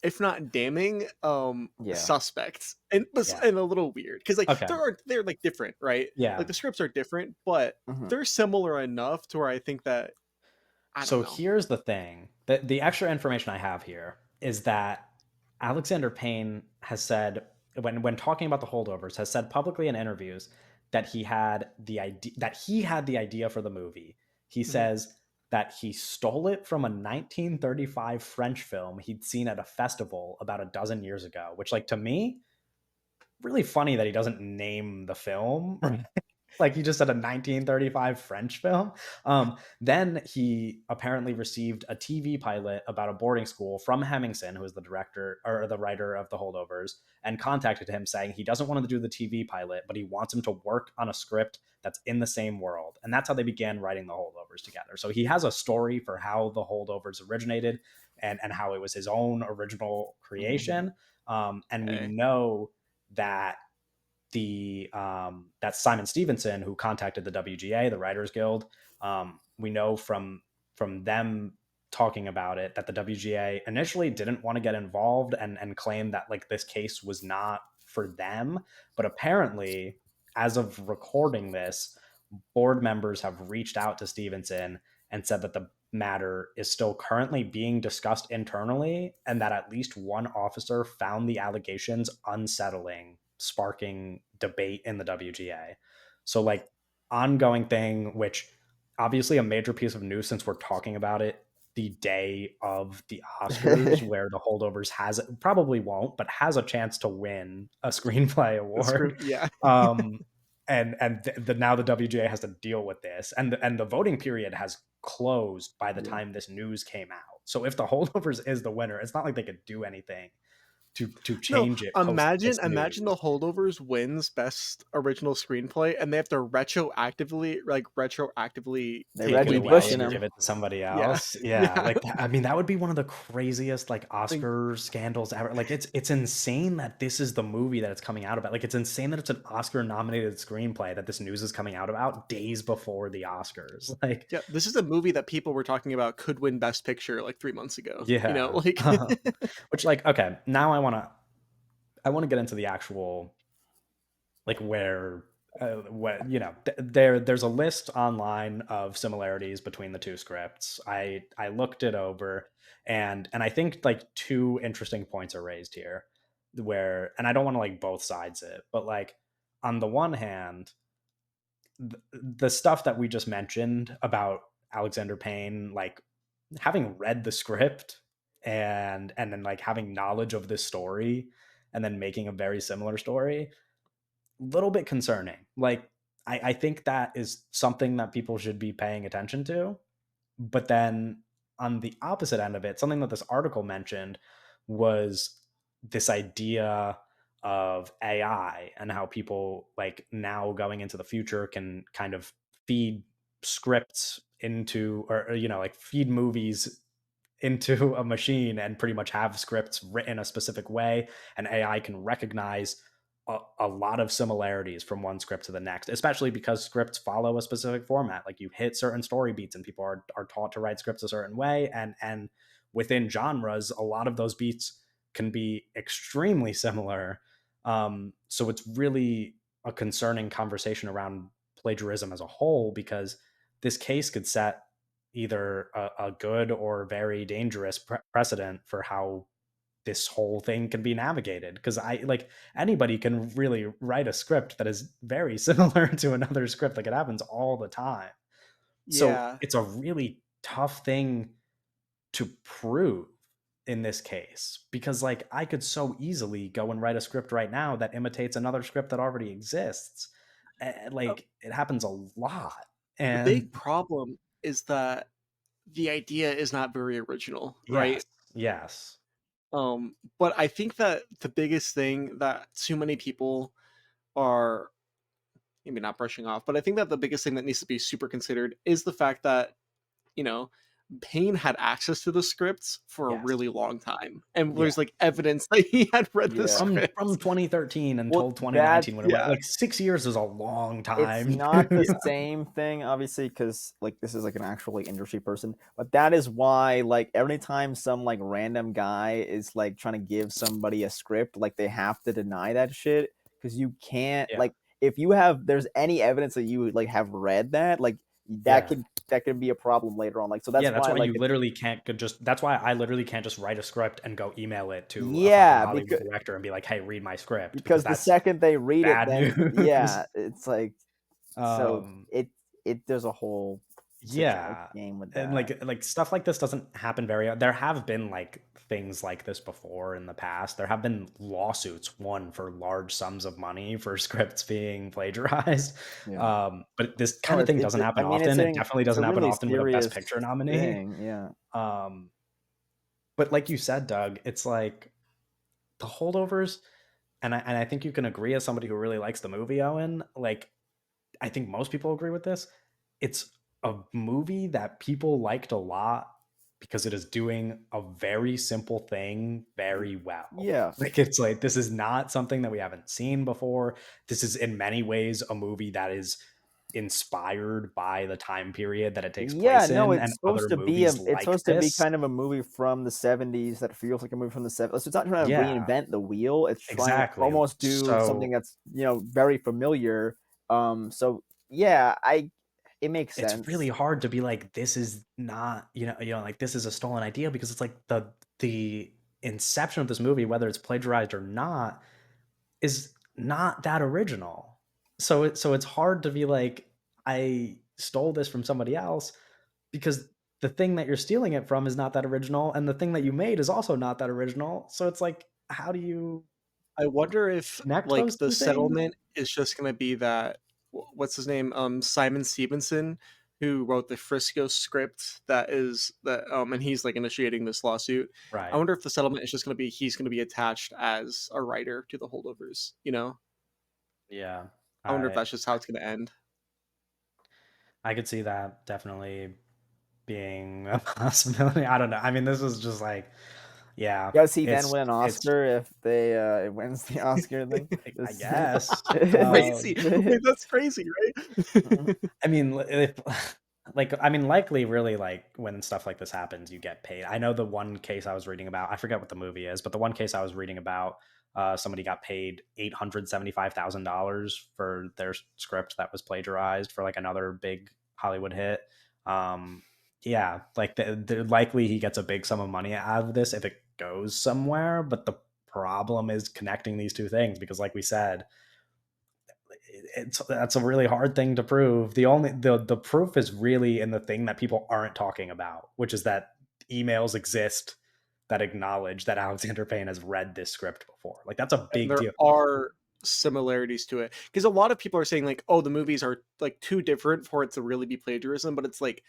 if not damning, Yeah. suspect and Yeah. and a little weird because like Okay. they're like different, right? Like Yeah. the scripts are different, but Mhm. they're similar enough to where I think that I don't So know. here's the thing. The extra information I have here is that Alexander Payne has said when talking about the holdovers has said publicly in interviews that he had the idea for the movie. He Mhm. says that he stole it from a 1935 French film he'd seen at a festival about a dozen years ago, which like to me really funny that he doesn't name the film. Like he just said a 1935 French film. Then he apparently received a TV pilot about a boarding school from Hemmingson, who is the director or the writer of The Holdovers, and contacted him saying he doesn't want to do the TV pilot, but he wants him to work on a script that's in the same world. And that's how they began writing The Holdovers together. So he has a story for how The Holdovers originated and how it was his own original creation. And we Okay. know that that's Simon Stevenson who contacted the WGA, the Writers Guild. We know from them talking about it that the WGA initially didn't want to get involved and claim that like this case was not for them, but apparently, as of recording this, board members have reached out to Stevenson and said that the matter is still currently being discussed internally and that at least one officer found the allegations unsettling, sparking debate in the WGA. So, like, ongoing thing, which obviously a major piece of news since we're talking about it the day of the Oscars, where the Holdovers has probably won't, but has a chance to win a screenplay award. Yeah. Now the WGA has to deal with this, and the voting period has closed by the Yeah. time this news came out. So if the Holdovers is the winner, it's not like they could do anything to No, change it post imagine this imagine the news. Holdovers wins best original screenplay and they have to retroactively They're take Take it it Reggie away away. Bushing and him. give it to somebody Yeah. else. Yeah, Yeah. like that, I mean, that would be one of the craziest like Like, Oscar scandals ever. Like it's insane that this is the movie that it's coming out about. Like it's insane that it's an Oscar nominated screenplay that this news is coming out about days before the Oscars. Like, yeah, this is a movie that people were talking about could win Best Picture like 3 months ago. yeah. Like Which like okay, now I want to get into the actual like where what there's a list online of similarities between the two scripts. I looked it over, and I think like two interesting points are raised here, where and I don't want to like both sides it, but like on the one hand, the stuff that we just mentioned about Alexander Payne like having read the script and then like having knowledge of this story and then making a very similar story, little bit concerning. Like, I think that is something that people should be paying attention to. But then on the opposite end of it, something that this article mentioned was this idea of AI and how people like now going into the future can kind of feed scripts into or like feed movies into a machine and pretty much have scripts written a specific way, and AI can recognize a lot of similarities from one script to the next, especially because scripts follow a specific format. Like you hit certain story beats and people are taught to write scripts a certain way, and within genres a lot of those beats can be extremely similar. So it's really a concerning conversation around plagiarism as a whole, because this case could set either a good or very dangerous precedent for how this whole thing can be navigated, because I like anybody can really write a script that is very similar to another script. Like it happens all the time. So yeah. it's a really tough thing to prove in this case, because like I could so easily go and write a script right now that imitates another script that already exists. Uh, Like it happens a lot. the And big problem is that the idea is not very original, yes, right? yes. But I think that the biggest thing that too many people are maybe not brushing off, but I think that the biggest thing that needs to be super considered is the fact that, you know, Payne had access to the scripts for a Yes. really long time. And Yeah. there's like evidence that he had read the Yeah. From scripts. 2013 Well, until that 2019 when it went Yeah. like 6 years is a long it's time. not the same thing, obviously, because like this is like an actual like industry person. But that is why like every time some like random guy is like trying to give somebody a script, like they have to deny that shit because you can't Yeah. like if you have there's any evidence that you like have read that like Yeah. that could be a problem later on. Like so that's Yeah, that's why why like you literally can't just that's why I literally can't just write a script and go email it to a fucking yeah Hollywood director and be like, "Hey, read my script," because because the that's second they read it, bad then news. yeah, it's like so Um it there's a whole. Yeah, game with and, that. like, stuff like this doesn't happen very there have been, like, things like this before in the past. There have been lawsuits won for large sums of money for scripts being plagiarized, Yeah. but this No, kinda thing it's doesn't happen I mean, often. It definitely it's a doesn't happen really often with a Best serious Picture nominee, thing. Yeah. um, but like you said, Doug, it's like The Holdovers and I think you can agree as somebody who really likes the movie, Owen, like, I think most people agree with this. It's a movie that people liked a lot because it is doing a very simple thing very well. Yeah. Like it's like this is not something that we haven't seen before. This is in many ways a movie that is inspired by the time period that it takes Yeah, place no, in and other movies it's like supposed to be this. kind of a movie from the '70s that feels like a movie from the '70s. So it's not trying to Yeah, reinvent the wheel. It's trying to exactly. almost do something So that's, very familiar. So yeah, I it makes it's really sense. hard to be like, this is not, like this is a stolen idea because it's like the inception of this movie, whether it's plagiarized or not, is not that original. So it's hard to be like, I stole this from somebody else because the thing that you're stealing it from is not that original, and the thing that you made is also not that original. So it's like, how do you I wonder if connect like those the two things? settlement is just going to be that what's his name Simon Stevenson, who wrote the Frisco script and he's like initiating this lawsuit. I Right. wonder if the settlement is just going to be he's going to be attached as a writer to the holdovers, you know? Yeah. I wonder if I that's just how it's going to end. I could see that definitely being a possibility. I don't know. I mean, this is just like, yeah, Does he then it's win an it's Oscar if they it wins the Oscar thing? I This guess. Crazy. Wait, that's crazy, right? I mean, if like, I mean, likely, really, like when stuff like this happens, you get paid. I know the one case I was reading about. I forget what the movie is, but the one case I was reading about, somebody got paid $875,000 for their script that was plagiarized for like another big Hollywood hit. Um, yeah, like likely he gets a big sum of money out of this if it goes somewhere. But the problem is connecting these two things because, like we said, that's a really hard thing to prove. The proof is really in the thing that people aren't talking about, which is that emails exist that acknowledge that Alexander Payne has read this script before. Like that's a And big there deal. are similarities to it because a lot of people are saying like, oh, the movies are like too different for it to really be plagiarism, but it's like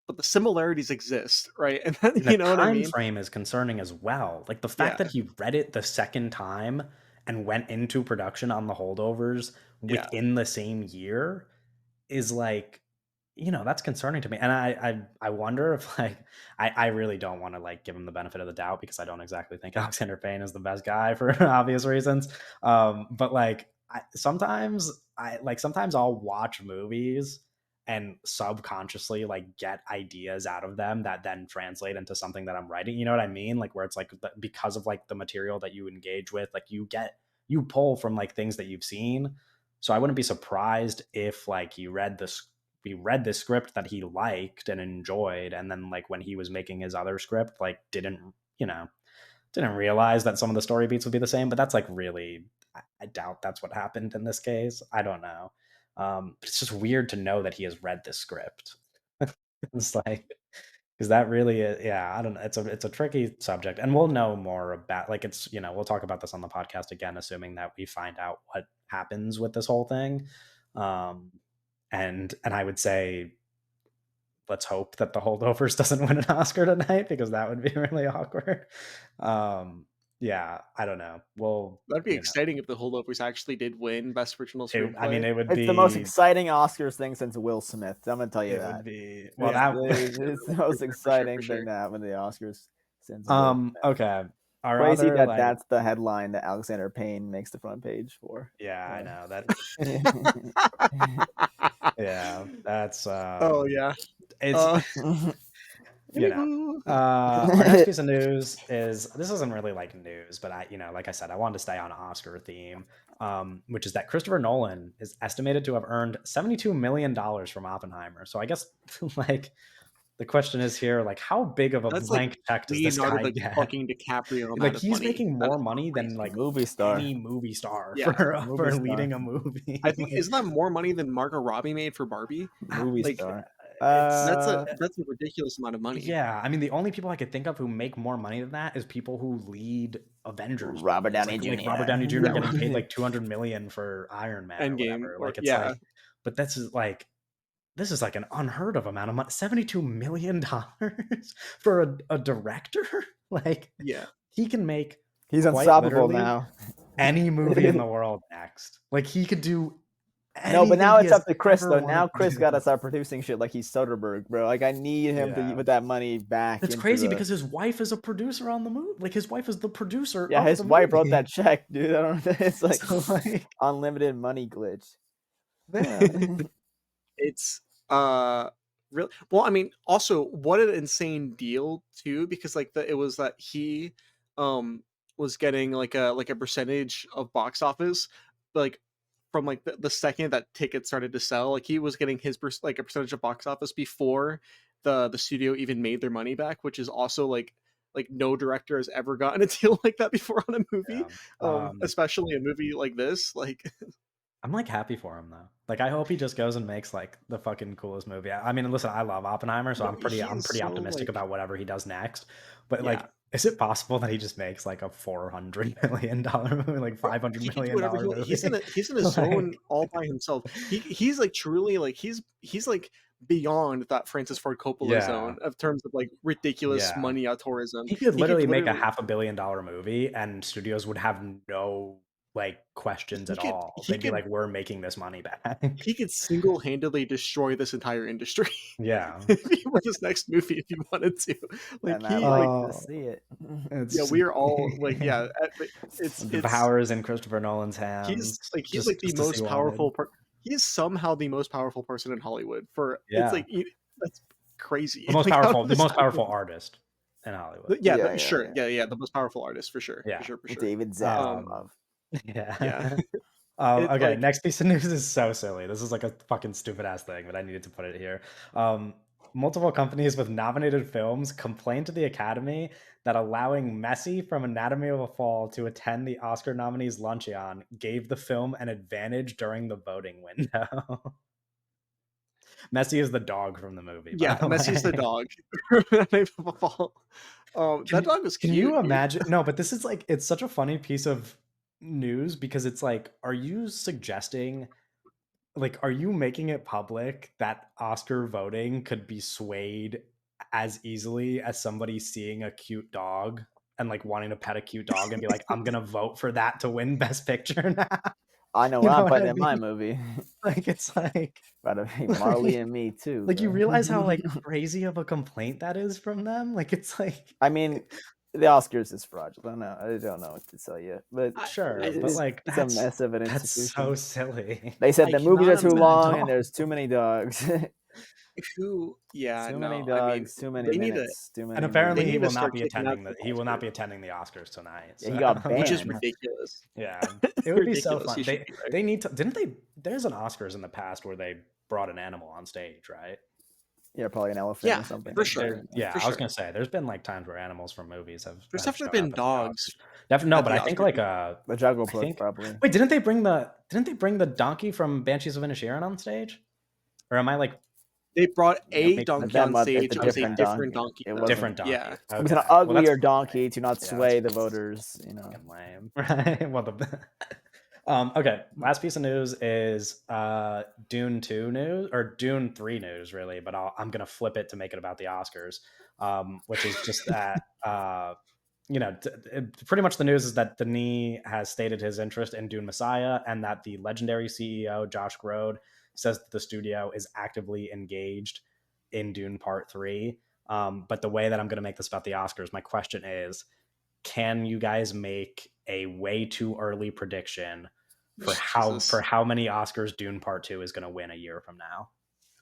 but the similarities exist, right? And then, The you know what I time mean? frame is concerning as well. Like the fact that Yeah, he read it the second time and went into production on the holdovers yeah. within the same year is like, that's concerning to me. And I wonder if like I really don't want to like give him the benefit of the doubt because I don't exactly think Alexander Payne is the best guy for obvious reasons. But like sometimes I'll watch movies and subconsciously like get ideas out of them that then translate into something that I'm writing. You know what I mean? Like where it's like because of like the material that you engage with, like you pull from like things that you've seen. So I wouldn't be surprised if like he read this script that he liked and enjoyed, and then like when he was making his other script, like didn't realize that some of the story beats would be the same. But that's like really, I doubt that's what happened in this case. I don't know. But it's just weird to know that he has read this script. It's like because that really is, yeah, I don't know. It's a tricky subject, and we'll know more about like it's we'll talk about this on the podcast again, assuming that we find out what happens with this whole thing. Um, and I would say let's hope that the holdovers doesn't win an Oscar tonight because that would be really awkward. Um, yeah, I don't know. Well, That'd be exciting if the holdovers actually did win Best Original I mean, Screenplay. It's the most exciting Oscars thing since Will Smith. I'm gonna tell you it would that. be well Yeah, It's the for most sure, for sure, for exciting thing sure. to happen to the Oscars since Will Smith. okay. Our Crazy other that like that's the headline that Alexander Payne makes the front page for. yeah, I Uh, know that yeah, that's Oh yeah. it's Uh, you know. anywho. Our next piece of news is this isn't really like news, but like I said, I wanted to stay on Oscar theme, which is that Christopher Nolan is estimated to have earned $72 million from Oppenheimer. So I guess like the question is here, like how big of a That's like blank check does this Leonardo guy the get? fucking DiCaprio Like amount of he's money. making That more is so money than crazy. like movie star. any movie star Yeah. Movie for star. leading a I movie. think Like, isn't that more money than Margot Robbie made for Barbie? Movie like star. it's That's a ridiculous amount of money. yeah. I mean, the only people I could think of who make more money than that is people who lead Avengers Robert movies, Downey like Robert Downey Jr. Jr. Yeah, getting paid like 200 million for Iron Man or Endgame, whatever. or Like it's yeah, like, but this is like an unheard of amount of money. $72 million for a director. Like yeah. he can make He's quite unstoppable literally now. any movie in the world next. Like he could do No, but anything now he it's has up to Chris ever though. wanted Now to Chris do. got to start producing shit like he's Soderbergh, bro. Like I need him to Yeah. put that money back. It's into crazy the... because his wife is a producer on the movie. Like his wife is the producer yeah, of his the wife wrote movie. that check, dude. I don't. It's like So like, unlimited money glitch. Yeah. It's really well. I mean, also, what an insane deal too, because like it was that he um was getting like a percentage of box office, like from like the second that tickets started to sell. Like he was getting his like a percentage of box office before the studio even made their money back, which is also like no director has ever gotten a deal like that before on a movie, yeah. especially a movie like this. Like I'm like happy for him though. Like I hope he just goes and makes like the fucking coolest movie. I mean, listen, I love Oppenheimer, so no, I'm he I'm is pretty so optimistic like, about whatever he does next. But yeah. like, is it possible that he just makes like a $400 million movie, like Bro, $500 he can do million whatever he dollar wants. movie? He's in a zone Like, all by himself. He's like truly like he's like beyond that Francis Ford Coppola yeah, zone of terms of like ridiculous yeah. money tourism. He could He could literally make a literally $500 million movie, and studios would have no like questions at all. he They'd be could like, "We're making this money back." he could single-handedly destroy this entire industry Yeah. with his next movie if he wanted to. Like And I'd he like like to Oh, see it. yeah, it's we are all like yeah, the it's power is in Christopher Nolan's hands. he's like the Just as he most wanted. powerful he is somehow the most powerful person in Hollywood for it's Yeah. like that's crazy. The most Like how powerful, did the this most happen? powerful artist in Hollywood. Yeah, Yeah, sure. Yeah, the most powerful artist for sure. For Yeah. sure, for sure. David Um Zaslav. yeah. Yeah. It's Okay, like next piece of news is so silly. This is like a fucking stupid ass thing, but I needed to put it here. Multiple companies with nominated films complained to the Academy that allowing Messi from Anatomy of a Fall to attend the Oscar nominees luncheon gave the film an advantage during the voting window. Messi is the dog from the movie, by yeah, the Messi's the way. dog. That dog was Can cute, you dude. imagine? No, but this is like it's such a funny piece of news because it's like, are you suggesting like are you making it public that Oscar voting could be swayed as easily as somebody seeing a cute dog and like wanting to pet a cute dog and be like, I'm gonna vote for that to win Best Picture now? I know You what know I'm what putting I in my mean? movie. Like it's like Gotta be Marley and Me too, like you bro. realize how like crazy of a complaint that is from them? Like it's like I mean, the Oscars is fraudulent. I don't know what to tell you, but sure, but it's, like it's a mess of an that's so institution. silly. They said I the movies cannot are too It's that long imagine and dog. there's too many dogs. who yeah, Too many no. I mean, dogs, too many they need to minutes, too And many apparently they he need to will movies. not start be kicking out attending the he will not Oscars, be attending the Oscars tonight. Yeah, So he got which is banned. ridiculous. yeah. It would be so Ridiculous. fun. He should be there. They need to didn't they there's an Oscars in the past where they brought an animal on stage, right? Yeah, probably an elephant Yeah, or something. for sure. Yeah, For I was sure. gonna say there's been like times where animals from movies There's have definitely shown been up at the dogs Oscars. No, at but the I think Oscars. like The Jungle I Book, think probably. wait, didn't they bring the donkey from Banshees of Inisherin on stage? Or am I like They brought a making But donkey that on month, it's stage. a It was a different okay, different donkey. donkey It though. wasn't. different Yeah. donkey. It was an Okay. Well, that's uglier donkey to not yeah, sway the that's voters. You know. fucking lame, right? Well, okay. Last piece of news is Dune 2 news or Dune 3 news, really. But I'm gonna flip it to make it about the Oscars, which is just that pretty much the news is that Denis has stated his interest in Dune Messiah, and that the legendary CEO Josh Groad says that the studio is actively engaged in Dune Part 3. But the way that I'm going to make this about the Oscars, my question is, can you guys make a way too early prediction for Jesus. how many Oscars Dune Part 2 is going to win a year from now?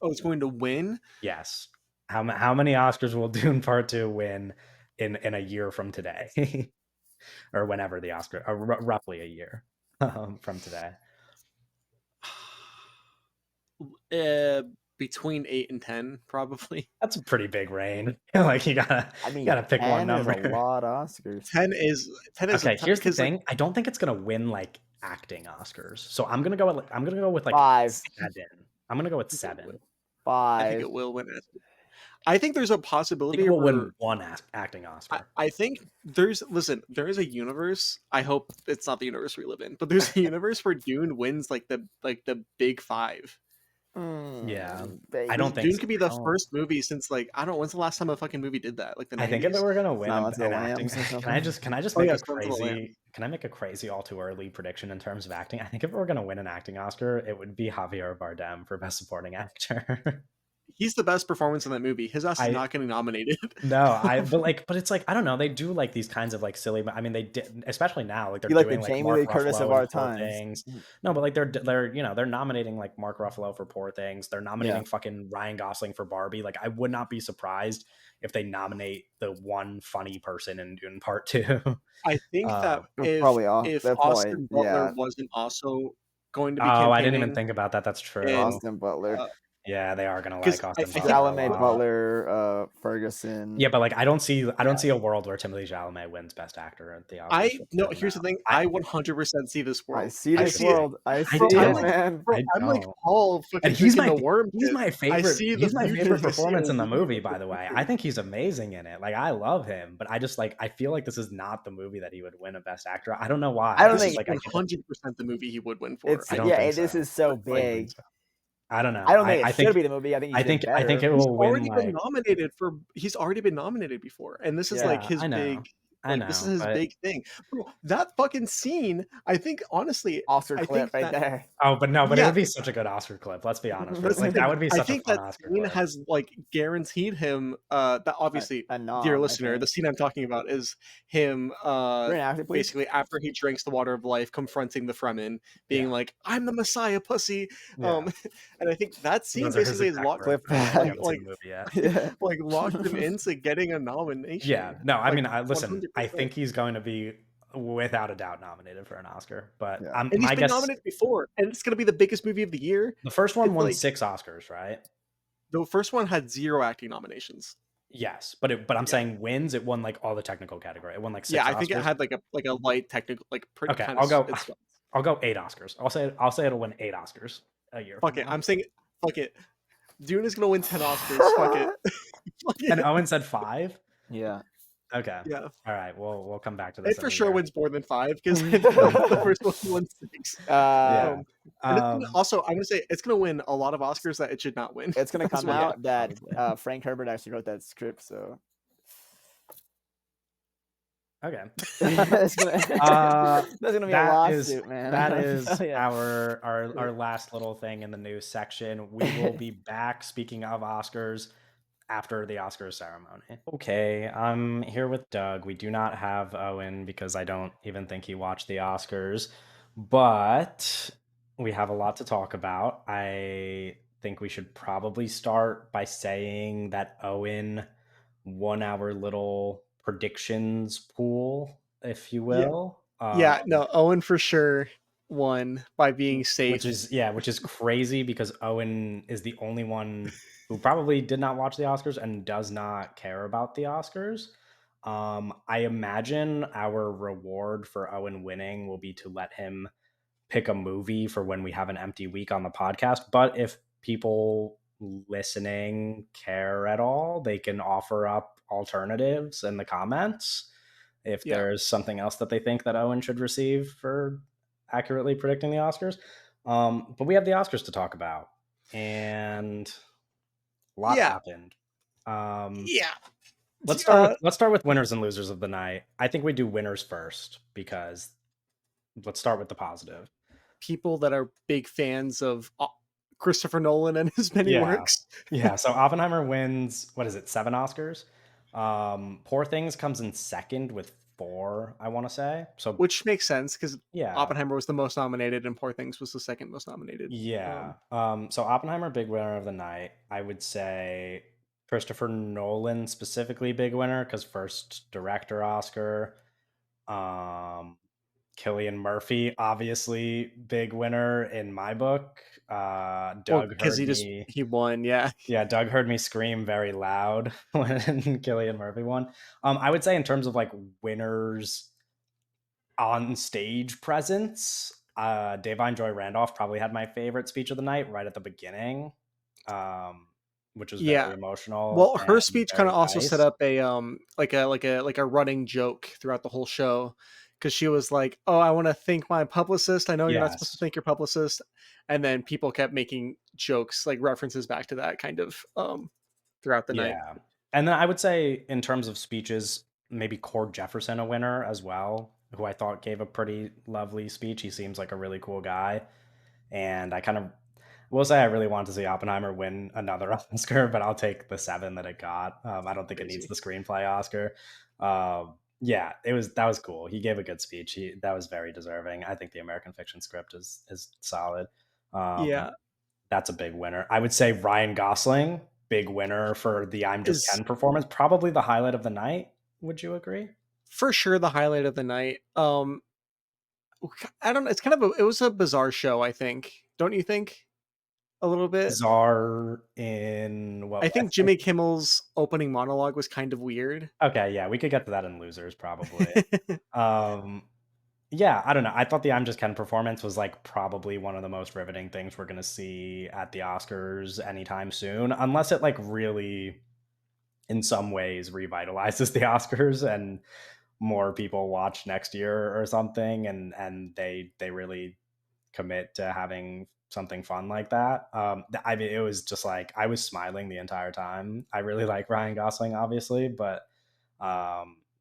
Oh, it's going to win? Yes. How many Oscars will Dune Part 2 win in a year from today? Or whenever the Oscar, or roughly a year from today. Between 8 and 10, probably. That's a pretty big range. Like you gotta pick one 10 is number. a lot of Oscars. 10 is Okay, here's the 'cause, like, thing. I don't think it's gonna win like acting Oscars. So I'm gonna go with like 5. 7. I'm gonna go with 7. I think 5. it will win it. I think there's a I think possibility it will where win one acting Oscar. I think there is a universe. I hope it's not the universe we live in, but there's a universe where Dune wins like the big five. Yeah, I Maybe. don't think Dune so. could be I the don't. first movie since like I don't know when's the last time a fucking movie did that, like the I think if it 90s. were gonna win Silence of the an acting, Lambs or can I something. just Oh make yeah, a Silence of the Lambs. crazy all too early prediction in terms of acting? I think if we were gonna win an acting Oscar, it would be Javier Bardem for Best Supporting Actor. He's the best performance in that movie. His ass is I not getting nominated. No, but it's like I don't know. They do like these kinds of like silly. I mean, they did, especially now. Like they're You like the doing like Jamie Mark Lee Curtis of Ruffalo in our Poor times. Things. No, but like they're nominating like Mark Ruffalo for Poor Things. They're Yeah. nominating fucking Ryan Gosling for Barbie. Like I would not be surprised if they nominate the one funny person in Dune Part Two. I think that They're if probably off. if They're probably, Austin Butler yeah. wasn't also going to be Oh, I didn't even campaigning, think about that. That's and true. Austin Butler. Yeah, they are gonna because like Austin I think Butler a Chalamet, lot. Butler, Ferguson. Yeah, but like I don't see Yeah. a world where Timothy Chalamet wins Best Actor at the Oscars I just no. because Here's now. the thing. I I 100% see this I world. see I this see it, world. I I see bro. it, don't. man. Bro, I I'm like don't. Paul And fucking drinking the worm pit. I see the he's my future favorite this year. performance in the movie, by the way. I think he's amazing in it. Like I love him, but I just like I feel like this is not the movie that he would win a Best Actor. I don't know why. I don't I This just is think like I get that 100% the movie he would win for. it's I don't yeah. think so. This is so I don't think big. so. I don't know. I don't think it should be the movie. I think he I should think get I think better. it will win like He's already been nominated before, and this is like Yeah. his I know. big, I like this is know, his but big thing. Bro, that fucking scene, I think honestly, Oscar I clip think right that there. oh, but no, but it yeah, would be such a good Oscar clip. Let's be honest, right? that's the Like that thing. would be I such a think fun that Oscar scene clip. has like guaranteed him that obviously, A dear nom, I listener, the think. scene I'm talking about is him Reenact it, please. basically after he drinks the water of life confronting the Fremen, being Yeah. like, I'm the Messiah pussy. Yeah. And I think that scene Those are his basically is exact locked words. Clip By the way. We that. like haven't seen like the movie yet. Yeah. like locked him into getting a Yeah. nomination. No, I Like mean, I listen, I 100%. think he's going to be without a doubt nominated for an Oscar. But Yeah. And he's my been guess nominated before, and it's gonna be the biggest movie of the year. the first one It's won like 6 Oscars, right? the first one had 0 acting nominations. Yes, but I'm Yeah. saying wins, it won like all the technical category. It won like Yeah, 6 I think it Oscars. had like a light technical, like pretty Okay, kind of it's I'll go 8 Oscars. I'll say it'll win 8 Oscars a year from fuck it. now. I'm saying fuck it. Dune is gonna win 10 Oscars. Fuck it. Fuck And it. Owen said 5? Yeah. Okay. Yeah. All right. We'll come back to It this in for a sure year. wins more than 5 because the first one won 6. Yeah. And it's gonna, also, I'm gonna say it's gonna win a lot of Oscars that it should not win. It's gonna as come well. out that probably. Frank Herbert actually wrote that script, so Okay. there's gonna be a That is lawsuit, man. that I'll is tell ya. our last little thing in the news section. We will be back, speaking of Oscars, after the Oscars ceremony. Okay, I'm here with Doug. We do not have Owen because I don't even think he watched the Oscars, but we have a lot to talk about. I think we should probably start by saying that Owen won our little predictions pool, if you Yeah. will. Yeah, no, Owen for sure won by being safe. Which is crazy because Owen is the only one who probably did not watch the Oscars and does not care about the Oscars. I imagine our reward for Owen winning will be to let him pick a movie for when we have an empty week on the podcast. But if people listening care at all, they can offer up alternatives in the comments if Yeah. there's something else that they think that Owen should receive for accurately predicting the Oscars. But we have the Oscars to talk about, and a lot Yeah. happened. Yeah. Let's start with winners and losers of the night. I think we do winners first because let's start with the positive. People that are big fans of Christopher Nolan and his many works. Yeah. So Oppenheimer wins, what is it, 7 Oscars? Poor Things comes in second with 4, I want to say. So Which makes sense because yeah, Oppenheimer was the most nominated and Poor Things was the second most nominated. yeah. So Oppenheimer, big winner of the night. I would say Christopher Nolan specifically big winner because first director Oscar. Cillian Murphy, obviously big winner in my book. Doug because heard he won, yeah. Yeah, Doug heard me scream very loud when Cillian Murphy won. I would say in terms of like winners on stage presence, Davine Joy Randolph probably had my favorite speech of the night right at the beginning. which was very Yeah. emotional Well, her and speech kinda very also set nice. up a, like a running joke throughout the whole show, because she was like, "Oh, I wanna thank my publicist. I know you're not supposed to Yes. thank your publicist." And then people kept making jokes, like, references back to that kind of, throughout the night. Yeah. And then I would say in terms of speeches, maybe Cord Jefferson a winner as well, who I thought gave a pretty lovely speech. He seems like a really cool guy. And I kind of will say I really want to see Oppenheimer win another Oscar, but I'll take the 7 that it got. I don't think it needs Crazy. the screenplay Oscar. Yeah, that was cool. He gave a good speech. That was very deserving. I think the American Fiction script is solid. Um, Yeah. that's a big winner. I would say Ryan Gosling, big winner for the I'm Just Is Ken performance, probably the highlight of the night. Would you agree? for sure the highlight of the night. I don't know, it's kind of it was a bizarre show, I think. Don't you think? A little bit? Czar in what I I think think. Jimmy Kimmel's opening monologue was kind of weird. Okay, yeah, we could get to that in losers probably. Um, yeah, I don't know. I thought the I'm Just Ken performance was like probably one of the most riveting things we're gonna see at the Oscars anytime soon, unless it like really, in some ways, revitalizes the Oscars and more people watch next year or something, and they really commit to having something fun like that. I mean, it was just like I was smiling the entire time. I really like Ryan Gosling, obviously, but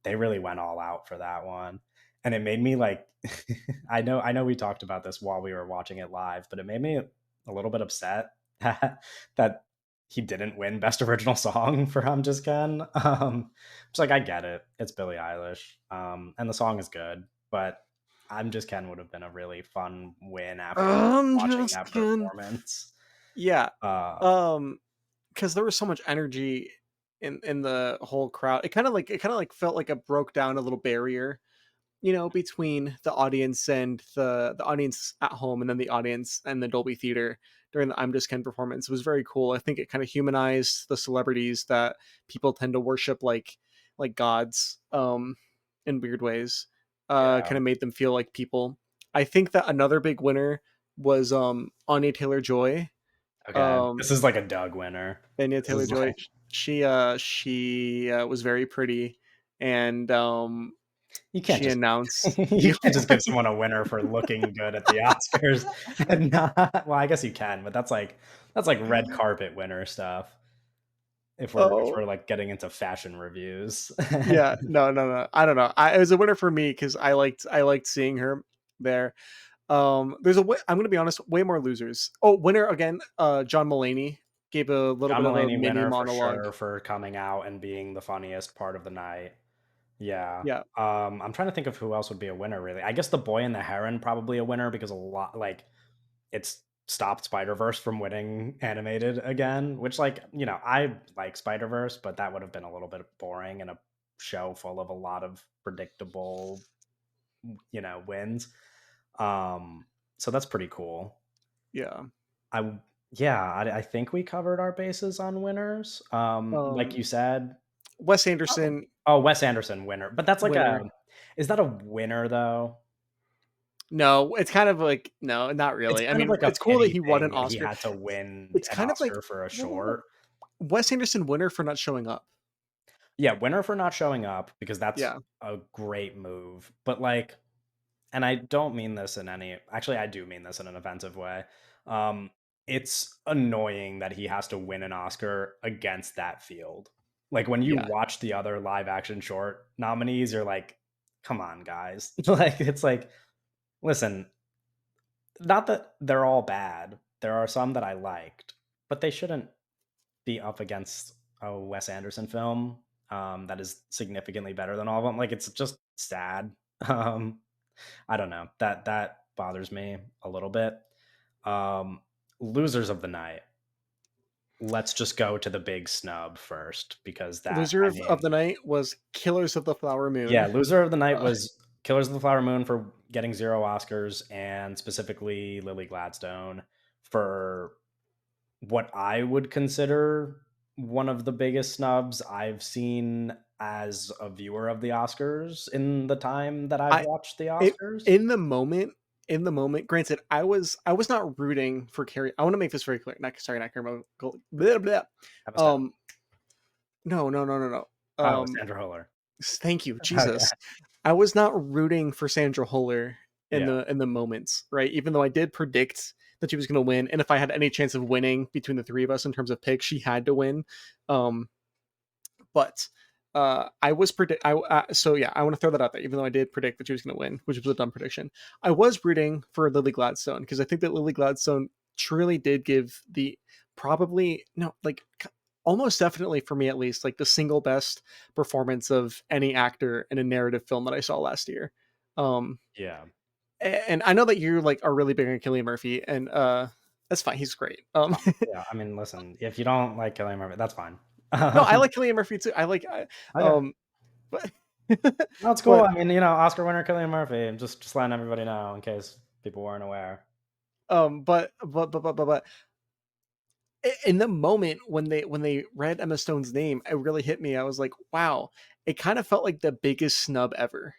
they really went all out for that one, and it made me like I know we talked about this while we were watching it live, but it made me a little bit upset that he didn't win Best Original Song for "I'm Just Ken." It's like I get it; it's Billie Eilish, and the song is good, but "I'm Just Ken" would have been a really fun win after I'm watching just that kidding. performance. Yeah, Uh, um, because there was so much energy in the whole crowd. It kinda like felt like it broke down a little barrier, between the audience and the audience at home, and then the audience and the Dolby Theater during the I'm Just Ken performance. It was very cool. I think it kind of humanized the celebrities that people tend to worship like gods, in weird ways. yeah. Kind of made them feel like people. I think that another big winner was Anya Taylor Joy. Okay. Um, This is like a Doug winner. Anya This Taylor is Joy. like She was very pretty, and you can't she just announced. you can't just give someone a winner for looking good at the Oscars and not well, I guess you can, but that's like red carpet winner stuff if Oh, we're like getting into fashion reviews. yeah. No, no, no. I don't know. It was a winner for me because I liked seeing her there. There's a way. I'm gonna be honest. Way more losers. Oh, winner again. John Mulaney gave a little John bit of a Mulaney mini winner for monologue. sure for coming out and being the funniest part of the night. Yeah. Yeah, I'm trying to think of who else would be a winner really. I guess The Boy and the Heron probably a winner because a lot like it's stopped Spider-Verse from winning animated again, which like, I like Spider-Verse, but that would have been a little bit boring in a show full of a lot of predictable, wins. Um, so that's pretty cool. yeah. I yeah, I think we covered our bases on winners. Like Um, you said, Wes oh, Anderson oh, Wes Anderson winner, but that's like a winner. is that a winner though? No, it's kind of like no, not It's really. I kind of mean, like a it's cool that pity he won thing an that he Oscar. had to win It's an kind of like Oscar for a well, short. Wes Anderson winner for not showing up. Yeah, winner for not showing up because that's Yeah, a great move. But like, and I don't mean this in any actually I do mean this in an offensive way. Um, it's annoying that he has to win an Oscar against that field. Like when you yeah, watch the other live action short nominees, you're like, come on, guys. Like it's like, listen, not that they're all bad. There are some that I liked, but they shouldn't be up against a Wes Anderson film that is significantly better than all of them. Like it's just sad. Um, I don't know that bothers me a little bit. Um, Losers of the night. Let's just go to the big snub first because that loser I of mean, the night was Killers of the Flower yeah, Moon. loser of the night Uh, was Killers of the Flower Moon for getting 0 Oscars, and specifically Lily Gladstone for what I would consider one of the biggest snubs I've seen as a viewer of the Oscars in the time that I've I watched the it Oscars. in the moment. in the moment, granted, I was not rooting for Carrie. I want to make this very clear. Not sorry, not Carrie. Blah, blah. Emma Stone. Um, no, no, no, no, no. Oh, Um, Sandra Huller. Thank you, Okay. Jesus. I was not rooting for Sandra Huller Yeah. in the moments, right? Even though I did predict that she was going to win, and if I had any chance of winning between the three of us in terms of picks, she had to win. Um, but I was predict. So yeah, I want to throw that out there. Even though I did predict that she was going to win, which was a dumb prediction, I was rooting for Lily Gladstone because I think that Lily Gladstone truly did give the probably no like almost definitely for me at least like the single best performance of any actor in a narrative film that I saw last year. Um, Yeah. and I know that you like are really big on Cillian Murphy, and that's fine. He's great. Yeah. I mean, listen, if you don't like Killing Murphy, that's fine. No, I like Cillian Murphy too. Okay. Um, but No, it's cool. but I mean, Oscar winner Killian Murphy. I'm just letting everybody know in case people weren't aware. but in the moment when they read Emma Stone's name, it really hit me. I was like, wow, it kind of felt like the biggest snub ever.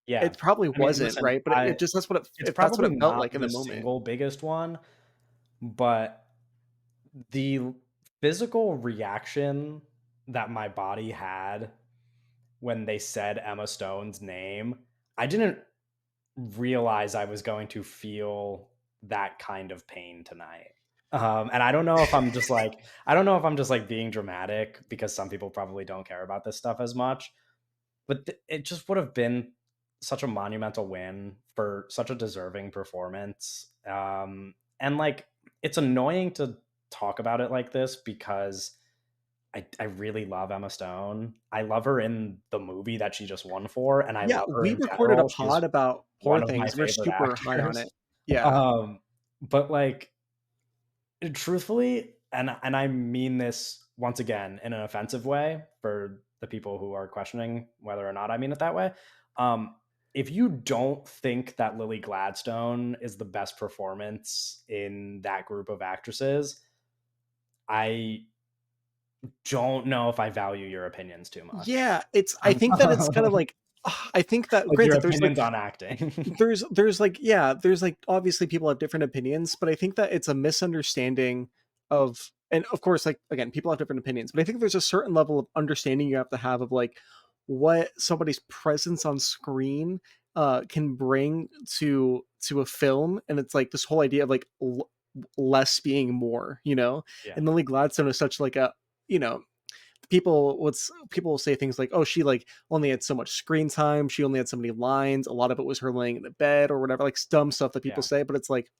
Yeah. It probably I mean, wasn't, listen, right? But it just it's that's what probably it felt not like in the the moment. single biggest one, but the physical reaction that my body had when they said Emma Stone's name, I didn't realize I was going to feel that kind of pain tonight. And I don't know if I'm just like I don't know if I'm just like being dramatic because some people probably don't care about this stuff as much, but it just would have been such a monumental win for such a deserving performance. And like it's annoying to talk about it like this because I really love Emma Stone. I love her in the movie that she just won for, and I Yeah, love her we in recorded a general. pod She's about Poor one of my Things. We're favorite super high on actors. it. Yeah. Um, but like truthfully, and I mean this once again in an offensive way for the people who are questioning whether or not I mean it that way. Um, if you don't think that Lily Gladstone is the best performance in that group of actresses, I don't know if I value your opinions too much. Yeah, it's I think that it's kind of like I think that Like your granted there's like opinions on acting. there's like yeah there's like obviously people have different opinions, but I think that it's a misunderstanding of, and of course like again people have different opinions, but I think there's a certain level of understanding you have to have of like what somebody's presence on screen can bring to a film, and it's like this whole idea of like less being more, you know. Yeah, And Lily Gladstone is such like a, you know, people will say things like, oh, she like only had so much screen time, she only had so many lines, a lot of it was her laying in the bed or whatever, like dumb stuff that people yeah, say, but it's like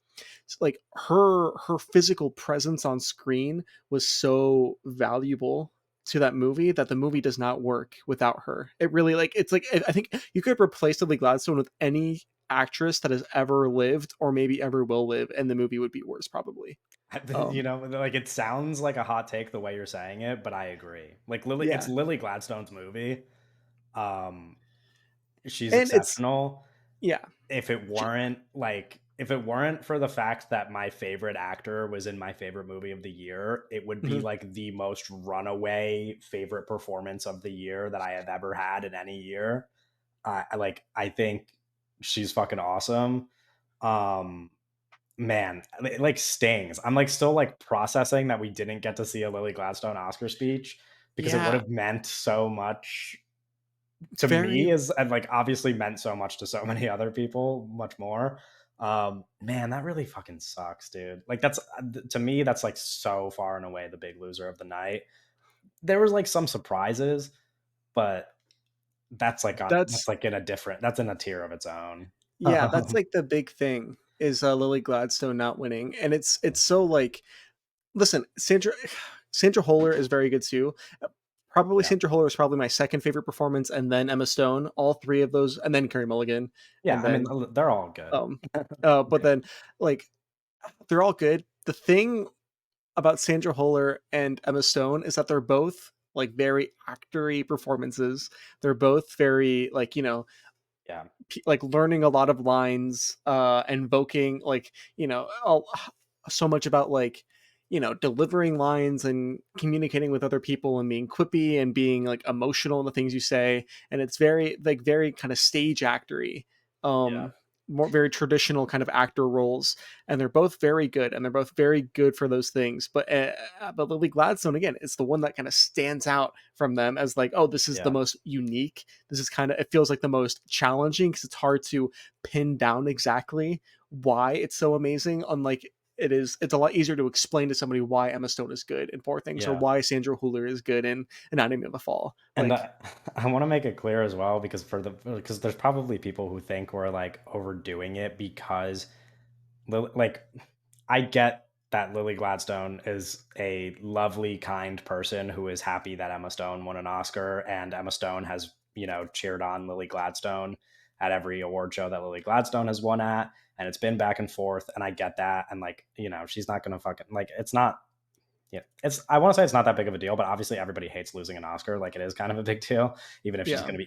her physical presence on screen was so valuable to that movie that the movie does not work without her. It really like it's like I think you could replace Lily Gladstone with any actress that has ever lived or maybe ever will live, and the movie would be worse probably. you um know, like it sounds like a hot take the way you're saying it, but I agree. Like it's yeah, Lily Gladstone's movie. Um, she's and it's exceptional. yeah, If it weren't for the fact that my favorite actor was in my favorite movie of the year, it would be mhm. like the most runaway favorite performance of the year that I have ever had in any year. I think she's fucking awesome. Um, man, it like stings. I'm like still like processing that we didn't get to see a Lily Gladstone Oscar speech because it would Yeah, have meant so much to very. me as and like obviously meant so much to so many other people, much more. Man, that really fucking sucks, dude. Like that's to me, that's like so far and away the big loser of the night. There was like some surprises, but that's That's like in a different that's in a tier of its own. yeah, that's like the big thing is Lily Gladstone not winning, and it's so like listen, Sandra Holler is very good too. Probably Yeah. Sandra Holler is probably my second favorite performance, and then Emma Stone. All three of those, and then Carey Mulligan, Yeah, and I mean, then they're all good. um, but Yeah, then like they're all good. The thing about Sandra Holler and Emma Stone is that they're both like very actory performances. They're both very like, you know, yeah, like learning a lot of lines, invoking like, you know, so much about like, you know, delivering lines and communicating with other people and being quippy and being like emotional in the things you say, and it's very like very kind of stage actory. yeah. um more very traditional kind of actor roles, and they're both very good, and they're both very good for those things. But Lily Gladstone again is the one that kind of stands out from them as like, oh, this is the Yeah. most unique. This is kind of, it feels like the most challenging because it's hard to pin down exactly why it's so amazing. Unlike it's a lot easier to explain to somebody why Emma Stone is good in Poor Things or Yeah. why Sandra Hüller is good in Anatomy of the Fall. And Like, I want to make it clear as well because there's probably people who think we're like overdoing it because like I get that Lily Gladstone is a lovely, kind person who is happy that Emma Stone won an Oscar, and Emma Stone has, cheered on Lily Gladstone at every award show that Lily Gladstone has won at, and it's been back and forth, and I get that, and like, she's not gonna fucking like it's not. Yeah, I want to say it's not that big of a deal, but obviously everybody hates losing an Oscar. Like it is kind of a big deal, yeah,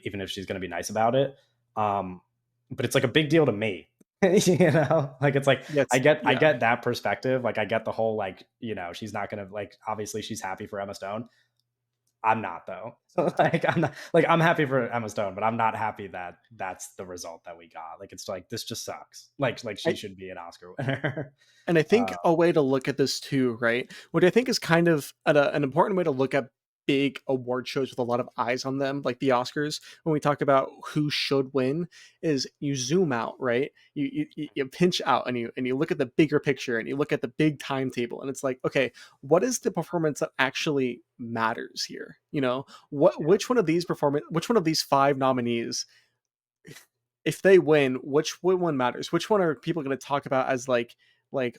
even if she's gonna be nice about it. Um, but it's like a big deal to me. Like it's like that's I yeah. get that perspective. Like I get the whole like, she's not gonna like obviously she's happy for Emma Stone. I'm not though. Like I'm not like I'm happy for Emma Stone, but I'm not happy that that's the result that we got. Like it's like this just sucks. Like she I, should be an Oscar winner. And I uh, think a way to look at this too, right? What I think is kind of an important way to look at big award shows with a lot of eyes on them, like the Oscars, when we talk about who should win, is you zoom out, right? You pinch out and you look at the bigger picture and you look at the big timetable, and it's like, okay, what is the performance that actually matters here? Which one of these five nominees, if they win, which one matters? Which one are people going to talk about as like,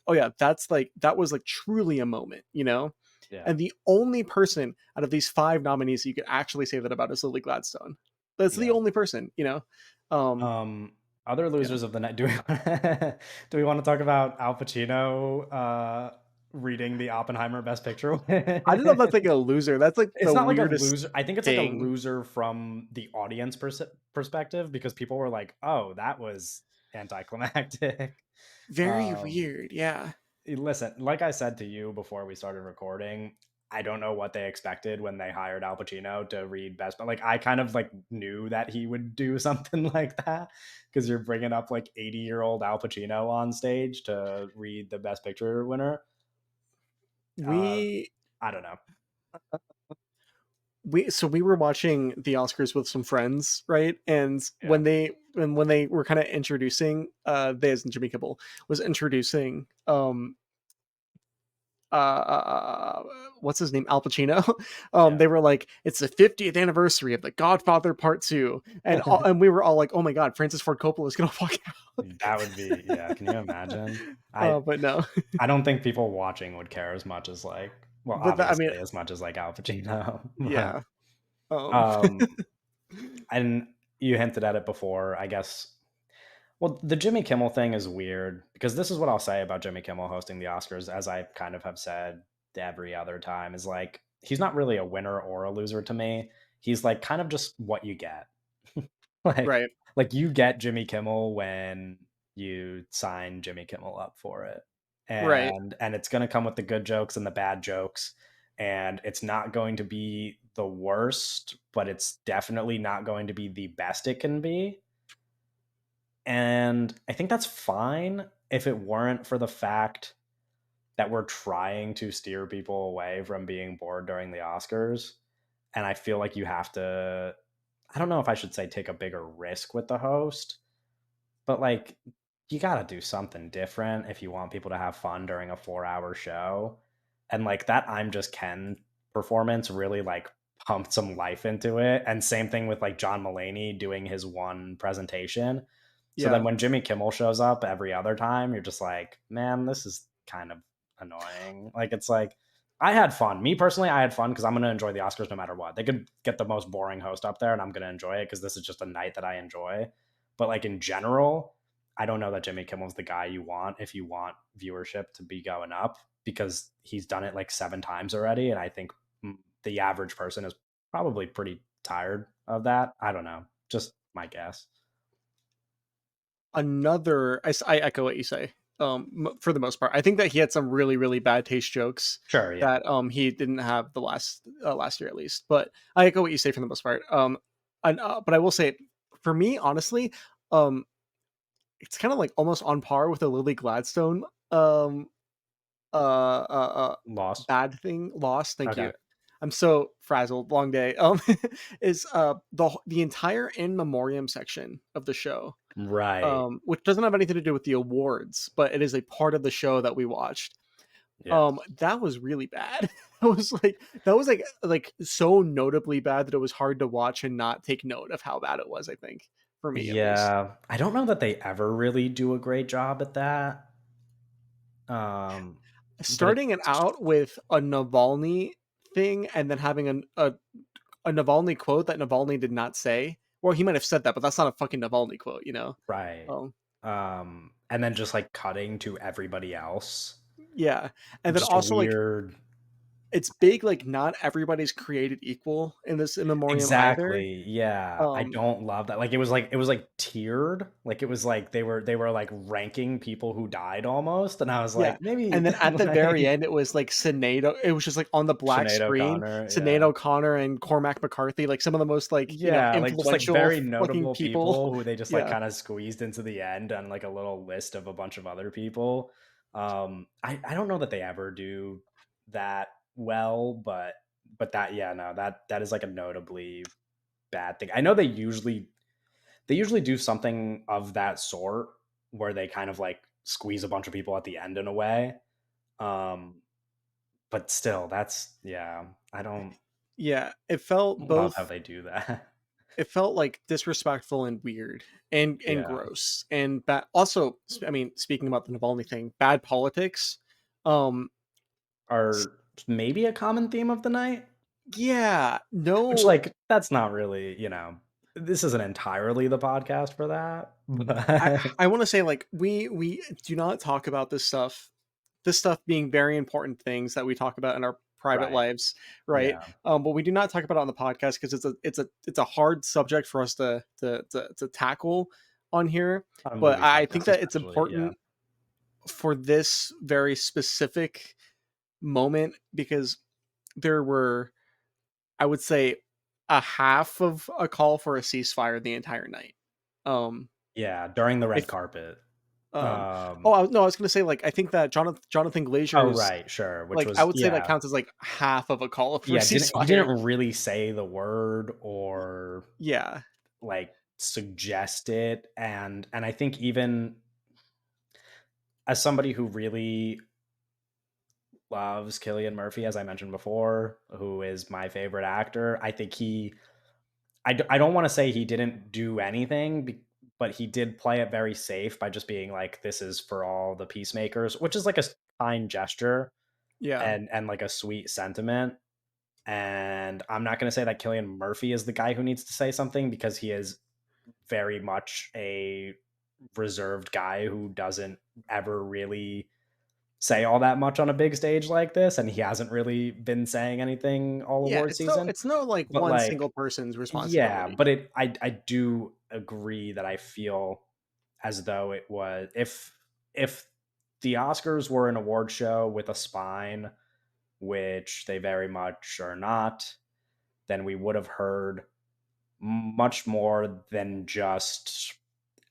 oh yeah, that's like, that was like truly a moment, you know? yeah. And the only person out of these five nominees that you could actually say that about is Lily Gladstone. That's the Yeah. only person, you know? Um, Um, Other yeah. losers of the night. Do we do we want to talk about Al Pacino reading the Oppenheimer Best Picture I don't know if that's win? like a loser. That's like It's the not like a weirdest loser. I think it's like a thing. loser from the audience perspective because people were like, "Oh, that was anticlimactic." Very Um, weird. Yeah. Listen, like I said to you before we started recording, I don't know what they expected when they hired Al Pacino to read Best, but like I kind of like knew that he would do something like that because you're bringing up like 80-year-old Al Pacino on stage to read the Best Picture winner. Uh, We I don't know. we were watching the Oscars with some friends, right? And Yeah. when they were kind of introducing, they as in Jimmy Kimmel was introducing what's his name, Al Pacino. Yeah. They were like, it's the 50th anniversary of The Godfather Part 2, and we were all like, oh my god, Francis Ford Coppola is gonna walk out. That would be, yeah. Can you imagine? I But no. I don't think people watching would care as much as like, well, But I mean, obviously as much as like Al Pacino, but yeah. um um, and you hinted at it before, I guess. Well, the Jimmy Kimmel thing is weird because this is what I'll say about Jimmy Kimmel hosting the Oscars, as I kind of have said every other time, is like he's not really a winner or a loser to me. He's like kind of just what you get. like right, like you get Jimmy Kimmel when you sign Jimmy Kimmel up for it. right, And it's gonna come with the good jokes and the bad jokes. And it's not going to be the worst, but it's definitely not going to be the best it can be. And I think that's fine if it weren't for the fact that we're trying to steer people away from being bored during the Oscars. And I feel like you have to, I don't know if I should say take a bigger risk with the host, but like you got to do something different if you want people to have fun during a 4-hour show. And like that I'm Just Ken performance really like pumped some life into it. And same thing with like John Mulaney doing his one presentation. So then yeah. when Jimmy Kimmel shows up every other time, you're just like, man, this is kind of annoying. Like it's like I had fun. Me personally, I had fun because I'm going to enjoy the Oscars no matter what. They could get the most boring host up there and I'm going to enjoy it because this is just a night that I enjoy. But like in general, I don't know that Jimmy Kimmel's the guy you want if you want viewership to be going up because he's done it like 7 times already. And I think the average person is probably pretty tired of that. I don't know. Just my guess. I echo what you say. For the most part, I think that he had some really really bad taste jokes Sure. Yeah. that he didn't have the last year at least. But I echo what you say for the most part. But I will say, for me, honestly, um it's kind of like almost on par with the Lily Gladstone um Lost. bad thing lost. Thank Okay. you. I'm so frazzled. Long day. Is the entire in memoriam section of the show, Right. which doesn't have anything to do with the awards, but it is a part of the show that we watched. Yes. That was really bad. That was like so notably bad that it was hard to watch and not take note of how bad it was, I think, for me at least. Yeah. I don't know that they ever really do a great job at that. Um, but Starting it out with a Navalny thing and then having a Navalny quote that Navalny did not say. Well, he might have said that, but that's not a fucking Navalny quote, you know? right. Um, And then just like cutting to everybody else. yeah. And then Just also like weird. it's big, like not everybody's created equal in this in memoriam either. Exactly, yeah, I Um, don't love that, like, it was, like, tiered, like, it was, like, they were, like, ranking people who died almost, and I was Yeah, like, "Maybe," and then at the very like, end, it was like Sinead it was just like on the black Sinead screen, O'Connor, Sinead yeah. O'Connor and Cormac McCarthy, like some of the most like, Yeah, like, just, like, influential very fucking notable people. people who they just, like, Yeah. kinda squeezed into the end on, like, a little list of a bunch of other people. I don't know that they ever do that well, but that yeah, no, that is, like, a notably bad thing. I know they usually do something of that sort where they kind of like squeeze a bunch of people at the end in a way. Um, but still, that's yeah, I don't Yeah, it felt love how both they do that. it felt like disrespectful and weird and Yeah. gross and bad also, I mean, speaking about the Navalny thing, bad politics. Um, s Are maybe a common theme of the night, yeah, which no, like that's not really, this isn't entirely the podcast for that, I but I wanna say, like, we do not talk about this stuff being very important things that we talk about in our private right. lives, right? Yeah. But we do not talk about it on the podcast because it's a hard subject for us to tackle on here. On a But movie I think podcast that it's especially, yeah. important for this very specific moment because there were, I would say, a half of a call for a ceasefire the entire night. Um, Yeah, during the red if carpet. um, oh, Um no, I was gonna say like I think that Jonathan oh, Glazer's right, sure, which like I was would say that yeah. counts as like half of a call for a Yeah, he ceasefire. didn't really say the word or, Yeah, like, suggest it, and I think even as somebody who really loves Cillian Murphy, as I mentioned before, who is my favorite actor, I think I don't wanna say he didn't do anything, but he did play it very safe by just being like, "This is for all the peacemakers," which is, like, a kind gesture yeah, and, like, a sweet sentiment. And I'm not going to say that Killian Murphy is the guy who needs to say something because he is very much a reserved guy who doesn't ever really say all that much on a big stage like this. And he hasn't really been saying anything all yeah. award season. It's no like But one like, single person's yeah, responsibility. but I do agree that I feel as though it was if the Oscars were an award show with a spine, which they very much are not, then we would have heard much more than just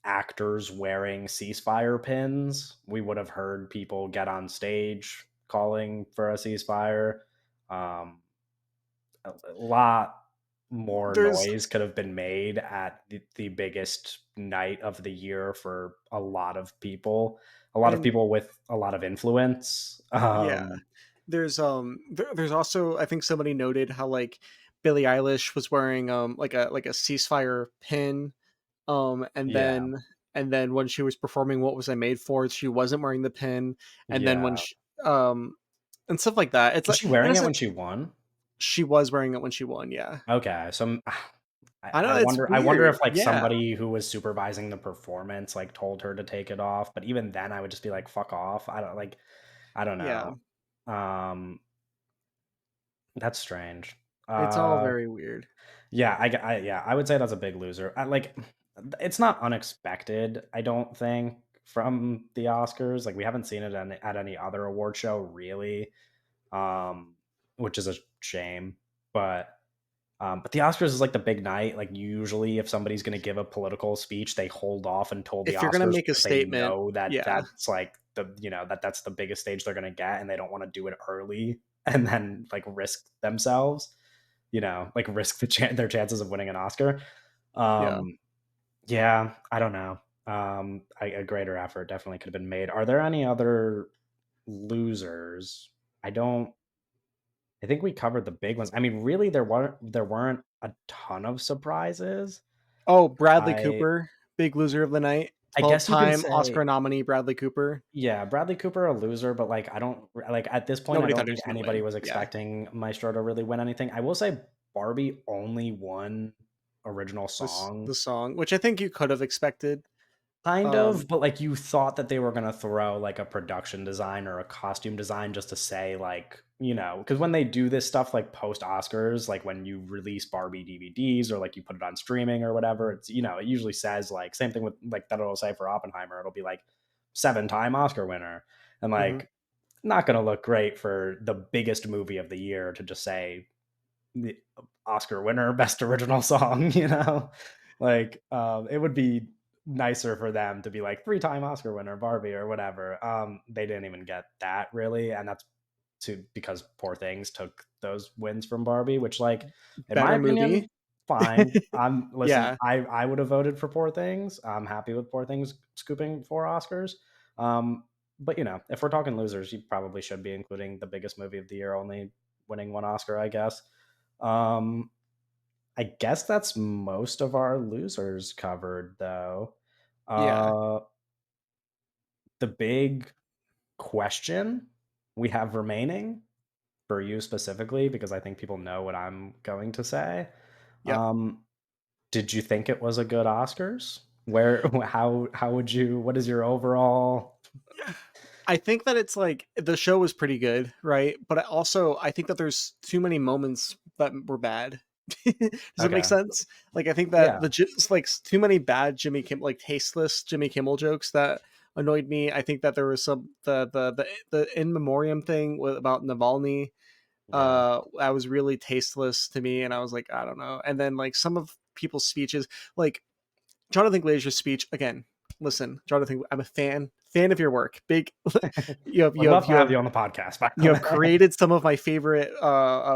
actors wearing ceasefire pins. We would have heard people get on stage calling for a ceasefire. Um, a lot more There's noise could have been made at the biggest night of the year for a lot of and people with a lot of influence. yeah, there's also I think somebody noted how like Billie Eilish was wearing like a ceasefire pin, Yeah, and then when she was performing What Was I Made For, she wasn't wearing the pin, and then when yeah. she and stuff like that. It's Was like she and wearing it's it like when she won? she was wearing it when she won. Yeah, Okay, so I know I it's wonder weird. if like Yeah, somebody who was supervising the performance like told her to take it off, but even then I would just be like, "Fuck off." I don't yeah, know. Um, that's strange. it's all Uh, very weird. yeah, yeah, I would say that's a big loser. It's not unexpected, I don't think, from the Oscars. Like we haven't seen it at any other award show really, um, which is a shame. But But the Oscars is like the big night. Like usually, if somebody's going to give a political speech, they hold off until the If you're gonna Oscars make a because they statement, know that yeah, that's like that's the biggest stage they're going to get, and they don't want to do it early and then like risk themselves. Like risk their chances of winning an Oscar. yeah. Um, yeah, I don't know. A greater effort definitely could have been made. Are there any other losers? I don't. I think we covered the big ones. I mean, really, there weren't a ton of surprises. Oh, Bradley I Cooper, big loser of the night, I guess you can 12-time say, Oscar nominee Bradley Cooper. yeah, Bradley Cooper a loser, but like I don't like at this point I Nobody don't thought he think was gonna anybody win. was Yeah, expecting Maestro to really win anything. I will say Barbie only won original this song. the song, which I think you could have expected. Kind Um, of, but, like, you thought that they were gonna throw, like, a production design or a costume design just to say, like, because when they do this stuff, like, post-Oscars, like, when you release Barbie DVDs or, like, you put it on streaming or whatever, it usually says, like same thing with, like, that it'll say for Oppenheimer, it'll be, like, seven-time Oscar winner, and, mhm. like, not gonna look great for the biggest movie of the year to just say the Oscar winner, best original song, Like, it would be nicer for them to be like three-time Oscar winner Barbie or whatever. They didn't even get that really, and that's because Poor Things took those wins from Barbie, which like in my Better opinion, movie. fine. Listen, Yeah, I would have voted for Poor Things. I'm happy with Poor Things scooping 4 Oscars. But if we're talking losers, you probably should be including the biggest movie of the year only winning 1 Oscar, I guess. Um, I guess that's most of our losers covered, though. yeah, Uh, the big question we have remaining for you specifically, because I think people know what I'm going to say. yep. Um, did you think it was a good Oscars? Where, how would you? What is your overall? I think that it's like the show was pretty good, right? But I think that there's too many moments that were bad. Does that make Okay, sense? Like I think that yeah, it's like too many bad like tasteless Jimmy Kimmel jokes that annoyed me. I think that there was some the in memoriam thing about Navalny yeah, that was really tasteless to me, and I was like, I don't know. And then like some of people's speeches, like Jonathan Glazer's speech again. Listen, Jonathan, I'm a fan of your work. Big, you have would you have love to you have have you on the podcast. By the you have way, created some of my favorite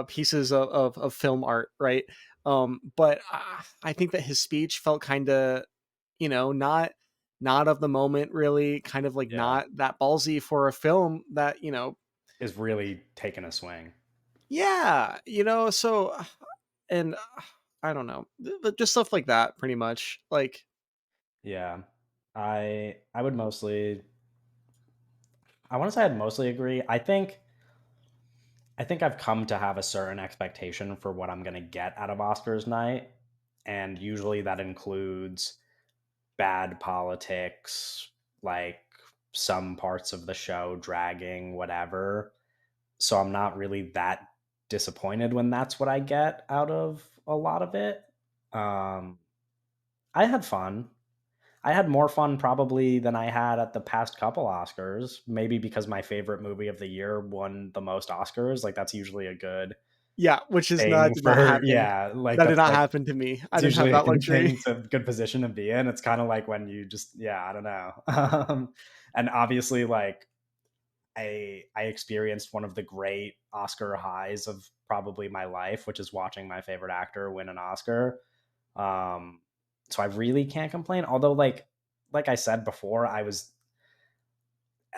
pieces of film art, right? But I think that his speech felt kind of, not of the moment, really, kind of like yeah, not that ballsy for a film that is really taking a swing. yeah, so and I don't know, just stuff like that, pretty much, like Yeah, I would mostly. I want to say I'd mostly agree. I think I've come to have a certain expectation for what I'm going to get out of Oscars night, and usually that includes bad politics, like some parts of the show dragging, whatever. So I'm not really that disappointed when that's what I get out of a lot of it. Um, I had fun. I had more fun probably than I had at the past couple Oscars, maybe because my favorite movie of the year won the most Oscars. Like that's usually a good yeah, which is not thing did not for happen. yeah, like That did that's not like happen to me. I it's didn't have usually a that good luxury. thing to good position to be in. It's kind of like when you just yeah, I don't know. And obviously like I experienced one of the great Oscar highs of probably my life, which is watching my favorite actor win an Oscar. Um so I really can't complain. Although like I said before, I was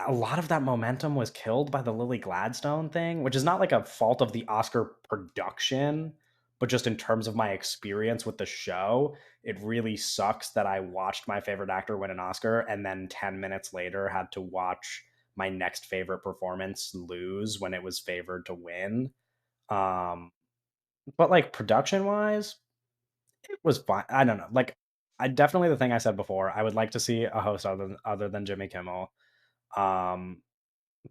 a lot of that momentum was killed by the Lily Gladstone thing, which is not like a fault of the Oscar production, but just in terms of my experience with the show, it really sucks that I watched my favorite actor win an Oscar and then 10 minutes later had to watch my next favorite performance lose when it was favored to win. Um, but like production wise, it was fine. I don't know. Like I definitely the thing I said before, I would like to see a host other than Jimmy Kimmel. Um,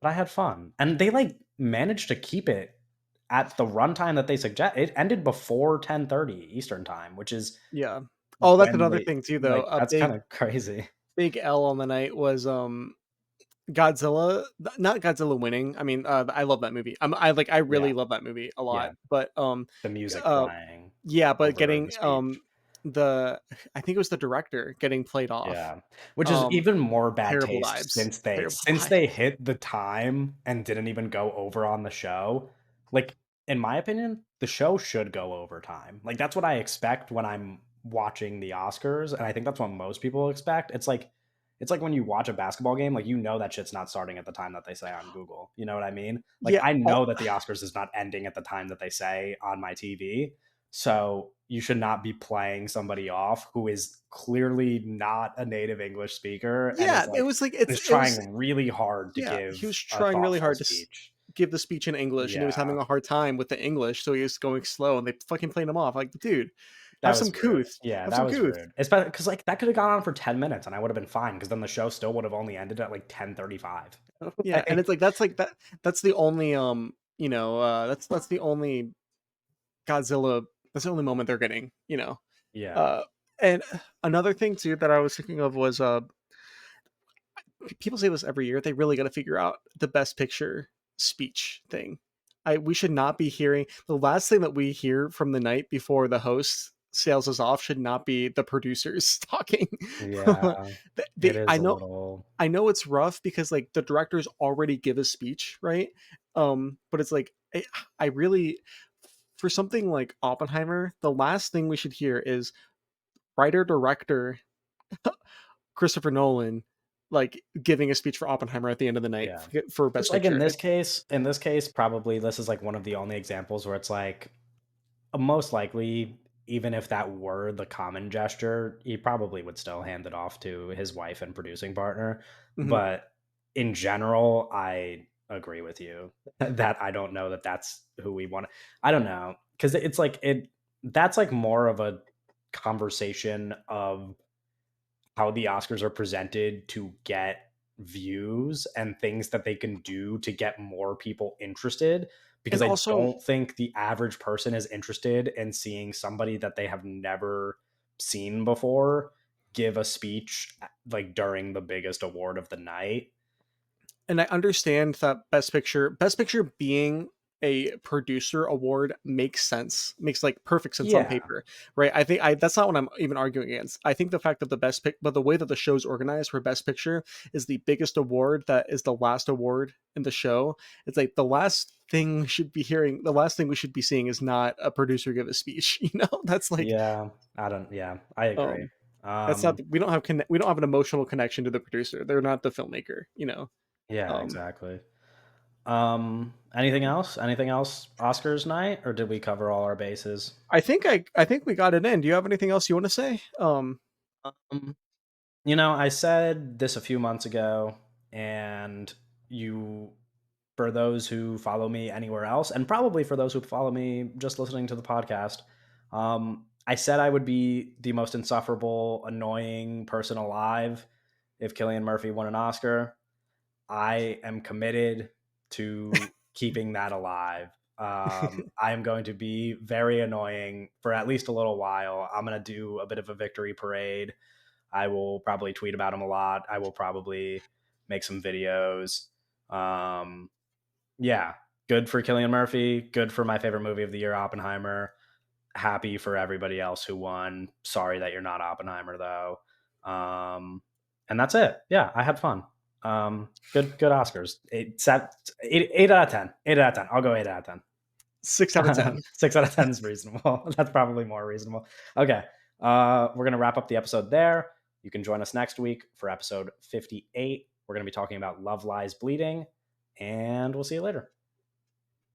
but I had fun, and they, like, managed to keep it at the runtime that they suggest it ended before 10:30 Eastern Time, which is Yeah. Oh, that's when another they thing too, though. like, A that's big kinda crazy. big L on the night was Godzilla, not Godzilla winning. I mean, I love that movie. I Yeah, really love that movie a yeah. lot. But The music uh, playing yeah, but over the getting speech. the I think it was the director getting played off. Yeah, which is Um, even more bad Terrible taste vibes. since they Terrible since they vibes. hit the time and didn't even go over on the show. Like, in my opinion, the show should go over time. Like, that's what I expect when I'm watching the Oscars, and I think that's what most people expect. It's like when you watch a basketball game, like, you know that shit's not starting at the time that they say on Google, you know what I mean? Like, Yeah. I know that the Oscars is not ending at the time that they say on my TV, so you should not be playing somebody off who is clearly not a native English speaker and Yeah, it was like is it was trying really hard to yeah, he was give a trying really thoughtful hard to speech. give the speech in English, and he was Yeah, having a hard time with the English, so he was going slow, and they fucking played him off. Like, dude, that have some was rude. couth, Yeah, have that some was couth. rude. Especially because like that could have gone on for 10 minutes and I would have been fine because then the show still would have only ended at like 10:35. Yeah, and Like, it's like that's like that. That's the only that's the only Godzilla. That's the only moment they're getting. yeah, Uh, and another thing too that I was thinking of was people say this every year. They really got to figure out the best picture speech thing. We should not be hearing the last thing that we hear from the night before the host sails us off should not be the producers talking. yeah. It I is a know little. it's rough because like the directors already give a speech, right? But it's like I really for something like Oppenheimer, the last thing we should hear is writer director Christopher Nolan like giving a speech for Oppenheimer at the end of the night Yeah. for Which, Best like, Picture. in this case, probably this is like one of the only examples where it's like most likely, even if that were the common gesture, he probably would still hand it off to his wife and producing partner. Mhm. But in general, I agree with you that I don't know that that's who we want. I don't know because it's like it. That's like more of a conversation of how the Oscars are presented to get views and things that they can do to get more people interested because And I also, don't think the average person is interested in seeing somebody that they have never seen before give a speech like during the biggest award of the night. and I understand that Best Picture being a producer award makes sense, makes like perfect sense on Yeah. paper, right? I think that's not what I'm even arguing against. I think the fact that but the way that the show's organized for Best Picture is the biggest award that is the last award in the show. It's like the last thing we should be seeing is not a producer give a speech. That's like, Yeah. I don't yeah, I agree. um, that's not Um we don't have an emotional connection to the producer. They're not the filmmaker. yeah, Um, exactly. Anything else? Anything else Oscars night or did we cover all our bases? I think we got it in. Do you have anything else you want to say? Um, I said this a few months ago, and you, for those who follow me anywhere else, and probably for those who follow me just listening to the podcast, I said I would be the most insufferable, annoying person alive if Killian Murphy won an Oscar. I am committed to keeping that alive. I am going to be very annoying for at least a little while. I'm going to do a bit of a victory parade. I will probably tweet about him a lot. I will probably make some videos. Um, yeah, good for Killian Murphy. Good for my favorite movie of the year, Oppenheimer. Happy for everybody else who won. Sorry that you're not Oppenheimer though. And that's it. Yeah, I had fun. Good Oscars. 8 out of 10. 8 out of 10. I'll go 8 out of 10. 6 out of 10. 6 out of 10 is reasonable. That's probably more reasonable. Okay. We're going to wrap up the episode there. You can join us next week for episode 58. We're going to be talking about Love Lies Bleeding, and we'll see you later.